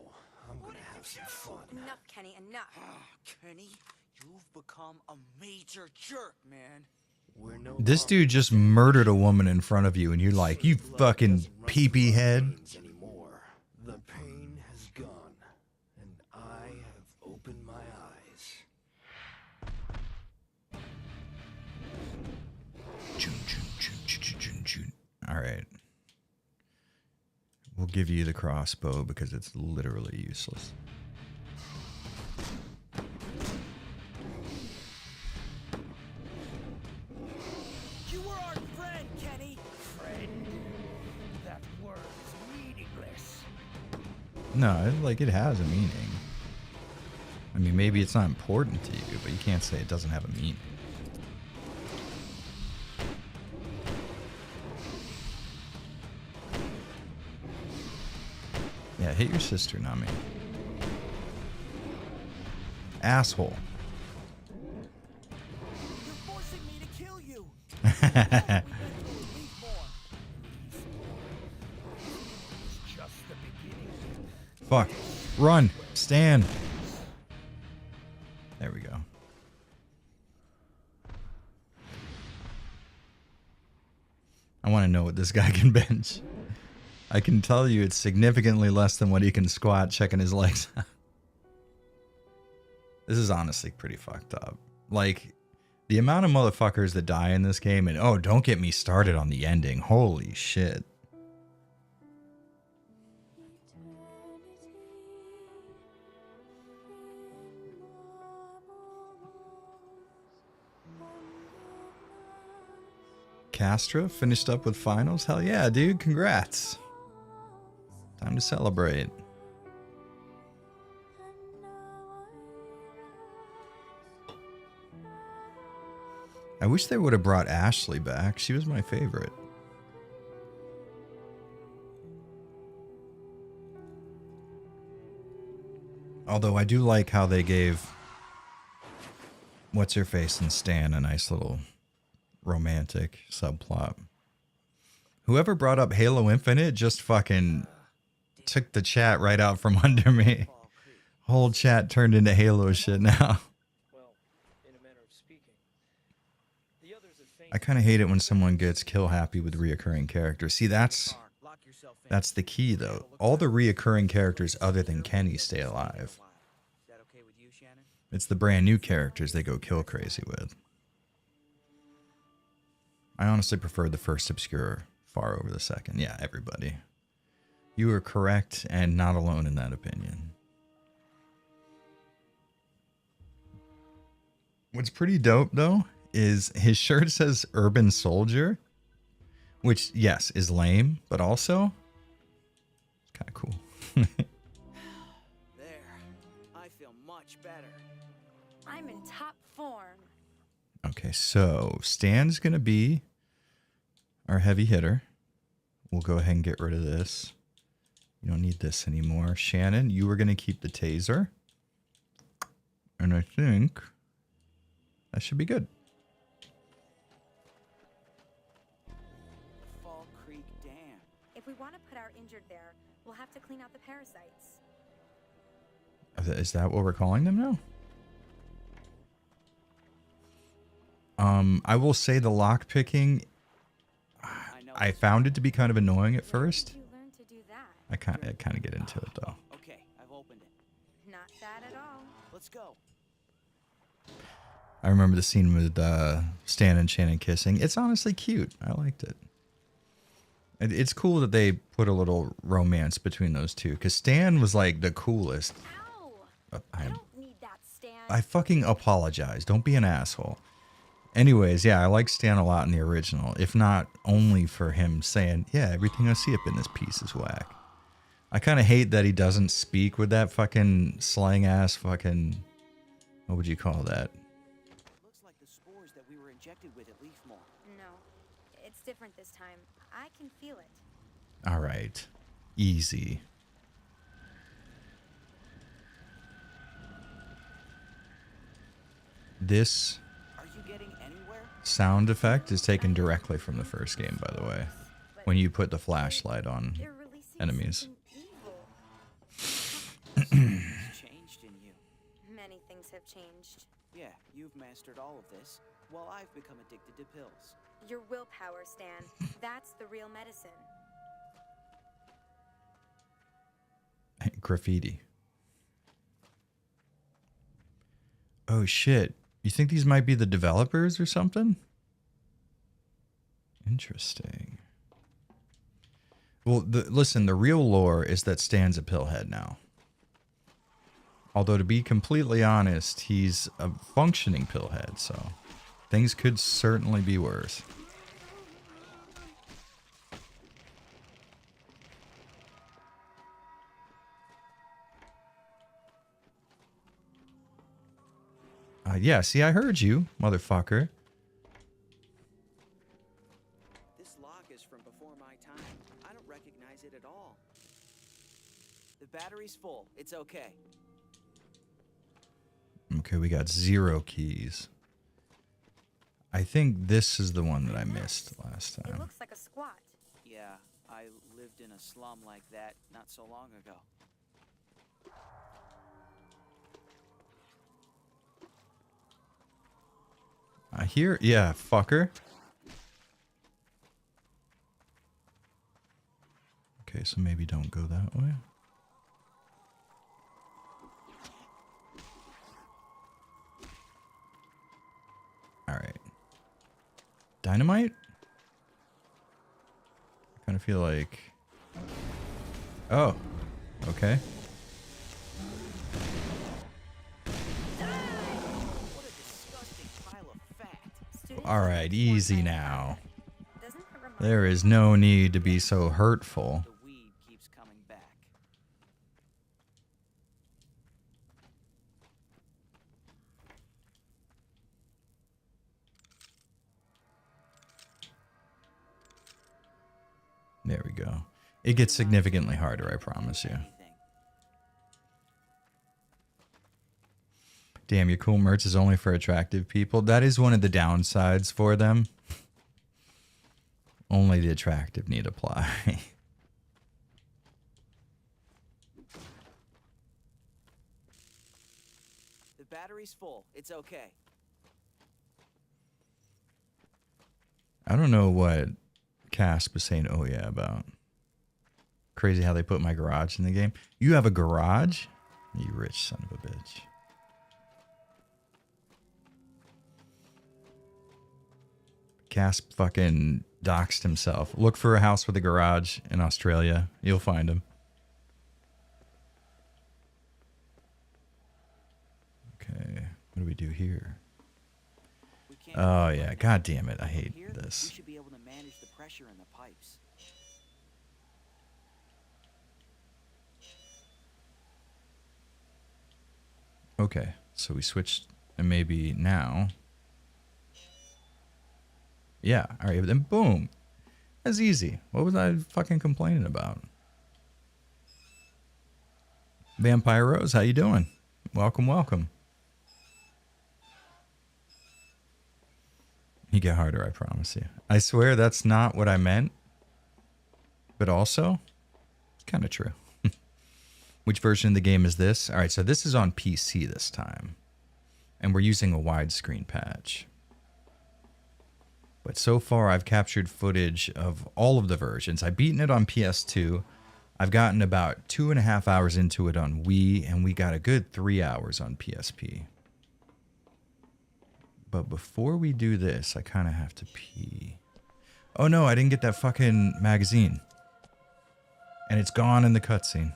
I'm gonna have some fun. Enough, Kenny, enough. Kenny, you've become a major jerk, man. This dude just murdered a woman in front of you, and you're like, you fucking pee-pee head. Anymore. The pain has gone, and I have opened my eyes. All right. We'll give you the crossbow because it's literally useless. You were our friend, Kenny. Friend? That word is meaningless. No, like it has a meaning. I mean, maybe it's not important to you, but you can't say it doesn't have a meaning. Yeah, hit your sister, not me. Asshole. You're forcing me to kill you. Fuck. Run. Stand. There we go. I want to know what this guy can bench. I can tell you it's significantly less than what he can squat checking his legs. This is honestly pretty fucked up. Like, the amount of motherfuckers that die in this game, and oh, don't get me started on the ending. Holy shit. Castro finished up with finals? Hell yeah, dude. Congrats. Time to celebrate. I wish they would have brought Ashley back. She was my favorite. Although I do like how they gave What's-Her-Face and Stan a nice little romantic subplot. Whoever brought up Halo Infinite just fucking took the chat right out from under me. Whole chat turned into Halo shit now. I kind of hate it when someone gets kill happy with reoccurring characters. See, that's the key though. All the reoccurring characters other than Kenny stay alive. It's the brand new characters they go kill crazy with. I honestly prefer the first Obscure far over the second. Yeah, everybody. You are correct and not alone in that opinion. What's pretty dope though is his shirt says Urban Soldier, which yes is lame, but also it's kind of cool. There, I feel much better. I'm in top form. Okay, so Stan's gonna be our heavy hitter. We'll go ahead and get rid of this. You don't need this anymore. Shannon, you were gonna keep the taser, and I think that should be good. Fall Creek Dam. If we want to put our injured there, we'll have to clean out the parasites. Is that what we're calling them now? I will say the lock picking, I found it to be kind of annoying at first. I kind of get into it though. Okay, I've opened it. Not bad at all. Let's go. I remember the scene with Stan and Shannon kissing. It's honestly cute. I liked it. It's cool that they put a little romance between those two, because Stan was like the coolest. Ow! I don't need that, Stan. I fucking apologize. Don't be an asshole. Anyways, yeah, I like Stan a lot in the original, if not only for him saying, yeah, everything I see up in this piece is whack. I kind of hate that he doesn't speak with that fucking slang ass fucking, what would you call that? Looks like the spores that we were injected with at Leafmore. No, it's different this time. I can feel it. All right, easy. This sound effect is taken directly from the first game, by the way. When you put the flashlight on enemies. Changed in you. Many things have changed. Yeah, you've mastered all of this, while I've become addicted to pills. Your willpower, Stan. That's the real medicine. Graffiti. Oh shit. You think these might be the developers or something? Interesting. Well, listen, the real lore is that Stan's a pillhead now. Although, to be completely honest, he's a functioning pillhead, so things could certainly be worse. Yeah, see, I heard you, motherfucker. This lock is from before my time. I don't recognize it at all. The battery's full. It's okay. Okay, we got 0 keys. I think this is the one that I missed last time. It looks like a squat. Yeah, I lived in a slum like that not so long ago. Yeah, fucker. Okay, so maybe don't go that way. Alright. Dynamite? I kind of feel like... Oh. Okay. Alright, easy now. There is no need to be so hurtful. The weed keeps coming back. There we go. It gets significantly harder, I promise you. Damn, your cool merch is only for attractive people. That is one of the downsides for them. Only the attractive need apply. The battery's full. It's okay. I don't know what Casp is saying oh yeah about. Crazy how they put my garage in the game. You have a garage? You rich son of a bitch. Casp fucking doxed himself. Look for a house with a garage in Australia. You'll find him. Okay. What do we do here? Oh, yeah. God damn it. I hate this. We should be able to manage the pressure in the pipes. Okay. So we switched, and maybe now... Yeah, all right, then boom. That's easy. What was I fucking complaining about? Vampire Rose, how you doing? Welcome, welcome. You get harder, I promise you. I swear that's not what I meant. But also, it's kind of true. Which version of the game is this? All right, so this is on PC this time. And we're using a widescreen patch. But so far, I've captured footage of all of the versions. I've beaten it on PS2. I've gotten about 2.5 hours into it on Wii, and we got a good 3 hours on PSP. But before we do this, I kind of have to pee. Oh no, I didn't get that fucking magazine. And it's gone in the cutscene.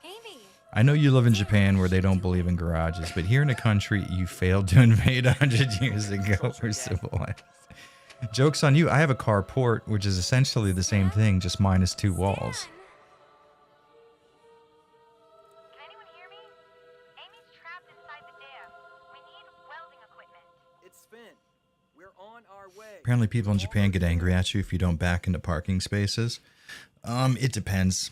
Amy. I know you live in Japan where they don't believe in garages, but here in a country you failed to invade 100 years ago for civilized. Joke's on you. I have a carport, which is essentially the same thing, just minus 2 walls. Can anyone hear me? Amy's trapped inside the dam. We need welding equipment. It's Finn. We're on our way. Apparently people in Japan get angry at you if you don't back into parking spaces. It depends.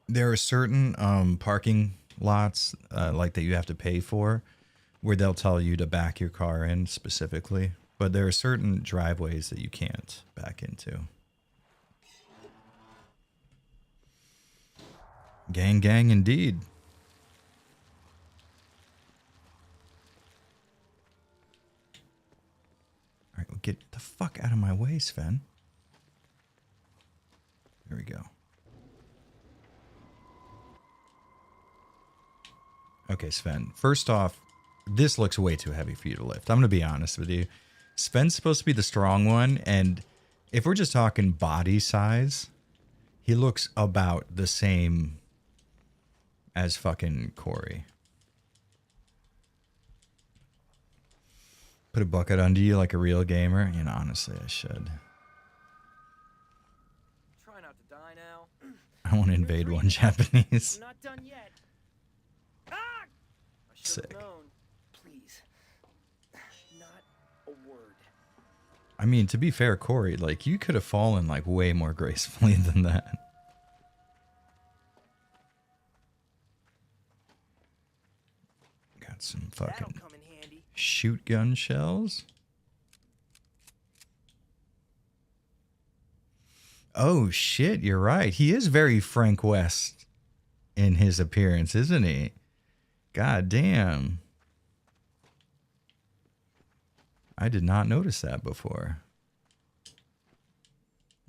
There are certain parking lots like that you have to pay for where they'll tell you to back your car in specifically. but there are certain driveways that you can't back into. Gang, gang, indeed. All right, well, get the fuck out of my way, Sven. There we go. Okay, Sven. First off, this looks way too heavy for you to lift. I'm going to be honest with you. Sven's supposed to be the strong one, and if we're just talking body size, he looks about the same as fucking Corey. Put a bucket under you like a real gamer? You know, honestly, I should. Try not to die now. I want to invade one Japanese. I'm not done yet. Ah! I should Sick. have known. Please. Not a word. I mean, to be fair, Corey, like, you could have fallen, like, way more gracefully than that. Got some fucking shoot gun shells. Oh, shit, you're right. He is very Frank West in his appearance, isn't he? God damn. I did not notice that before.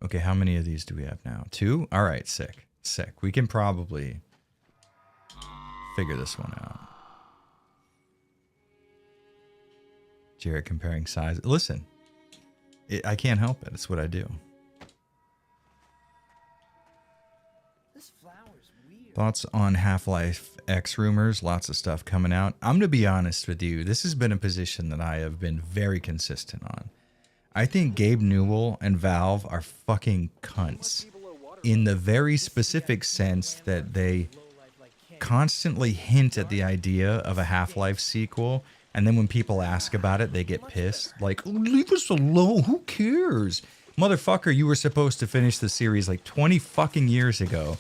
Okay, how many of these do we have now? 2? All right, sick. Sick. We can probably figure this one out. Jared comparing size. Listen, I can't help it. It's what I do. This flower's weird. Thoughts on Half-Life X rumors? Lots of stuff coming out. I'm going to be honest with you. This has been a position that I have been very consistent on. I think Gabe Newell and Valve are fucking cunts in the very specific sense that they constantly hint at the idea of a Half-Life sequel, and then when people ask about it, they get pissed. Like, leave us alone. Who cares? Motherfucker, you were supposed to finish the series like 20 fucking years ago.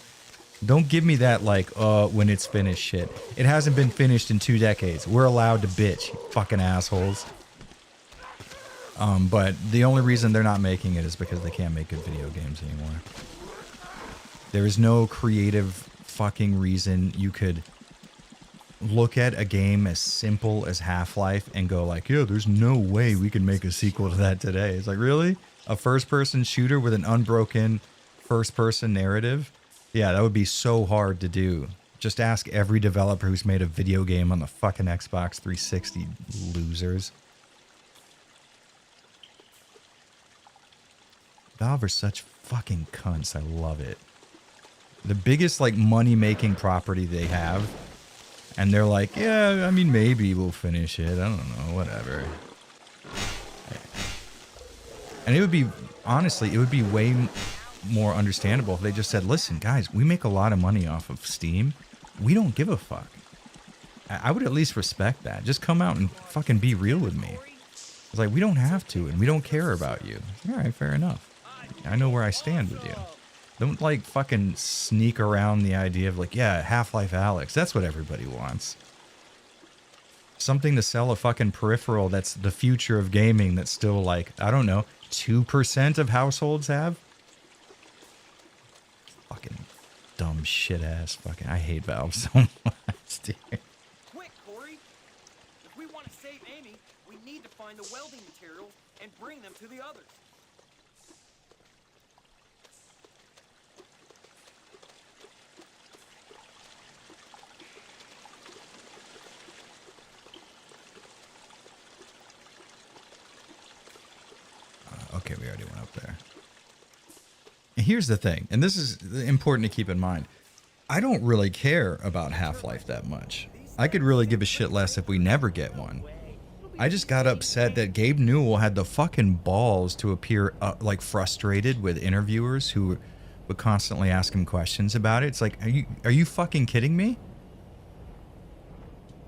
Don't give me that, like, when it's finished shit. It hasn't been finished in 2 decades. We're allowed to bitch, you fucking assholes. But the only reason they're not making it is because they can't make good video games anymore. There is no creative fucking reason you could look at a game as simple as Half-Life and go like, yeah, there's no way we can make a sequel to that today. It's like, really? A first-person shooter with an unbroken first-person narrative? Yeah, that would be so hard to do. Just ask every developer who's made a video game on the fucking Xbox 360, losers. Valve are such fucking cunts. I love it. The biggest, like, money-making property they have, and they're like, yeah, I mean, maybe we'll finish it. I don't know, whatever. And it would be, honestly, it would be way more understandable if they just said, listen, guys, we make a lot of money off of Steam. We don't give a fuck. I would at least respect that. Just come out and fucking be real with me. It's like, we don't have to, and we don't care about you. All right, fair enough. I know where I stand with you. Don't, like, fucking sneak around the idea of, like, yeah, Half-Life Alyx. That's what everybody wants. Something to sell a fucking peripheral that's the future of gaming that's still, like, I don't know, 2% of households have? Fucking dumb shit-ass fucking... I hate Valve so much, dude. Quick, Corey! If we want to save Amy, we need to find the welding materials and bring them to the others. Okay, we already went up there. And here's the thing, and this is important to keep in mind. I don't really care about Half-Life that much. I could really give a shit less if we never get one. I just got upset that Gabe Newell had the fucking balls to appear like frustrated with interviewers who would constantly ask him questions about it. It's like, are you fucking kidding me?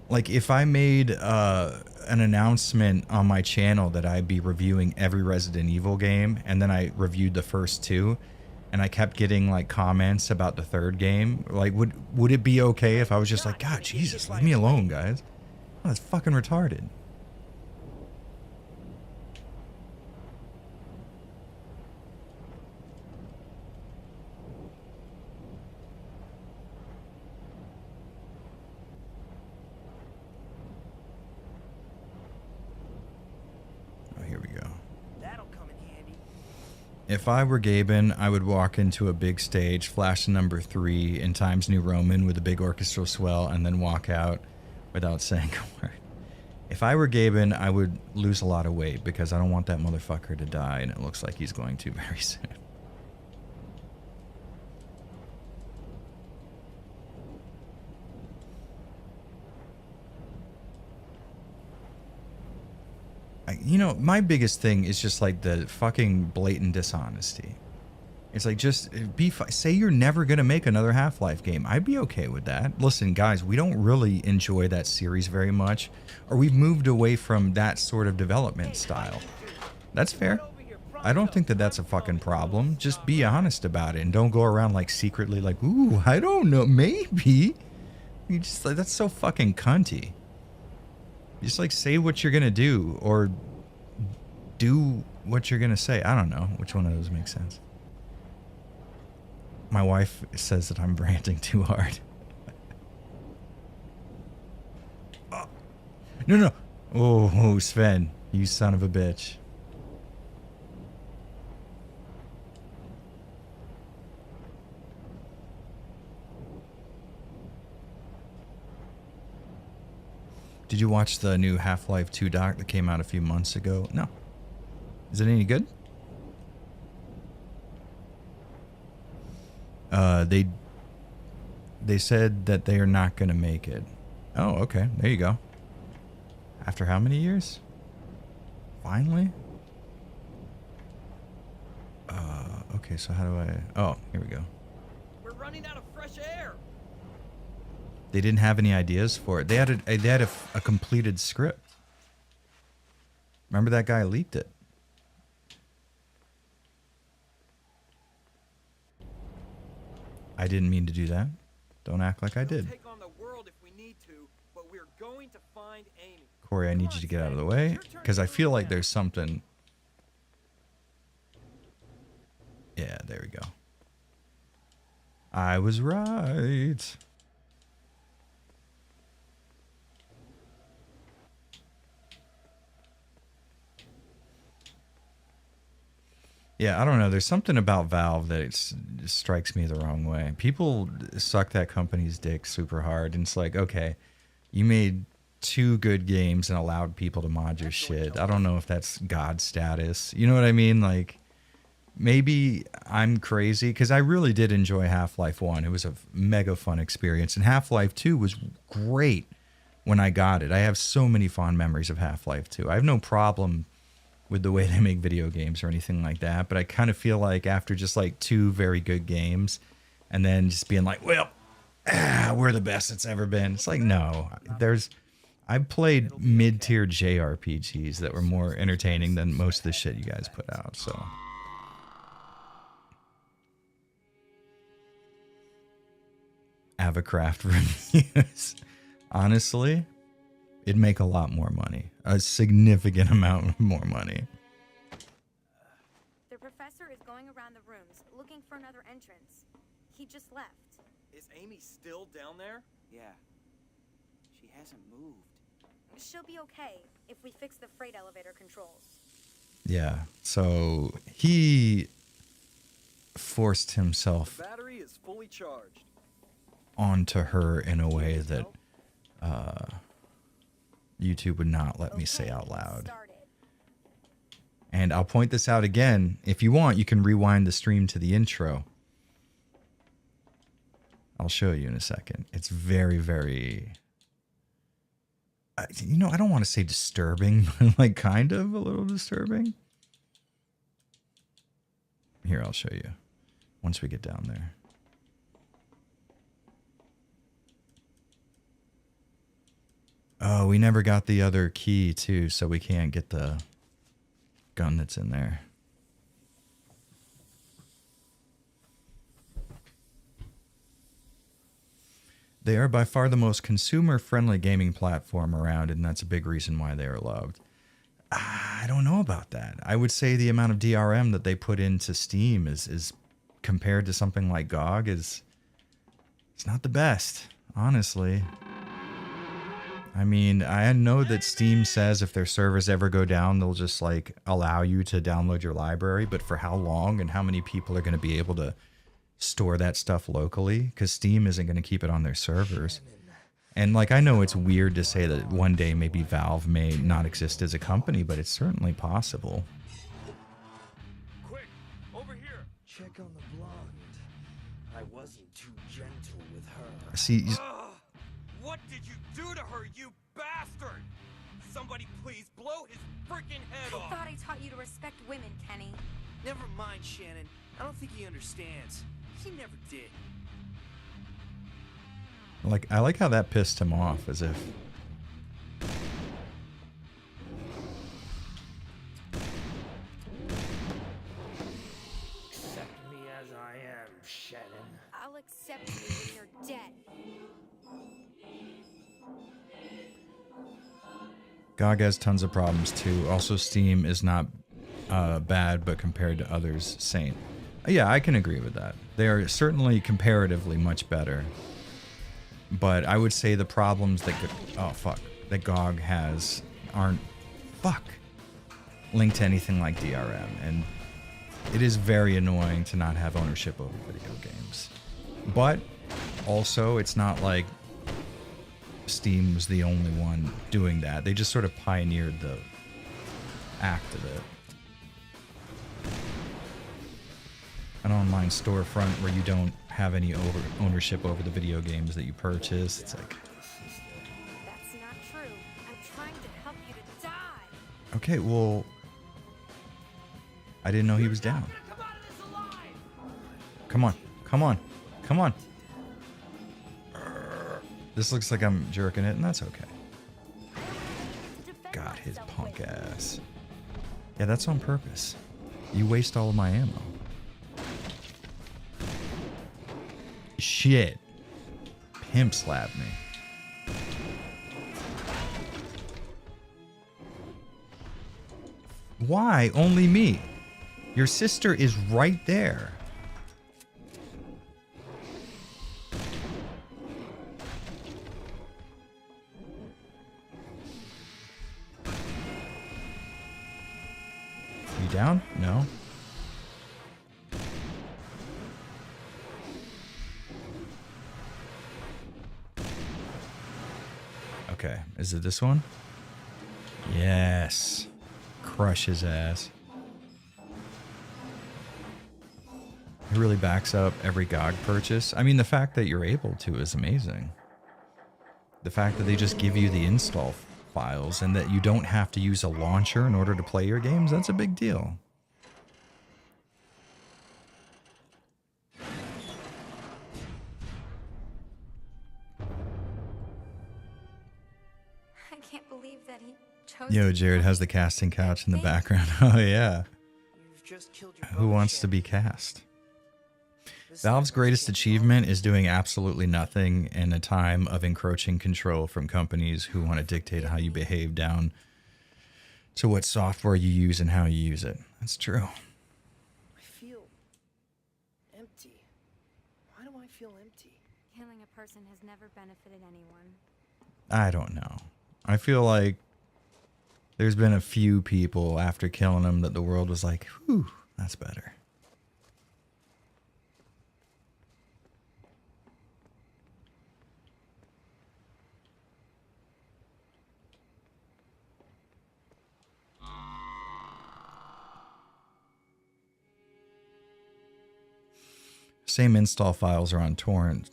Like, if I made an announcement on my channel that I'd be reviewing every Resident Evil game, and then I reviewed the first 2, and I kept getting, like, comments about the 3rd game, like, would it be okay if I was just like, God, Jesus, leave me alone, guys? Oh, that's fucking retarded. If I were Gaben, I would walk into a big stage, flash the number 3 in Times New Roman with a big orchestral swell, and then walk out without saying a word. If I were Gaben, I would lose a lot of weight because I don't want that motherfucker to die, and it looks like he's going to very soon. You know, my biggest thing is just like the fucking blatant dishonesty. It's like, just say you're never going to make another Half-Life game. I'd be okay with that. Listen, guys, we don't really enjoy that series very much, or we've moved away from that sort of development style. That's fair. I don't think that that's a fucking problem. Just be honest about it and don't go around like secretly like, ooh, I don't know, maybe. You just like, that's so fucking cunty. Just like say what you're gonna do or do what you're gonna say. I don't know which one of those makes sense. My wife says that I'm ranting too hard. Oh. No. Oh, Sven, you son of a bitch. Did you watch the new Half-Life 2 doc that came out a few months ago? No. Is it any good? They said that they are not going to make it. Oh, okay. There you go. After how many years? Finally? Okay, so how do I... Oh, here we go. We're running out of fresh air. They didn't have any ideas for it. They had a completed script. Remember that guy leaked it. I didn't mean to do that. Don't act like I did. Take on the world if we need to, but we're going to find Amy. Corey, I need you to get out of the way because I feel like there's something. Yeah, there we go. I was right. Yeah, I don't know. There's something about Valve that it strikes me the wrong way. People suck that company's dick super hard, and it's like, okay, you made 2 good games and allowed people to mod your shit. I don't know if that's God status. You know what I mean? Like, maybe I'm crazy, because I really did enjoy Half-Life 1. It was a mega fun experience, and Half-Life 2 was great when I got it. I have so many fond memories of Half-Life 2. I have no problem with the way they make video games or anything like that, but I kind of feel like after just like 2 very good games and then just being like, well, we're the best it's ever been. It's like, no, I've played mid-tier JRPGs that were more entertaining than most of the shit you guys put out, so. Avacraft reviews. Honestly, it'd make a lot more money. A significant amount more money. The professor is going around the rooms looking for another entrance. He just left. Is Amy still down there? Yeah. She hasn't moved. She'll be okay if we fix the freight elevator controls. Yeah, so he forced himself The battery is fully charged. onto her in a way that YouTube would not let me say out loud. And I'll point this out again. If you want, you can rewind the stream to the intro. I'll show you in a second. It's very, very... you know, I don't want to say disturbing, but like kind of a little disturbing. Here, I'll show you once we get down there. Oh, we never got the other key, too, so we can't get the gun that's in there. They are by far the most consumer-friendly gaming platform around, and that's a big reason why they are loved. I don't know about that. I would say the amount of DRM that they put into Steam is compared to something like GOG, it's not the best, honestly. I mean, I know that Steam says if their servers ever go down, they'll just like allow you to download your library, but for how long and how many people are going to be able to store that stuff locally? Because Steam isn't going to keep it on their servers. And like, I know it's weird to say that one day maybe Valve may not exist as a company, but it's certainly possible. Quick, over here. Check on the blonde. I wasn't too gentle with her. See, What did you do to her, you bastard? Somebody please blow his freaking head I off. thought I taught you to respect women, Kenny. Never mind, Shannon. I don't think he understands. She never did. like, I like how that pissed him off, as if... Accept me as I am, Shannon. I'll accept you when you're dead. GOG has tons of problems too. Also, Steam is not bad, but compared to others, sane. Yeah, I can agree with that. They are certainly comparatively much better. But I would say the problems that that GOG has aren't linked to anything like DRM, and it is very annoying to not have ownership over video games. But also, it's not like Steam was the only one doing that. They just sort of pioneered the act of it. An online storefront where you don't have any ownership over the video games that you purchase. It's like, That's not true. I'm trying to help you to die. okay, well, I didn't know he was down. Come on, come on, come on. This looks like I'm jerking it, and that's okay. God, his punk ass. Yeah, that's on purpose. You waste all of my ammo. Shit. Pimp slapped me. Why only me? Your sister is right there. You down? No. Okay, is it this one? Yes. Crush his ass. It really backs up every GOG purchase. I mean, the fact that you're able to is amazing. The fact that they just give you the install files and that you don't have to use a launcher in order to play your games, that's a big deal. I can't believe that he chose Yo, to Jared has the casting couch in the background. Oh, yeah. Who wants to be cast? Valve's greatest achievement is doing absolutely nothing in a time of encroaching control from companies who want to dictate how you behave down to what software you use and how you use it. That's true. I feel empty. Why do I feel empty? Killing a person has never benefited anyone. I don't know. I feel like there's been a few people after killing them that the world was like, whew, that's better. Same install files are on torrents.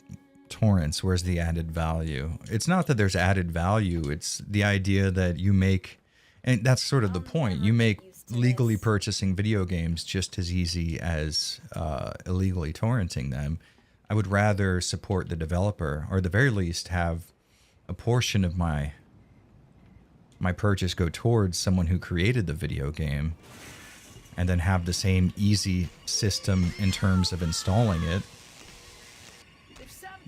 Where's the added value? It's not that there's added value. It's the idea that you make, and that's sort of the point. You make legally purchasing video games just as easy as illegally torrenting them. I would rather support the developer, or at the very least have a portion of my purchase go towards someone who created the video game, and then have the same easy system in terms of installing it.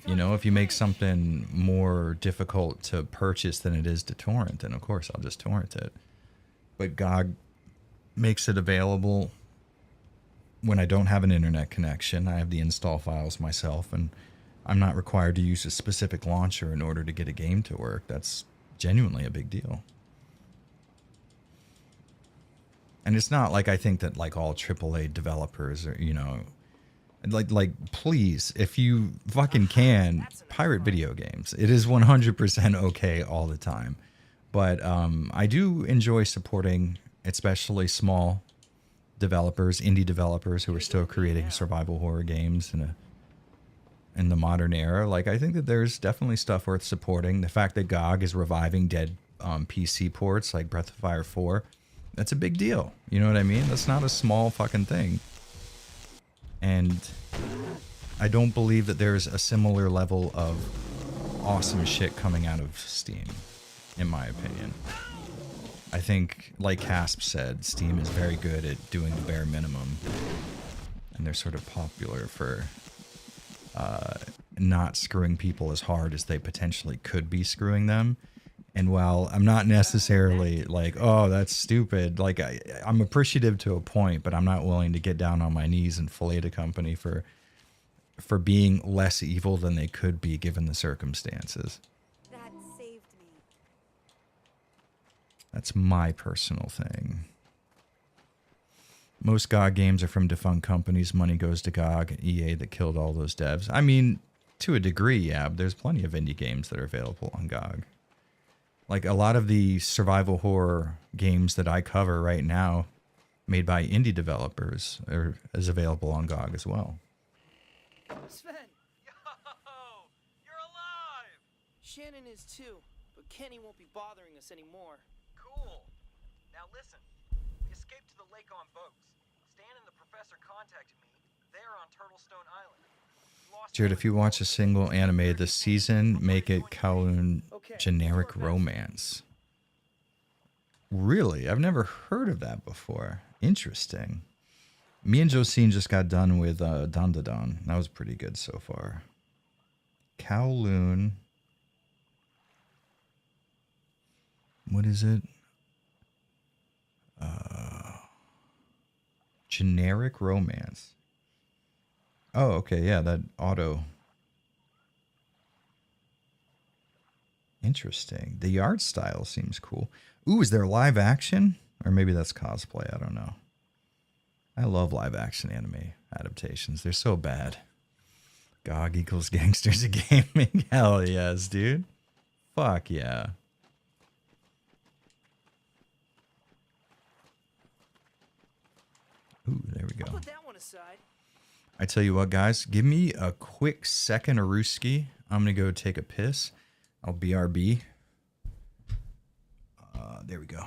You know, if you make something more difficult to purchase than it is to torrent, then of course I'll just torrent it. But GOG makes it available when I don't have an internet connection. I have the install files myself, and I'm not required to use a specific launcher in order to get a game to work. That's genuinely a big deal. And it's not like I think that like all AAA developers are, you know, like please, if you fucking can, pirate video games. It is 100% okay all the time. But I do enjoy supporting especially small developers, indie developers who are still creating survival horror games in the modern era. Like, I think that there's definitely stuff worth supporting. The fact that GOG is reviving dead PC ports like Breath of Fire 4, that's a big deal. You know what I mean? That's not a small fucking thing. And I don't believe that there's a similar level of awesome shit coming out of Steam, in my opinion. I think, like Casp said, Steam is very good at doing the bare minimum. And they're sort of popular for not screwing people as hard as they potentially could be screwing them. And while I'm not necessarily like, oh, that's stupid, like I'm appreciative to a point, but I'm not willing to get down on my knees and fillet a company for being less evil than they could be given the circumstances. That saved me. That's my personal thing. Most GOG games are from defunct companies. Money goes to GOG and EA that killed all those devs. I mean, to a degree, yeah, but there's plenty of indie games that are available on GOG. Like a lot of the survival horror games that I cover right now, made by indie developers, is available on GOG as well. Sven! Yo! You're alive! Shannon is too, but Kenny won't be bothering us anymore. Cool. Now listen. We escaped to the lake on boats. Stan and the professor contacted me. They're on Turtlestone Island. Jared, if you watch a single anime this season, make it Kowloon generic romance. Really? I've never heard of that before. Interesting. Me and Josine just got done with Dandadan. That was pretty good so far. Kowloon. What is it? Generic romance. Oh, okay, yeah, that auto. Interesting. The art style seems cool. Ooh, is there live action? Or maybe that's cosplay, I don't know. I love live action anime adaptations. They're so bad. GOG equals gangsters of gaming. Hell yes, dude. Fuck yeah. Ooh, there we go. Put that one aside. I tell you what, guys, give me a quick second, Aruski. I'm going to go take a piss. I'll BRB. There we go.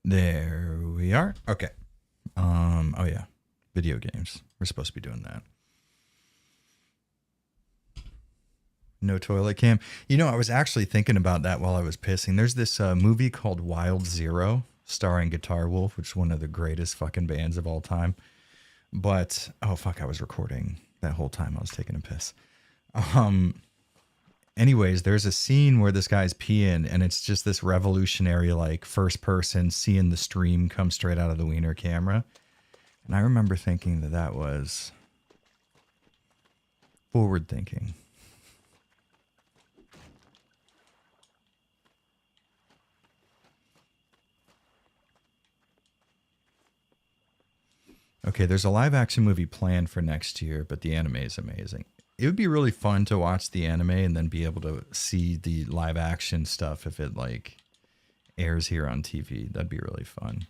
There we are. Okay. Oh yeah. Video games. We're supposed to be doing that. No toilet cam. You know, I was actually thinking about that while I was pissing. There's this movie called Wild Zero, starring Guitar Wolf, which is one of the greatest fucking bands of all time. But, oh fuck, I was recording that whole time I was taking a piss. Anyways, there's a scene where this guy's peeing, and it's just this revolutionary, like, first person seeing the stream come straight out of the Wiener camera. And I remember thinking that that was forward thinking. Okay, there's a live action movie planned for next year, but the anime is amazing. It would be really fun to watch the anime and then be able to see the live action stuff if it like airs here on TV. That'd be really fun.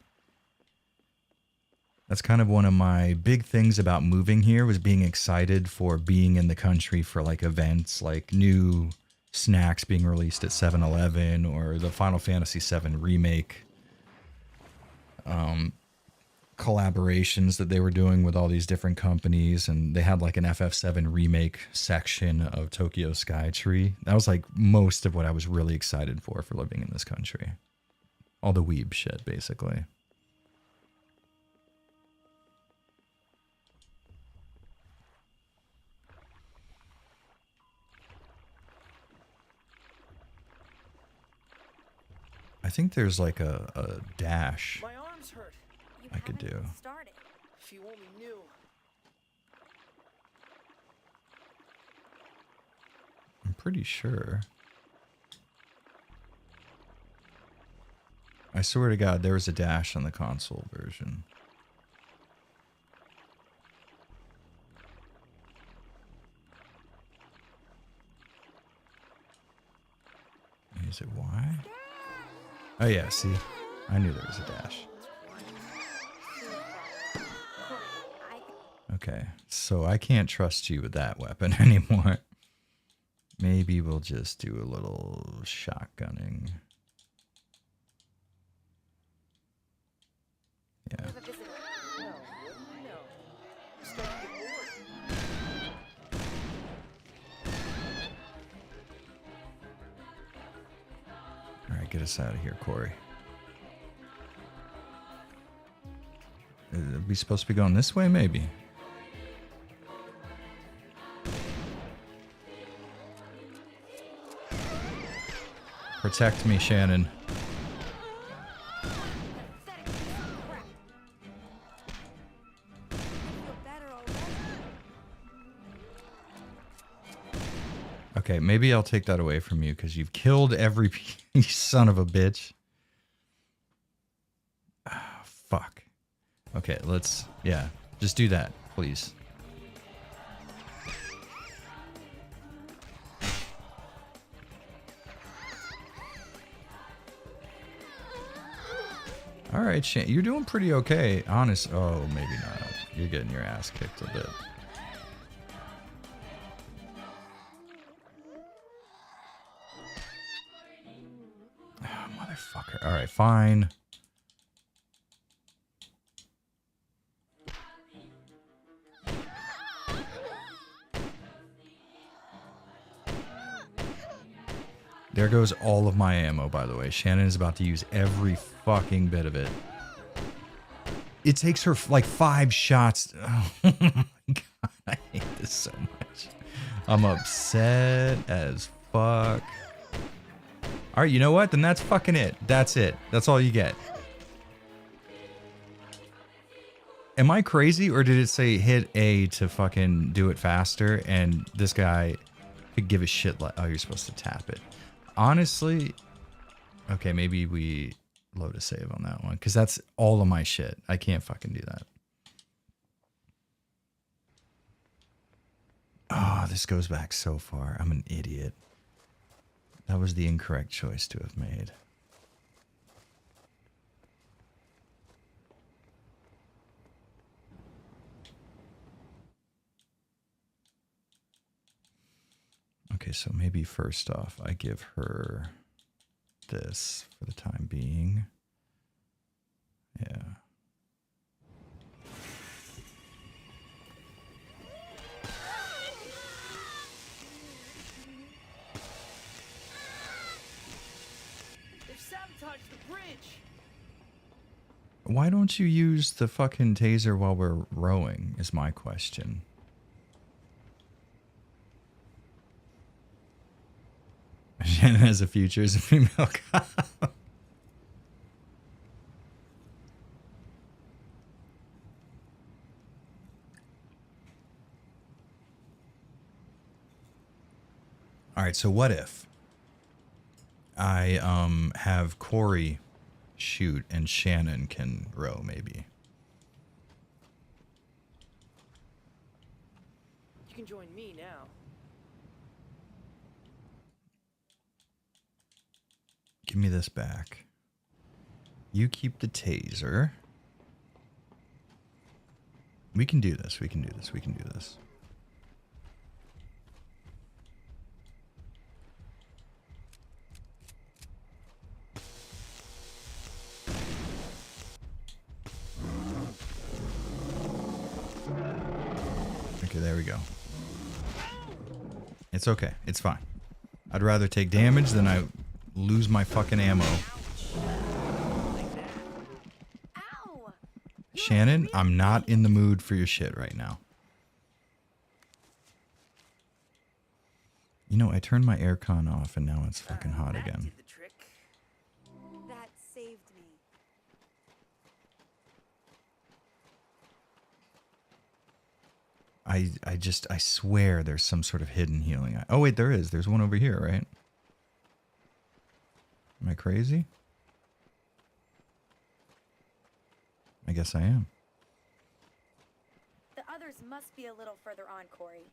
That's kind of one of my big things about moving here, was being excited for being in the country for like events, like new snacks being released at 7-Eleven or the Final Fantasy VII remake. Collaborations that they were doing with all these different companies, and they had like an FF7 remake section of Tokyo Skytree. That was like most of what I was really excited for living in this country. All the weeb shit, basically. I think there's like a dash My arms hurt. I could do. Started. If you only knew. I'm pretty sure. I swear to God, there was a dash on the console version. Is it Y? Oh yeah, see? I knew there was a dash. Okay, so I can't trust you with that weapon anymore. Maybe we'll just do a little shotgunning. Yeah. Alright, get us out of here, Corey. Are we supposed to be going this way, maybe? Protect me, Shannon. Okay, maybe I'll take that away from you because you've killed every you son of a bitch. Oh, fuck. Okay, let's, yeah, just do that, please. All right, Shane, you're doing pretty okay. Honest. Oh, maybe not. You're getting your ass kicked a bit. Oh, motherfucker. All right, fine. There goes all of my ammo, by the way. Shannon is about to use every fucking bit of it. It takes her like 5 shots. Oh my God, I hate this so much. I'm upset as fuck. All right, you know what? Then that's fucking it. That's it. That's all you get. Am I crazy, or did it say hit A to fucking do it faster? And this guy could give a shit like, oh, you're supposed to tap it. Honestly, okay, maybe we load a save on that one, because that's all of my shit. I can't fucking do that. Oh, this goes back so far. I'm an idiot. That was the incorrect choice to have made. Okay, so maybe first off, I give her this for the time being. sabotage the bridge. Why don't you use the fucking taser while we're rowing, is my question. Shannon has a future as a female cop. All right, so what if I have Corey shoot and Shannon can row, maybe? You can join me now. Give me this back. You keep the taser. We can do this. We can do this. We can do this. Okay, there we go. It's okay. It's fine. I'd rather take damage than I lose my fucking ammo. Shannon, I'm not in the mood for your shit right now. You know, I turned my aircon off and now it's fucking hot again. That saved me. I swear there's some sort of hidden healing. Oh wait, there is. There's one over here, right? Am I crazy? I guess I am. The others must be a little further on, Corey.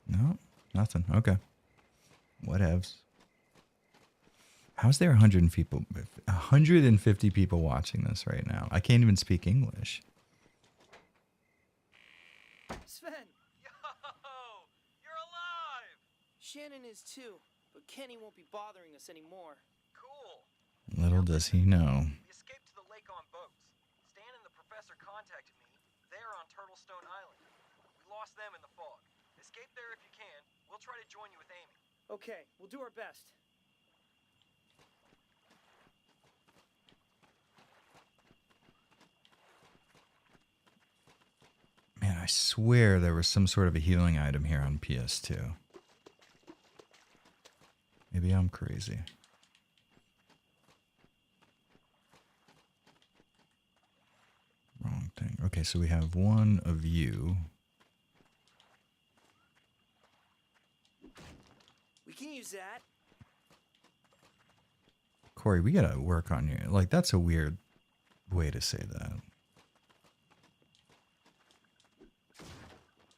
No, nothing. Okay. Whatevs. How's there 150 people watching this right now? I can't even speak English. Sven! Yo! You're alive! Shannon is too, but Kenny won't be bothering us anymore. Cool. Little does he know. We escaped to the lake on boats. Stan and the professor contacted me. They're on Turtlestone Island. We lost them in the fog. Escape there if you can. We'll try to join you with Amy. Okay, we'll do our best. Man, I swear there was some sort of a healing item here on PS2. Maybe I'm crazy. Wrong thing. Okay, so we have one of you. We can use that. Corey, we gotta work on you. Like, that's a weird way to say that.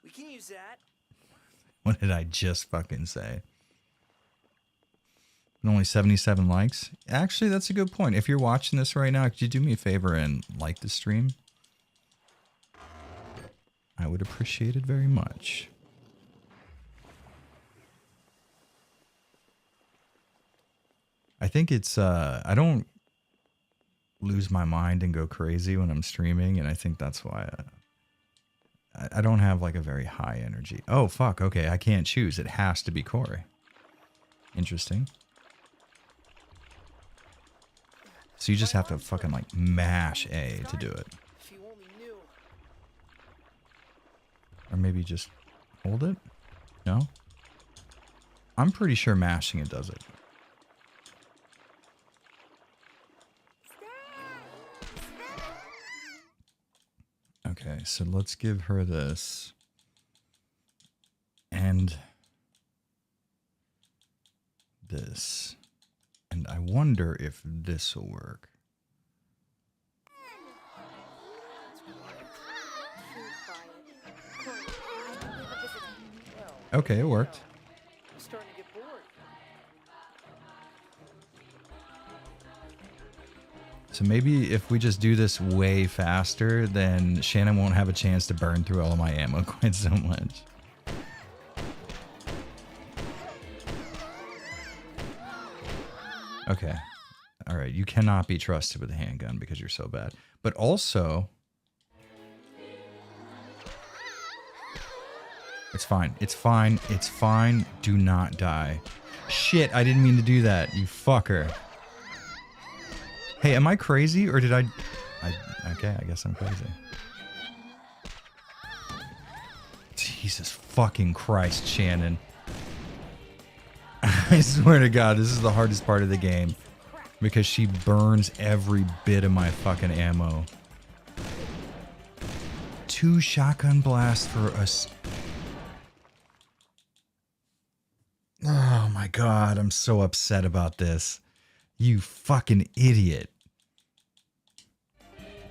We can use that. What did I just fucking say? And only 77 likes? Actually, that's a good point. If you're watching this right now, could you do me a favor and like the stream? I would appreciate it very much. I think it's, I don't lose my mind and go crazy when I'm streaming, and I think that's why I don't have like a very high energy. Oh, fuck. Okay, I can't choose. It has to be Corey. Interesting. So you just have to fucking like mash A to do it. If you only knew. Or maybe just hold it? No? I'm pretty sure mashing it does it. Okay, so let's give her this. And this. And I wonder if this will work. Okay, it worked. I'm starting to get bored. So maybe if we just do this way faster, then Shannon won't have a chance to burn through all of my ammo quite so much. Okay. All right. You cannot be trusted with a handgun because you're so bad. But also... It's fine. It's fine. It's fine. Do not die. Shit, I didn't mean to do that, you fucker. Hey, am I crazy or did I okay, I guess I'm crazy. Jesus fucking Christ, Shannon. I swear to God, this is the hardest part of the game. Because she burns every bit of my fucking ammo. 2 shotgun blasts for us. Oh my God, I'm so upset about this. You fucking idiot.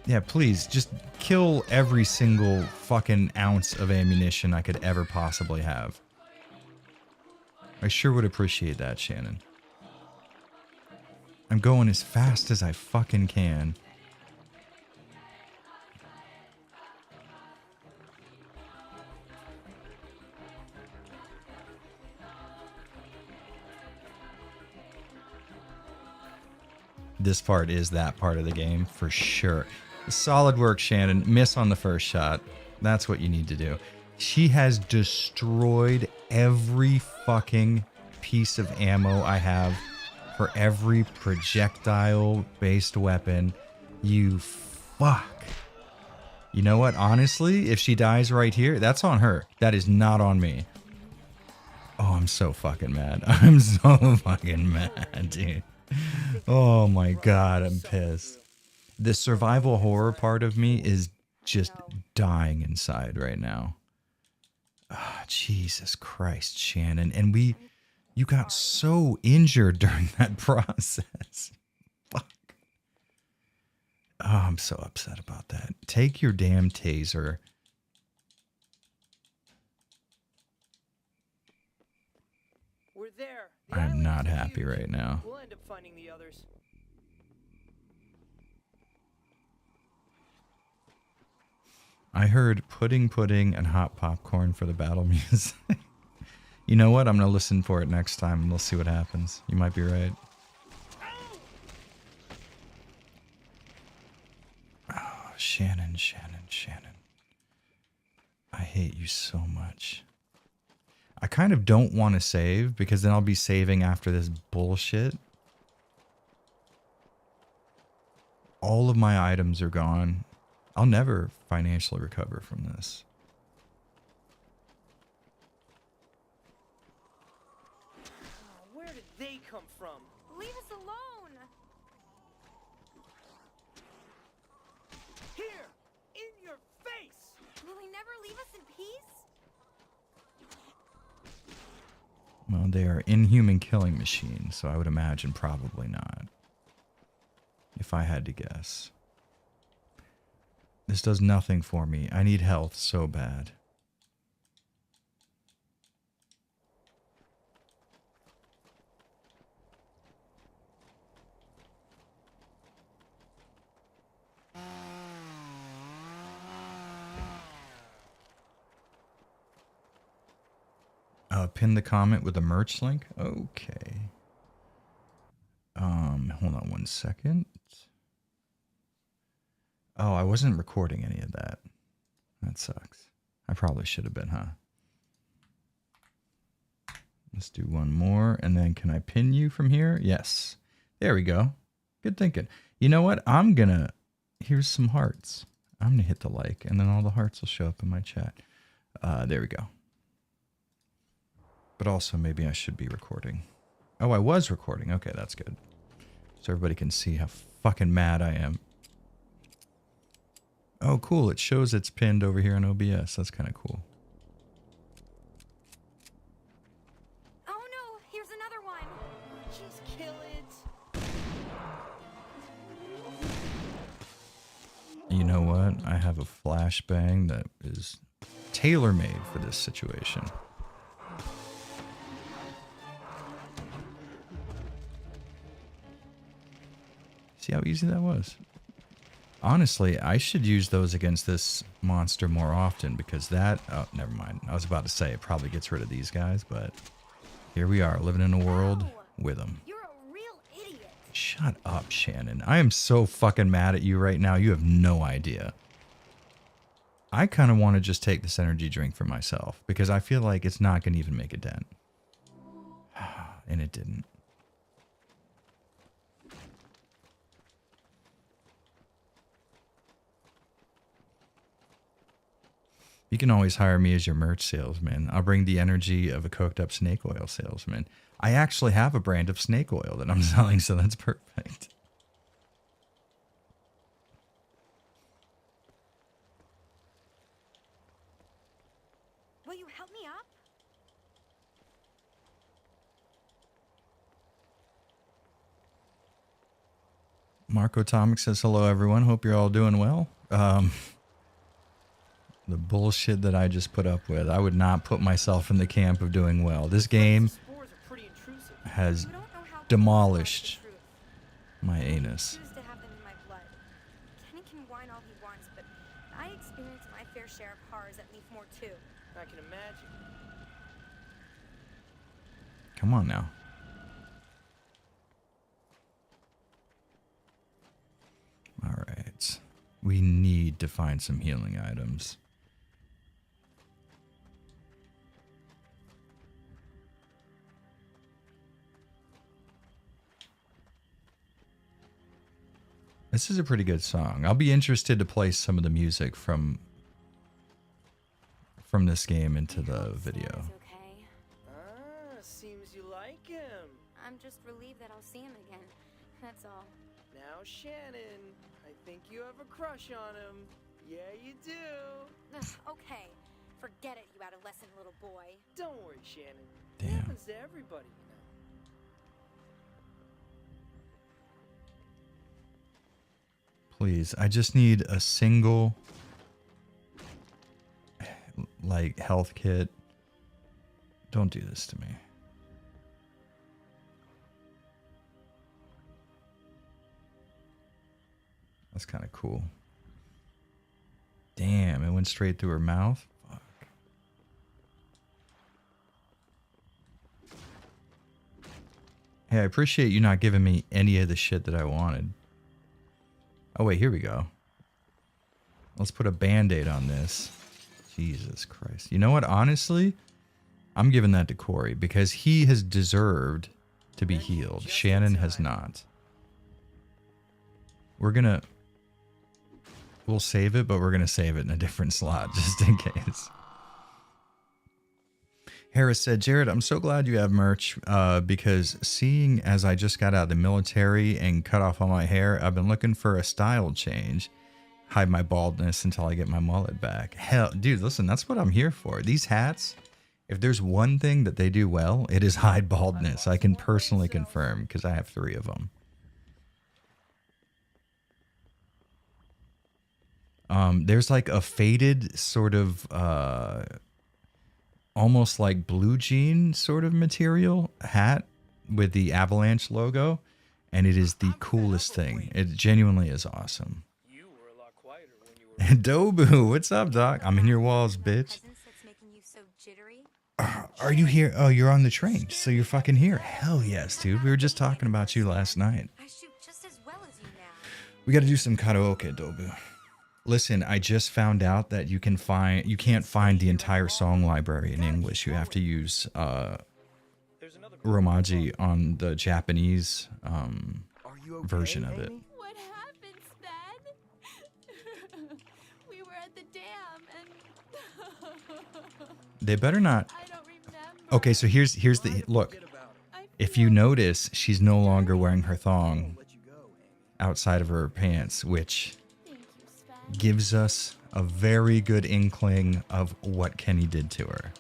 Yeah, please, just kill every single fucking ounce of ammunition I could ever possibly have. I sure would appreciate that, Shannon. I'm going as fast as I fucking can. This part is that part of the game, for sure. Solid work, Shannon. Miss on the first shot. That's what you need to do. She has destroyed every fucking piece of ammo I have for every projectile-based weapon. You fuck. You know what? Honestly, if she dies right here, that's on her. That is not on me. Oh, I'm so fucking mad. I'm so fucking mad, dude. Oh my God, I'm pissed. The survival horror part of me is just dying inside right now. Oh, Jesus Christ, Shannon. And you got so injured during that process. Fuck. Oh, I'm so upset about that. Take your damn taser. We're there. I'm not happy right now. We'll end up finding the others. I heard pudding and hot popcorn for the battle music. You know what? I'm going to listen for it next time and we'll see what happens. You might be right. Oh, Shannon. I hate you so much. I kind of don't want to save because then I'll be saving after this bullshit. All of my items are gone. I'll never financially recover from this. Where did they come from? Leave us alone! Here! In your face! Will he never leave us in peace? Well, they are inhuman killing machines, so I would imagine probably not. If I had to guess. This does nothing for me. I need health so bad. Pin the comment with a merch link. Okay. Hold on 1 second. Oh, I wasn't recording any of that. That sucks. I probably should have been, huh? Let's do one more, and then can I pin you from here? Yes. There we go. Good thinking. You know what? Here's some hearts. I'm gonna hit the like, and then all the hearts will show up in my chat. There we go. But also, maybe I should be recording. Oh, I was recording. Okay, that's good. So everybody can see how fucking mad I am. Oh, cool. It shows it's pinned over here on OBS. That's kind of cool. Oh no, here's another one. Just kill it. You know what? I have a flashbang that is tailor-made for this situation. See how easy that was? Honestly, I should use those against this monster more often because that... Oh, never mind. I was about to say it probably gets rid of these guys, but here we are living in a world with them. You're a real idiot. Shut up, Shannon. I am so fucking mad at you right now. You have no idea. I kind of want to just take this energy drink for myself because I feel like it's not going to even make a dent. And it didn't. You can always hire me as your merch salesman. I'll bring the energy of a cooked up snake oil salesman. I actually have a brand of snake oil that I'm selling, so that's perfect. Will you help me up? Marco Tomic says, hello, everyone. Hope you're all doing well. The bullshit that I just put up with. I would not put myself in the camp of doing well. This game has demolished my anus. Choose to have them in my blood. Kenny can whine all he wants, but I experienced my fair share of horrors at Leafmore too. I can imagine. Come on now. All right. We need to find some healing items. This is a pretty good song. I'll be interested to play some of the music from this game into the video. Okay. Seems you like him. I'm just relieved that I'll see him again. That's all. Now, Shannon, I think you have a crush on him. Yeah, you do. Ugh, okay. Forget it, you adolescent little boy. Don't worry, Shannon. Damn. It happens to everybody, you know. Please, I just need a single like health kit. Don't do this to me. That's kind of cool. Damn, it went straight through her mouth. Fuck. Hey, I appreciate you not giving me any of the shit that I wanted. Oh, wait, here we go. Let's put a Band-Aid on this. Jesus Christ. You know what? Honestly, I'm giving that to Corey because he has deserved to be healed. Shannon has not. We'll save it, but we're going to save it in a different slot just in case. Harris said, Jared, I'm so glad you have merch because seeing as I just got out of the military and cut off all my hair, I've been looking for a style change. Hide my baldness until I get my mullet back. Hell, dude, listen, that's what I'm here for. These hats, if there's one thing that they do well, it is hide baldness. I can personally confirm because I have 3 of them. There's like a faded sort of almost like blue jean sort of material hat with the Avalanche logo, and it is the coolest thing. It genuinely is awesome. You were a lot quieter when you were... Dobu, what's up, Doc? I'm in your walls, bitch. Are you here? Oh, you're on the train, so you're fucking here. Hell yes, dude. We were just talking about you last night. I shoot just as well as you now. We got to do some karaoke, Dobu. Listen, I just found out that you can't find the entire song library in English. You have to use Romaji on the Japanese version of it. What happened, Spad? We were at the dam and... They better not. I don't remember. Okay, so here's the look. If you notice, she's no longer wearing her thong outside of her pants, which gives us a very good inkling of what Kenny did to her.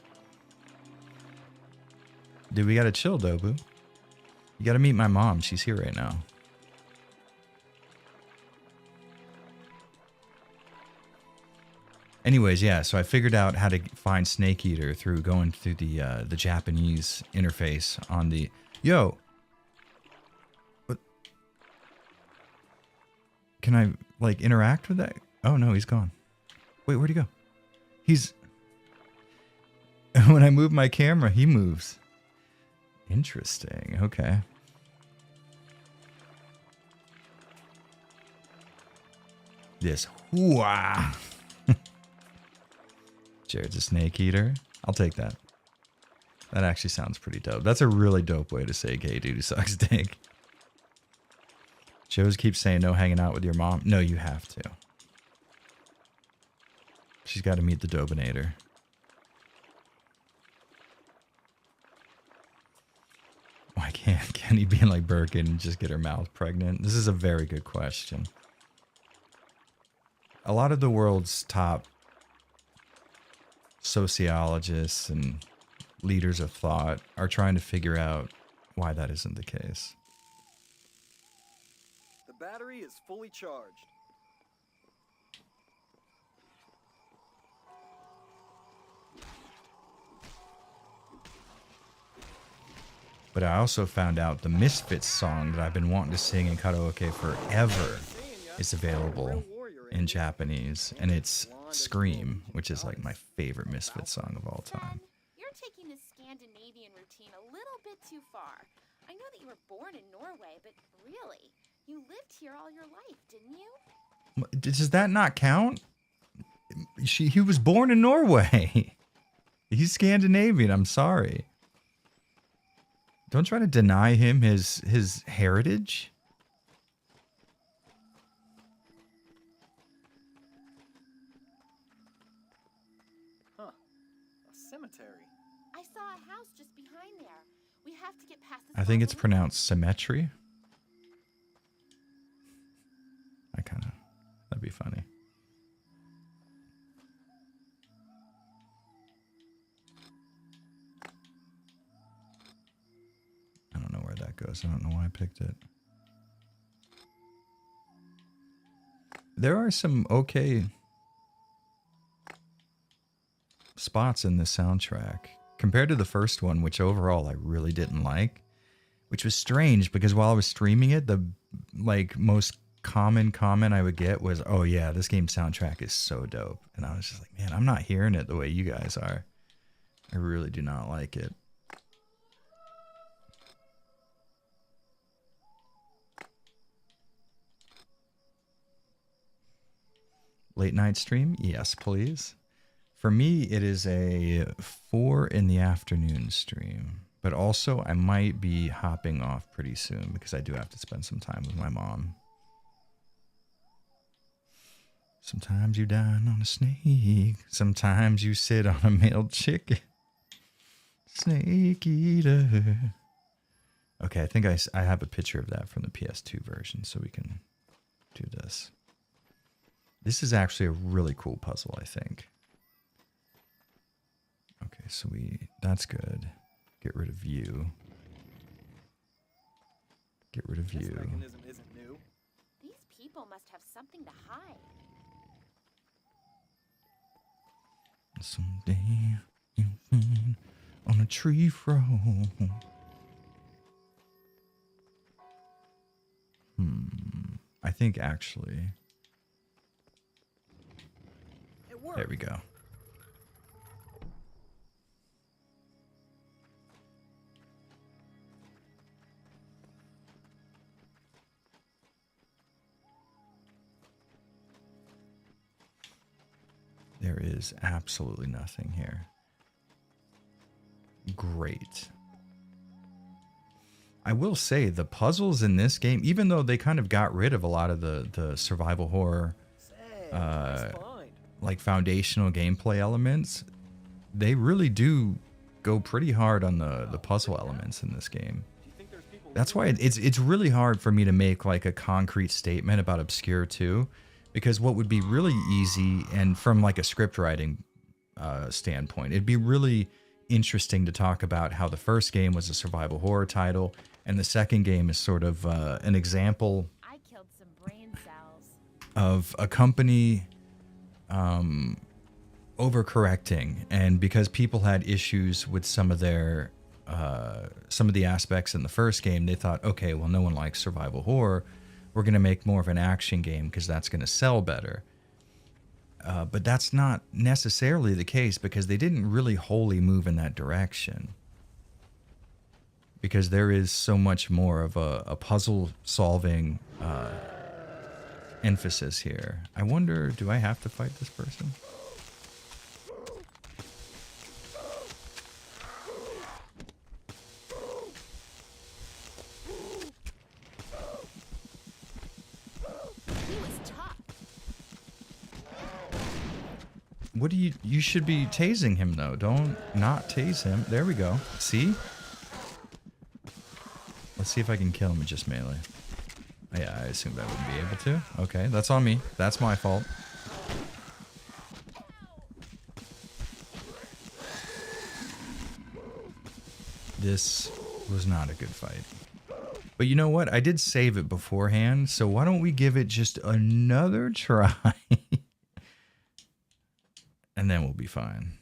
Dude, we gotta chill, Dobu. You gotta meet my mom. She's here right now. Anyways, yeah, so I figured out how to find Snake Eater through going through the Japanese interface on the... Yo! What? Can I, like, interact with that? Oh, no, he's gone. Wait, where'd he go? He's... When I move my camera, he moves. Interesting. Okay. This. Hooah! Jared's a snake eater. I'll take that. That actually sounds pretty dope. That's a really dope way to say gay dude who sucks dick. Joe's keeps saying no hanging out with your mom. No, you have to. She's got to meet the Dobinator. Why can't Kenny be like Birkin and just get her mouth pregnant? This is a very good question. A lot of the world's top sociologists and leaders of thought are trying to figure out why that isn't the case. The battery is fully charged. But I also found out the Misfits song that I've been wanting to sing in karaoke forever is available in Japanese, and it's Scream, which is like my favorite Misfits song of all time. You're taking this Scandinavian routine a little bit too far. I know that you were born in Norway, but really, you lived here all your life, didn't you? Does that not count? He was born in Norway. He's Scandinavian. I'm sorry. Don't try to deny him his heritage. Huh. A cemetery. I saw a house just behind there. We have to get past this. I think it's pronounced symmetry. That'd be funny. I don't know where that goes. I don't know why I picked it. There are some okay spots in this soundtrack compared to the first one, which overall I really didn't like, which was strange because while I was streaming it, the most common comment I would get was, "Oh yeah, this game soundtrack is so dope." And I was just like, man, I'm not hearing it the way you guys are. I really do not like it. Late night stream? Yes, please. For me, it is a 4 in the afternoon stream. But also, I might be hopping off pretty soon because I do have to spend some time with my mom. Sometimes you dine on a snake. Sometimes you sit on a male chicken. Snake eater. Okay, I think I have a picture of that from the PS2 version, so we can do this. This is actually a really cool puzzle, I think. Okay, so that's good. Get rid of view. Get rid of view. This mechanism isn't new. These people must have something to hide. Someday you'll find on a tree frog. I think actually. There we go. There is absolutely nothing here. Great. I will say the puzzles in this game, even though they kind of got rid of a lot of the survival horror like foundational gameplay elements, they really do go pretty hard on the puzzle elements in this game. That's why it's really hard for me to make like a concrete statement about Obscure 2, because what would be really easy, and from like a script writing standpoint, it'd be really interesting to talk about how the first game was a survival horror title and the second game is sort of an example of a company overcorrecting, and because people had issues with some of the aspects in the first game, they thought, okay, well, no one likes survival horror, we're going to make more of an action game because that's going to sell better. But that's not necessarily the case, because they didn't really wholly move in that direction, because there is so much more of a puzzle solving emphasis here. I wonder, do I have to fight this person? What do you should be tasing him though. Don't not tase him. There we go. See? Let's see if I can kill him with just melee. Oh, yeah, I assumed I wouldn't be able to. Okay, that's on me. That's my fault. This was not a good fight. But you know what? I did save it beforehand, so why don't we give it just another try? And then we'll be fine.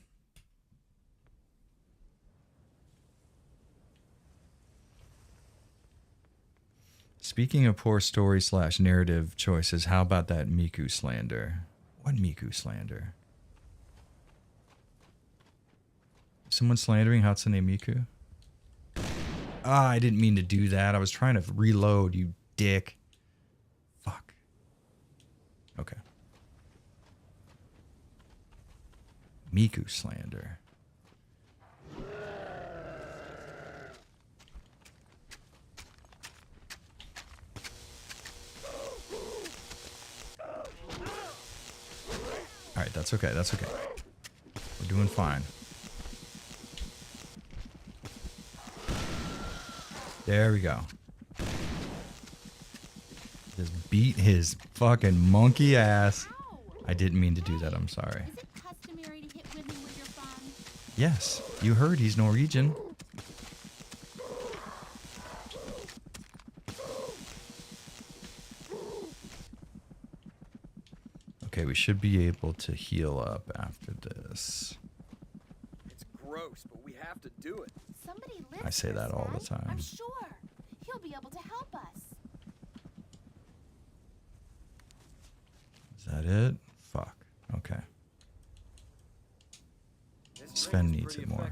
Speaking of poor story / narrative choices, how about that Miku slander? What Miku slander? Someone slandering Hatsune Miku? Ah, I didn't mean to do that. I was trying to reload, you dick. Fuck. Okay. Miku slander. Alright, that's okay, that's okay. We're doing fine. There we go. Just beat his fucking monkey ass. I didn't mean to do that, I'm sorry. Is it customary to hit women with your phone? Yes, you heard he's Norwegian. Okay, we should be able to heal up after this. It's gross, but we have to do it. Somebody lives I say here, that all the Sven. time. I'm sure. He'll be able to help us. Is that it? Fuck. Okay. Sven needs it more.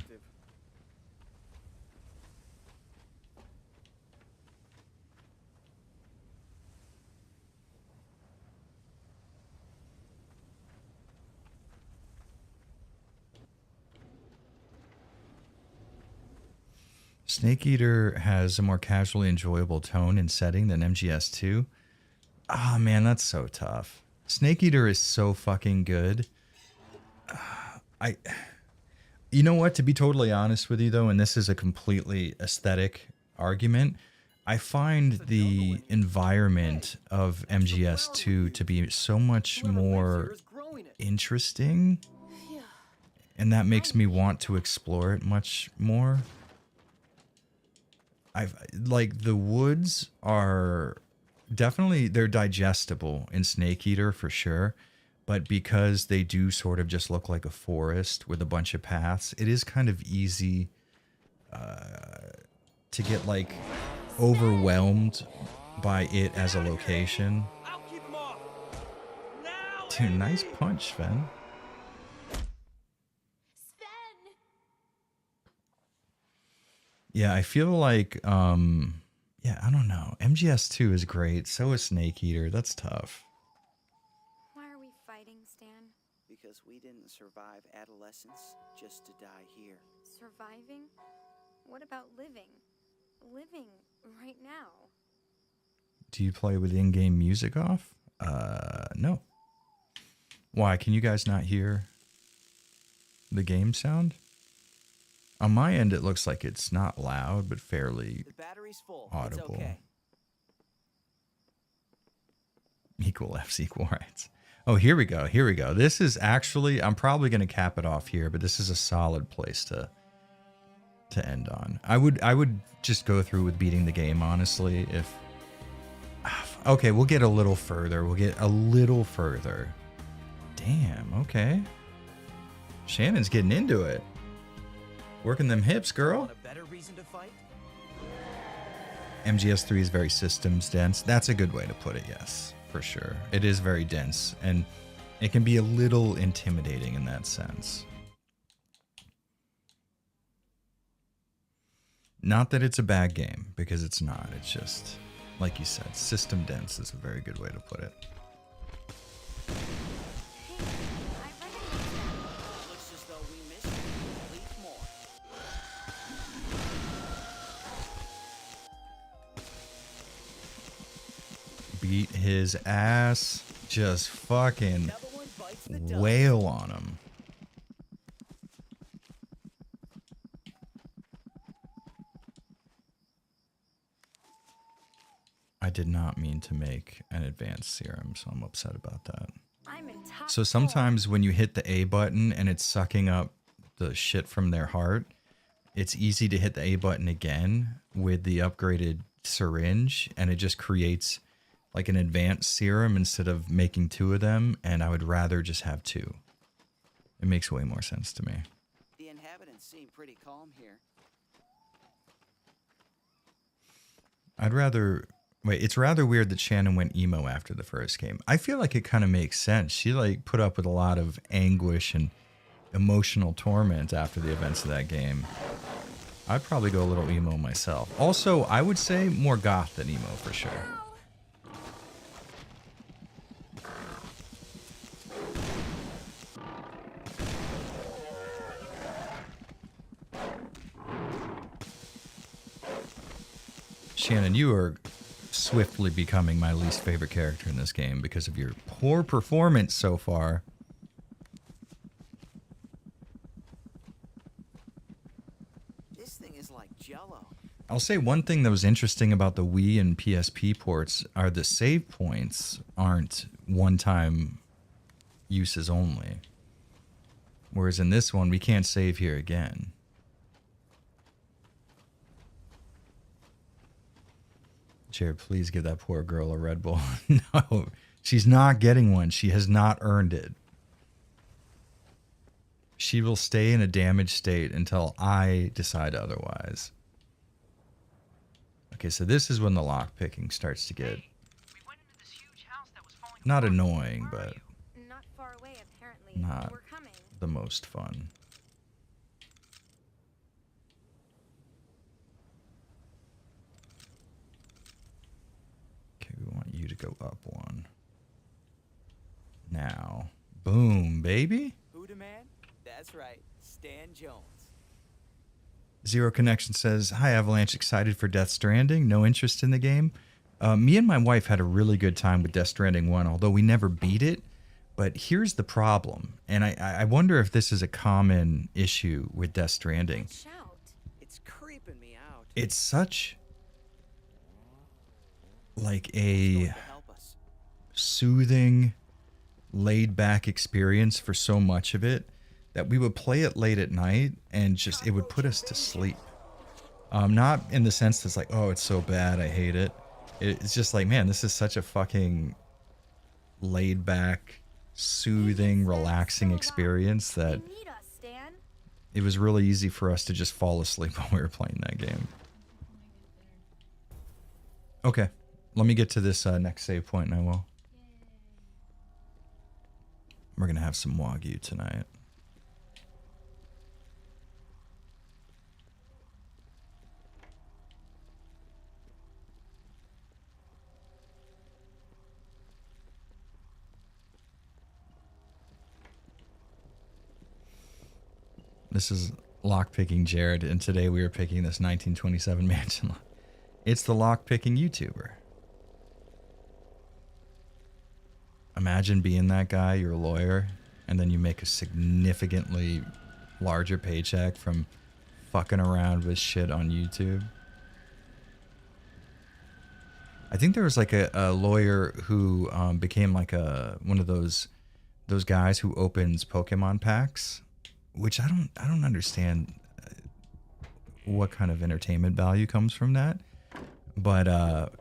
Snake Eater has a more casually enjoyable tone and setting than MGS2. Ah, man, that's so tough. Snake Eater is so fucking good. You know what? To be totally honest with you, though, and this is a completely aesthetic argument, I find the environment of MGS2 to be so much more interesting, and that makes me want to explore it much more. Like the woods are definitely, they're digestible in Snake Eater for sure, but because they do sort of just look like a forest with a bunch of paths, it is kind of easy to get like overwhelmed by it as a location. Dude, nice punch, Sven. Yeah, I feel like, yeah, I don't know. MGS2 is great. So is Snake Eater. That's tough. Why are we fighting, Stan? Because we didn't survive adolescence just to die here. Surviving? What about living? Living right now. Do you play with in-game music off? No. Why? Can you guys not hear the game sound? On my end, it looks like it's not loud, but fairly audible. It's okay. Equal F's equal rights. Oh, here we go. Here we go. This is actually, I'm probably going to cap it off here, but this is a solid place to end on. I would just go through with beating the game, honestly. If okay, we'll get a little further. We'll get a little further. Damn. Okay. Shannon's getting into it. Working them hips, girl. A better reason to fight? MGS3 is very systems dense. That's a good way to put it, yes, for sure. It is very dense, and it can be a little intimidating in that sense. Not that it's a bad game, because it's not. It's just, like you said, system dense is a very good way to put it. Beat his ass. Just fucking wail on him. I did not mean to make an advanced serum, so I'm upset about that. I'm in top So sometimes when you hit the A button and it's sucking up the shit from their heart, it's easy to hit the A button again with the upgraded syringe, and it just creates like an advanced serum instead of making 2 of them, and I would rather just have 2. It makes way more sense to me. The inhabitants seem pretty calm here. I'd rather... Wait, it's rather weird that Shannon went emo after the first game. I feel like it kind of makes sense. She like put up with a lot of anguish and emotional torment after the events of that game. I'd probably go a little emo myself. Also, I would say more goth than emo for sure. Shannon, you are swiftly becoming my least favorite character in this game because of your poor performance so far. This thing is like Jello. I'll say one thing that was interesting about the Wii and PSP ports are the save points aren't one-time uses only. Whereas in this one, we can't save here again. Jared, please give that poor girl a Red Bull. No, she's not getting one. She has not earned it. She will stay in a damaged state until I decide otherwise. Okay, so this is when the lockpicking starts to get not annoying, but Not far away, apparently. not We're coming. the most fun. Okay, we want you to go up 1. Now, boom, baby. Who demand? That's right, Stan Jones. Zero Connection says, hi, Avalanche, excited for Death Stranding. No interest in the game. Me and my wife had a really good time with Death Stranding 1, although we never beat it. But here's the problem, and I wonder if this is a common issue with Death Stranding. It's creeping me out. It's such like a soothing, laid-back experience for so much of it that we would play it late at night and just it would put us to sleep. Not in the sense that's like, oh, it's so bad, I hate it. It's just like, man, this is such a fucking laid-back, soothing, relaxing experience that it was really easy for us to just fall asleep while we were playing that game. Okay, let me get to this next save point and I will. We're gonna have some Wagyu tonight. This is lockpicking Jared, and today we were picking this 1927 mansion. It's the lockpicking YouTuber. Imagine being that guy, you're a lawyer, and then you make a significantly larger paycheck from fucking around with shit on YouTube. I think there was like a lawyer who became like one of those guys who opens Pokemon packs, which I don't understand what kind of entertainment value comes from that. But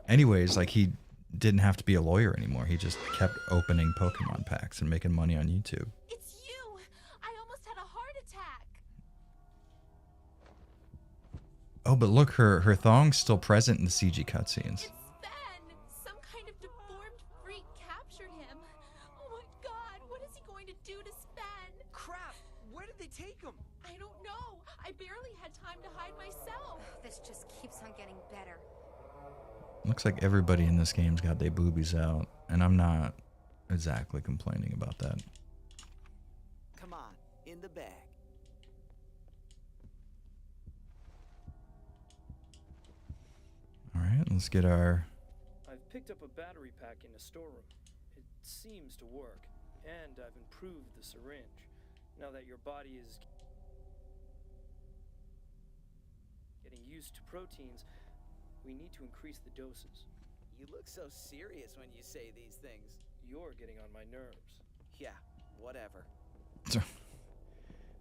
anyways, like he didn't have to be a lawyer anymore. He just kept opening Pokemon packs and making money on YouTube. It's you! I almost had a heart attack! Oh, but look, her thong's still present in the CG cutscenes. Some kind of deformed freak captured him. Oh my god, what is he going to do to Sven? Crap! Where did they take him? I don't know. I barely had time to hide myself. This just keeps on getting better. Looks like everybody in this game's got their boobies out, and I'm not exactly complaining about that. Come on, in the bag. All right, let's get our... I've picked up a battery pack in a storeroom. It seems to work, and I've improved the syringe. Now that your body is getting used to proteins, we need to increase the doses. You look so serious when you say these things. You're getting on my nerves. Yeah, whatever.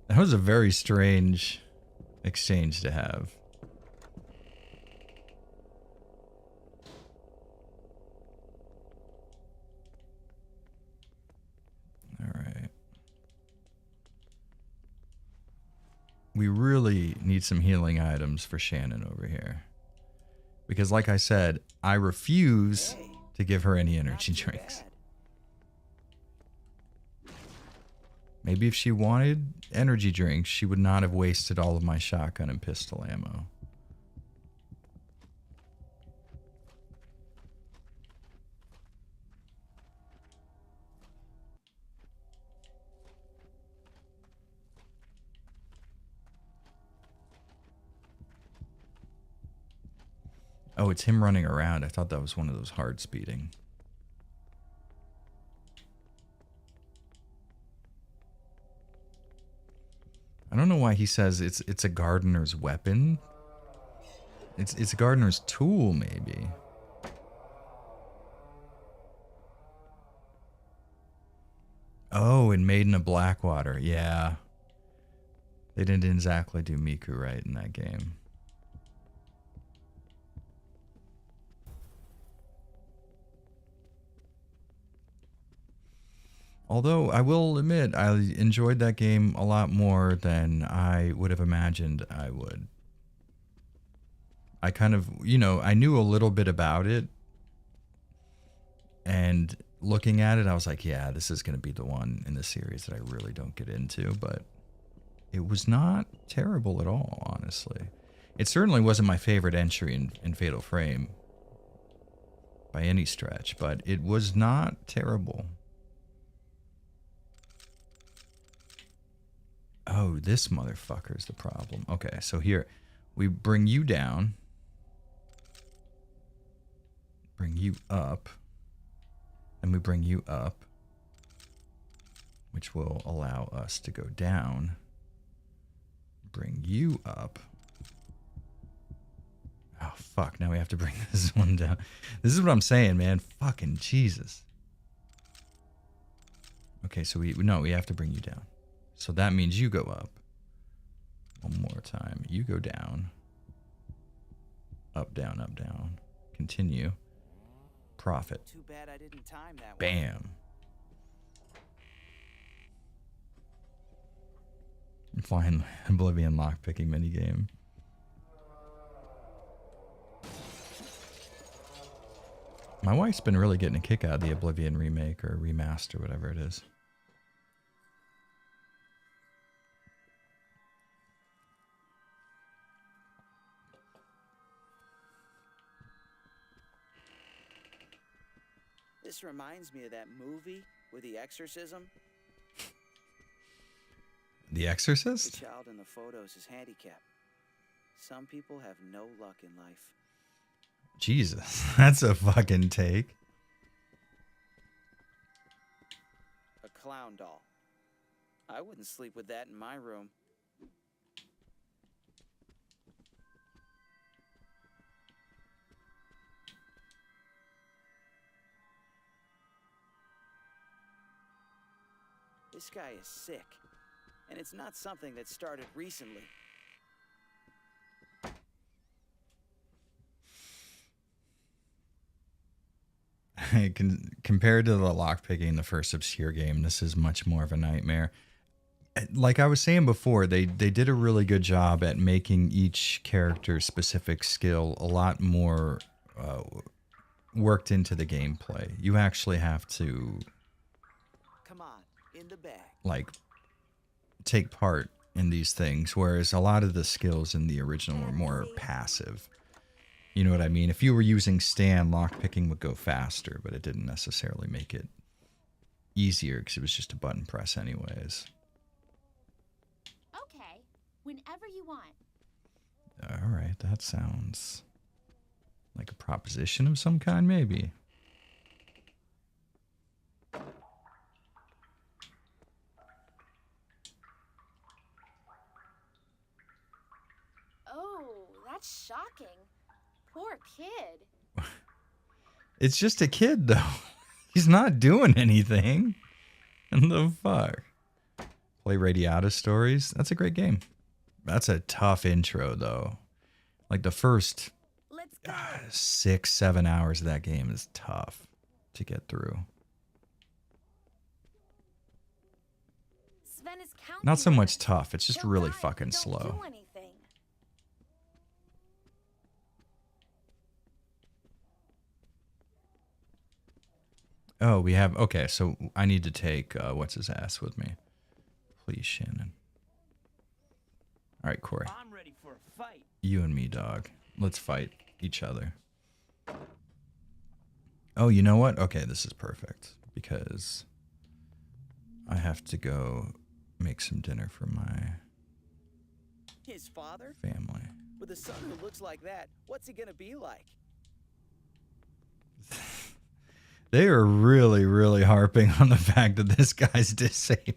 That was a very strange exchange to have. All right. We really need some healing items for Shannon over here. Because like I said, I refuse to give her any energy drinks. Maybe if she wanted energy drinks, she would not have wasted all of my shotgun and pistol ammo. Oh, it's him running around. I thought that was one of those hard speeding. I don't know why he says it's a gardener's weapon. It's a gardener's tool, maybe. Oh, and Maiden of Blackwater. Yeah. They didn't exactly do Miku right in that game. Although I will admit, I enjoyed that game a lot more than I would have imagined I would. I kind of, you know, I knew a little bit about it. And looking at it, I was like, yeah, this is going to be the one in the series that I really don't get into. But it was not terrible at all, honestly. It certainly wasn't my favorite entry in Fatal Frame by any stretch, but it was not terrible. Oh, this motherfucker's the problem. Okay, so here, we bring you down. Bring you up. And we bring you up. Which will allow us to go down. Bring you up. Oh, fuck. Now we have to bring this one down. This is what I'm saying, man. Fucking Jesus. Okay, so we have to bring you down. So that means you go up. One more time. You go down. Up, down, up, down. Continue. Profit. Too bad I didn't time that. Bam. Fine. Oblivion lockpicking minigame. My wife's been really getting a kick out of the Oblivion remake or remaster, whatever it is. This reminds me of that movie with the exorcism. The Exorcist? The child in the photos is handicapped. Some people have no luck in life. Jesus, that's a fucking take. A clown doll. I wouldn't sleep with that in my room. This guy is sick, and it's not something that started recently. Compared to the lockpicking in the first Obscure game, this is much more of a nightmare. Like I was saying before, they did a really good job at making each character's specific skill a lot more worked into the gameplay. You actually have to... Come on, in the bag. Like, take part in these things, whereas a lot of the skills in the original were more passive. You know what I mean? If you were using Stan, lockpicking would go faster, but it didn't necessarily make it easier because it was just a button press anyways. Okay, whenever you want. All right, that sounds like a proposition of some kind, maybe. Oh, that's shocking. Poor kid. It's just a kid, though. He's not doing anything. And the fuck? Play Radiata Stories? That's a great game. That's a tough intro, though. Like the first 6-7 hours of that game is tough to get through. Sven is counting Not so on much us. tough. It's just He'll really die if fucking we don't slow. do anything. Oh, we have... Okay, so I need to take what's his ass with me. Please, Shannon. All right, Corey. I'm ready for a fight. You and me, dog. Let's fight each other. Oh, you know what? Okay, this is perfect. Because I have to go make some dinner for my His father? family. With a son who looks like that, what's he gonna be like? They are really, really harping on the fact that this guy's disabled.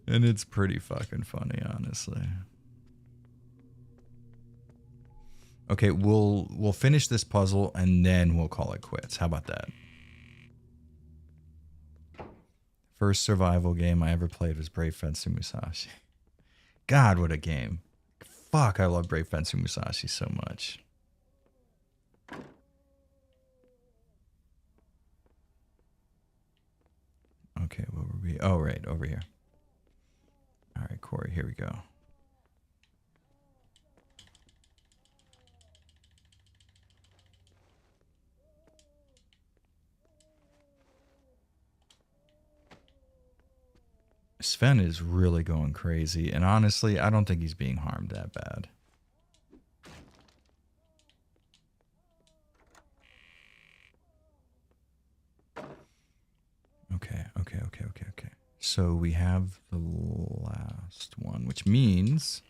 And it's pretty fucking funny, honestly. Okay, we'll finish this puzzle and then we'll call it quits. How about that? First survival game I ever played was Brave Fencer Musashi. God, what a game. Fuck, I love Brave Fencer Musashi so much. Okay, what were we? Oh, right, over here. All right, Corey, here we go. Sven is really going crazy, and honestly, I don't think he's being harmed that bad. Okay. So we have the last one, which means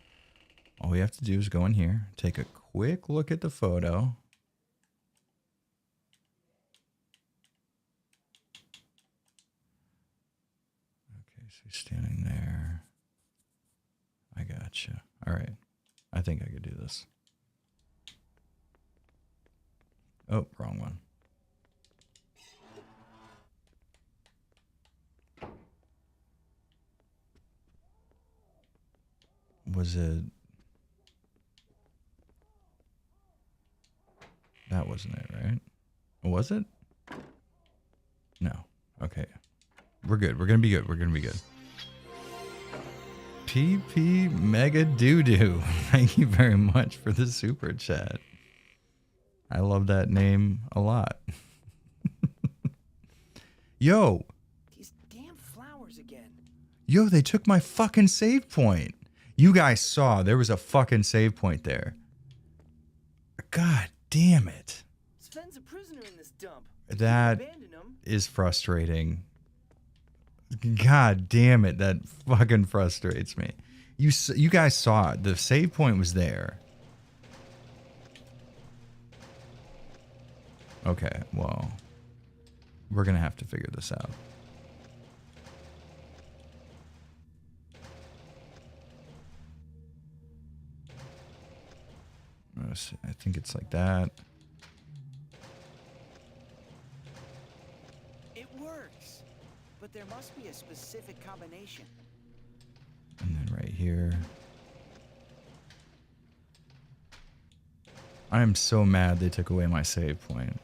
all we have to do is go in here, take a quick look at the photo. Okay, so he's standing there. I gotcha. All right. I think I could do this. Oh, wrong one. Was it? That wasn't it, right? Was it? No. Okay. We're good. We're going to be good. We're going to be good. PP Mega Doo-Doo. Thank you very much for the super chat. I love that name a lot. Yo. These damn flowers again. Yo, they took my fucking save point. You guys saw there was a fucking save point there. God damn it. Sven's a prisoner in this dump. That is frustrating. God damn it, that fucking frustrates me. You guys saw it. The save point was there. Okay, well, we're gonna have to figure this out. I think it's like that. It works, but there must be a specific combination. And then right here. I am so mad they took away my save point.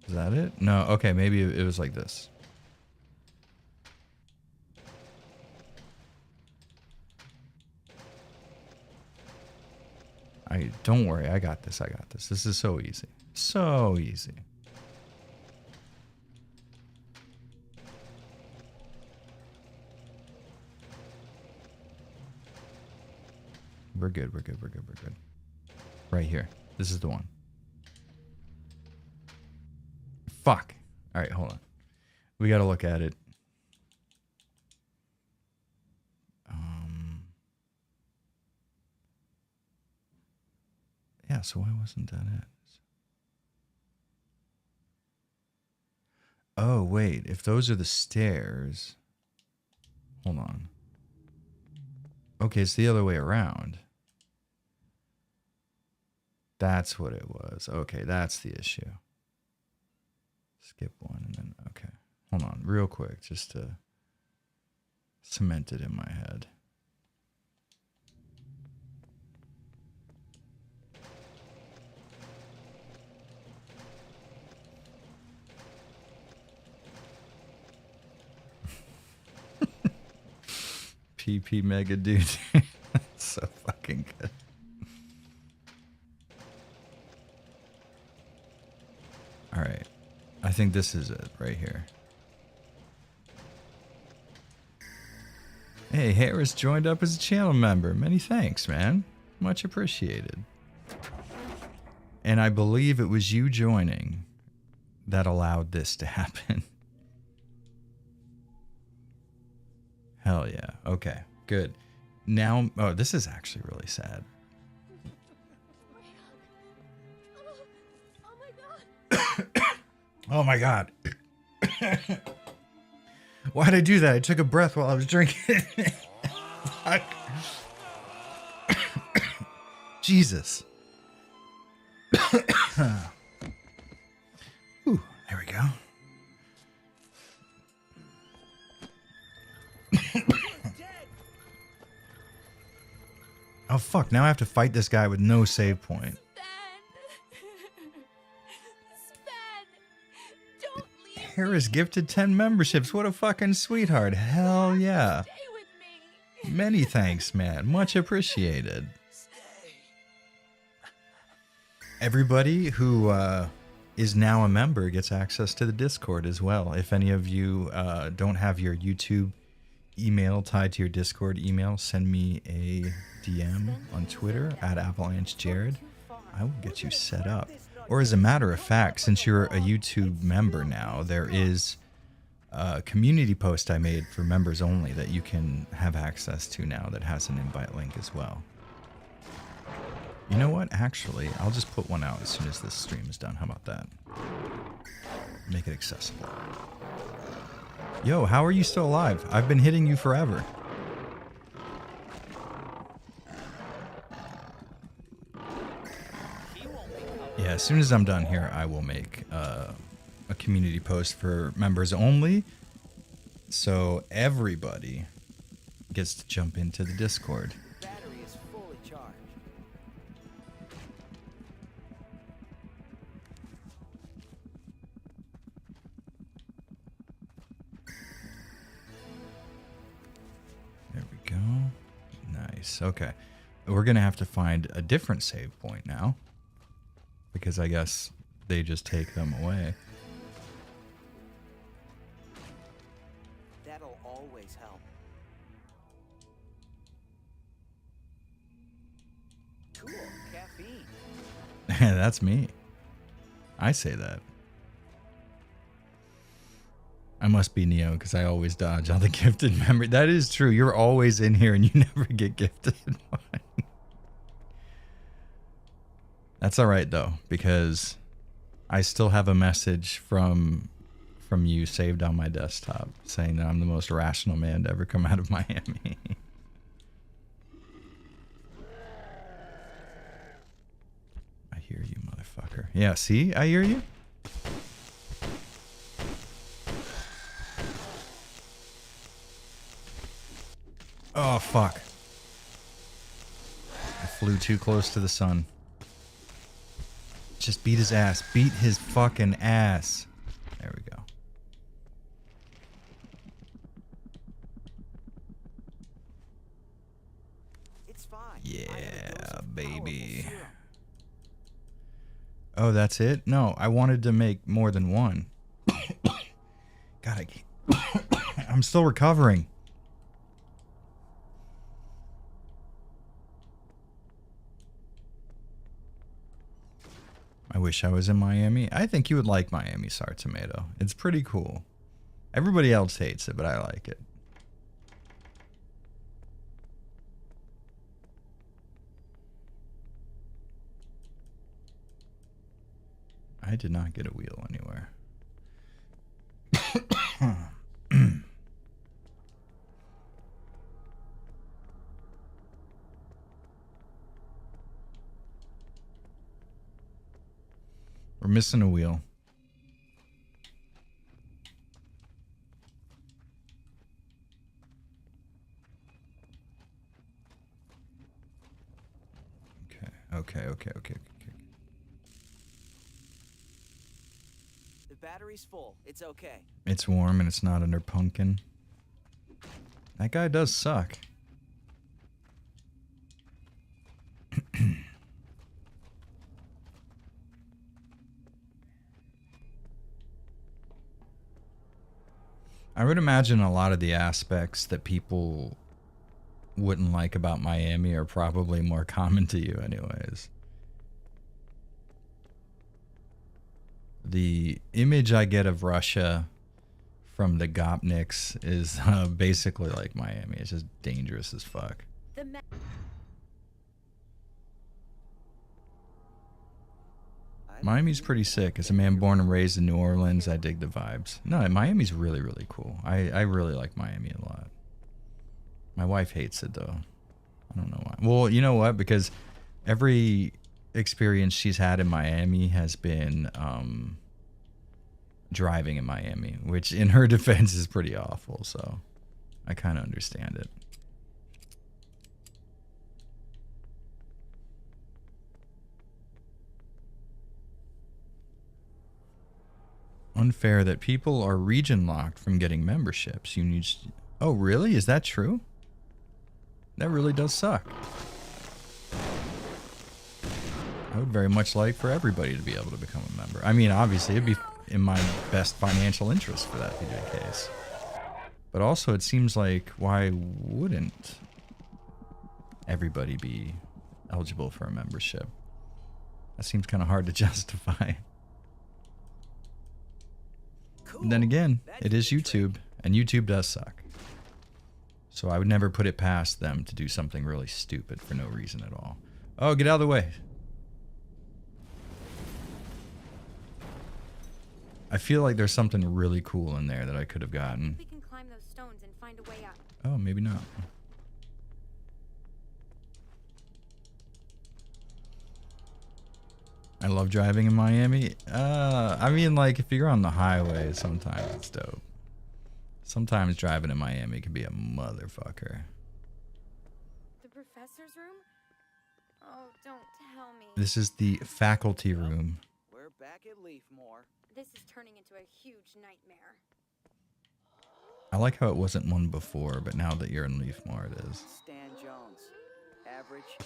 Is that it? No, okay, maybe it was like this. Don't worry, I got this. This is so easy. So easy. We're good. Right here. This is the one. Fuck. All right, hold on. We got to look at it. Yeah, so why wasn't that it? Oh, wait. If those are the stairs... Hold on. Okay, it's the other way around. That's what it was. Okay, that's the issue. Skip one and then, okay. Hold on, real quick, just to cement it in my head. PP Mega Dude. That's so fucking good. All right. I think this is it right here. Hey, Harris joined up as a channel member. Many thanks, man. Much appreciated. And I believe it was you joining that allowed this to happen. Hell yeah. Okay, good. Now, oh, this is actually really sad. Oh my God. Why'd I do that? I took a breath while I was drinking. Fuck. Jesus. Ooh, there we go. Oh fuck, now I have to fight this guy with no save point. Harris gifted 10 memberships. What a fucking sweetheart. Hell yeah. Many thanks, man. Much appreciated. Everybody who is now a member gets access to the Discord as well. If any of you don't have your YouTube email tied to your Discord email, send me a DM on Twitter at AvalancheJared. I will get you set up. Or as a matter of fact, since you're a YouTube member now, there is a community post I made for members only that you can have access to now that has an invite link as well. You know what? Actually, I'll just put one out as soon as this stream is done. How about that? Make it accessible. Yo, how are you still alive? I've been hitting you forever. Yeah, as soon as I'm done here, I will make a community post for members only, so everybody gets to jump into the Discord. Battery is fully charged. There we go. Nice. Okay. We're going to have to find a different save point now, because I guess they just take them away. That'll always help. Cool. Caffeine. That's me. I say that. I must be Neo because I always dodge all the gifted memory. That is true. You're always in here and you never get gifted one. That's all right though, because I still have a message from you saved on my desktop saying that I'm the most rational man to ever come out of Miami. I hear you, motherfucker. Yeah, see? I hear you. Oh, fuck. I flew too close to the sun. Just beat his ass. Beat his fucking ass. There we go. It's fine. Yeah, baby. Oh, that's it? No, I wanted to make more than one. God, I can't. I'm still recovering. I wish I was in Miami. I think you would like Miami, Sour Tomato. It's pretty cool. Everybody else hates it, but I like it. I did not get a wheel anywhere. We're missing a wheel. Okay. The battery's full. It's okay. It's warm and it's not under pumpkin. That guy does suck. I would imagine a lot of the aspects that people wouldn't like about Miami are probably more common to you anyways. The image I get of Russia from the Gopniks is basically like Miami. It's just dangerous as fuck. Miami's pretty sick. As a man born and raised in New Orleans, I dig the vibes. No, Miami's really, really cool. I really like Miami a lot. My wife hates it, though. I don't know why. Well, you know what? Because every experience she's had in Miami has been driving in Miami, which in her defense is pretty awful. So I kind of understand it. Unfair that people are region locked from getting memberships. You need. Oh, really? Is that true? That really does suck. I would very much like for everybody to be able to become a member. I mean, obviously, it'd be in my best financial interest for that to be the case. But also, it seems like, why wouldn't everybody be eligible for a membership? That seems kind of hard to justify. Cool. Then again, it is YouTube, and YouTube does suck. So I would never put it past them to do something really stupid for no reason at all. Oh, get out of the way. I feel like there's something really cool in there that I could have gotten. We can climb those stones and find a way up. Oh, maybe not. I love driving in Miami. I mean, like, if you're on the highway, sometimes it's dope. Sometimes driving in Miami can be a motherfucker. The professor's room? Oh, don't tell me. This is the faculty room. We're back at Leafmore. This is turning into a huge nightmare. I like how it wasn't one before, but now that you're in Leafmore, it is. Stan Jones. Average F.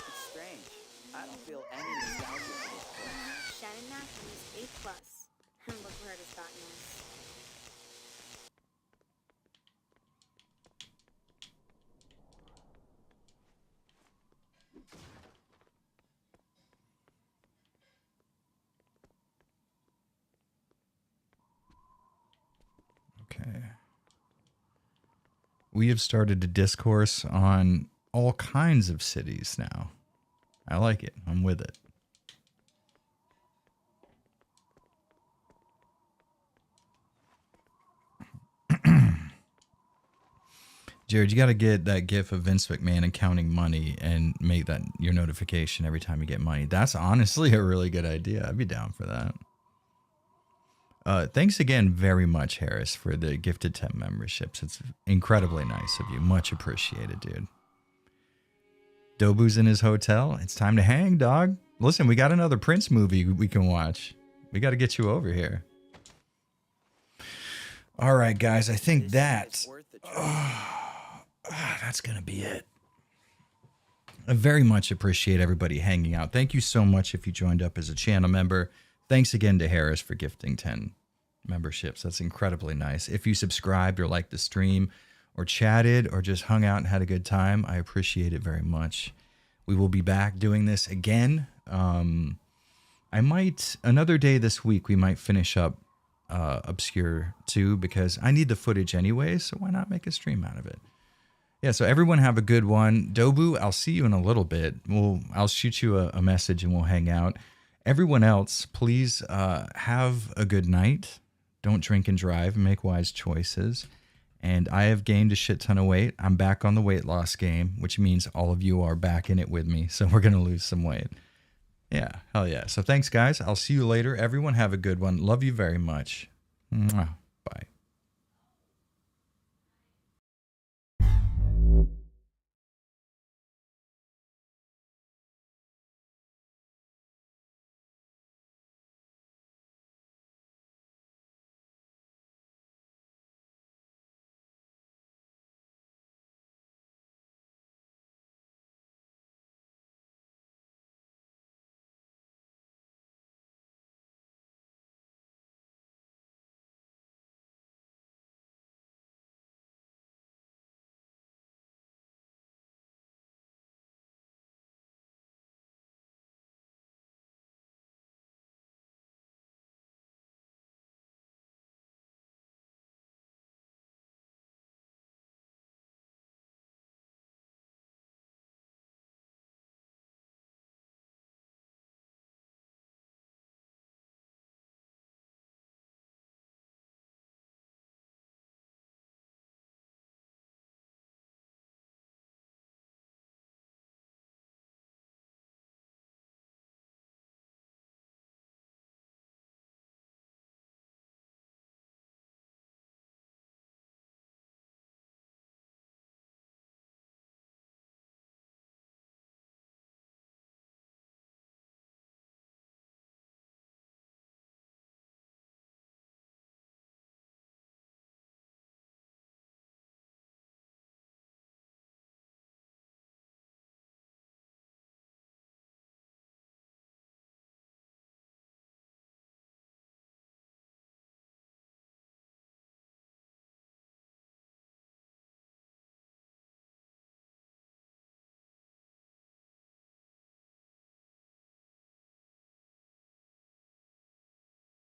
It's strange. I don't feel any nostalgia for this place. Shannon Matthews, A+. And look where it has gotten us. Okay. We have started to discourse on all kinds of cities now. I like it. I'm with it. Jared, you got to get that gif of Vince McMahon counting money and make that your notification every time you get money. That's honestly a really good idea. I'd be down for that. Thanks again very much, Harris, for the gifted 10 memberships. It's incredibly nice of you. Much appreciated, dude. Dobu's in his hotel. It's time to hang, dog. Listen, we got another Prince movie we can watch. We got to get you over here. All right, guys. I think that's going to be it. I very much appreciate everybody hanging out. Thank you so much if you joined up as a channel member. Thanks again to Harris for gifting 10 memberships. That's incredibly nice. If you subscribed or liked the stream or chatted or just hung out and had a good time, I appreciate it very much. We will be back doing this again. I might, another day this week, we might finish up Obscure 2 because I need the footage anyway, so why not make a stream out of it? Yeah, so everyone have a good one. Dobu, I'll see you in a little bit. I'll shoot you a message and we'll hang out. Everyone else, please have a good night. Don't drink and drive. Make wise choices. And I have gained a shit ton of weight. I'm back on the weight loss game, which means all of you are back in it with me. So we're going to lose some weight. Yeah, hell yeah. So thanks, guys. I'll see you later. Everyone have a good one. Love you very much. Mwah.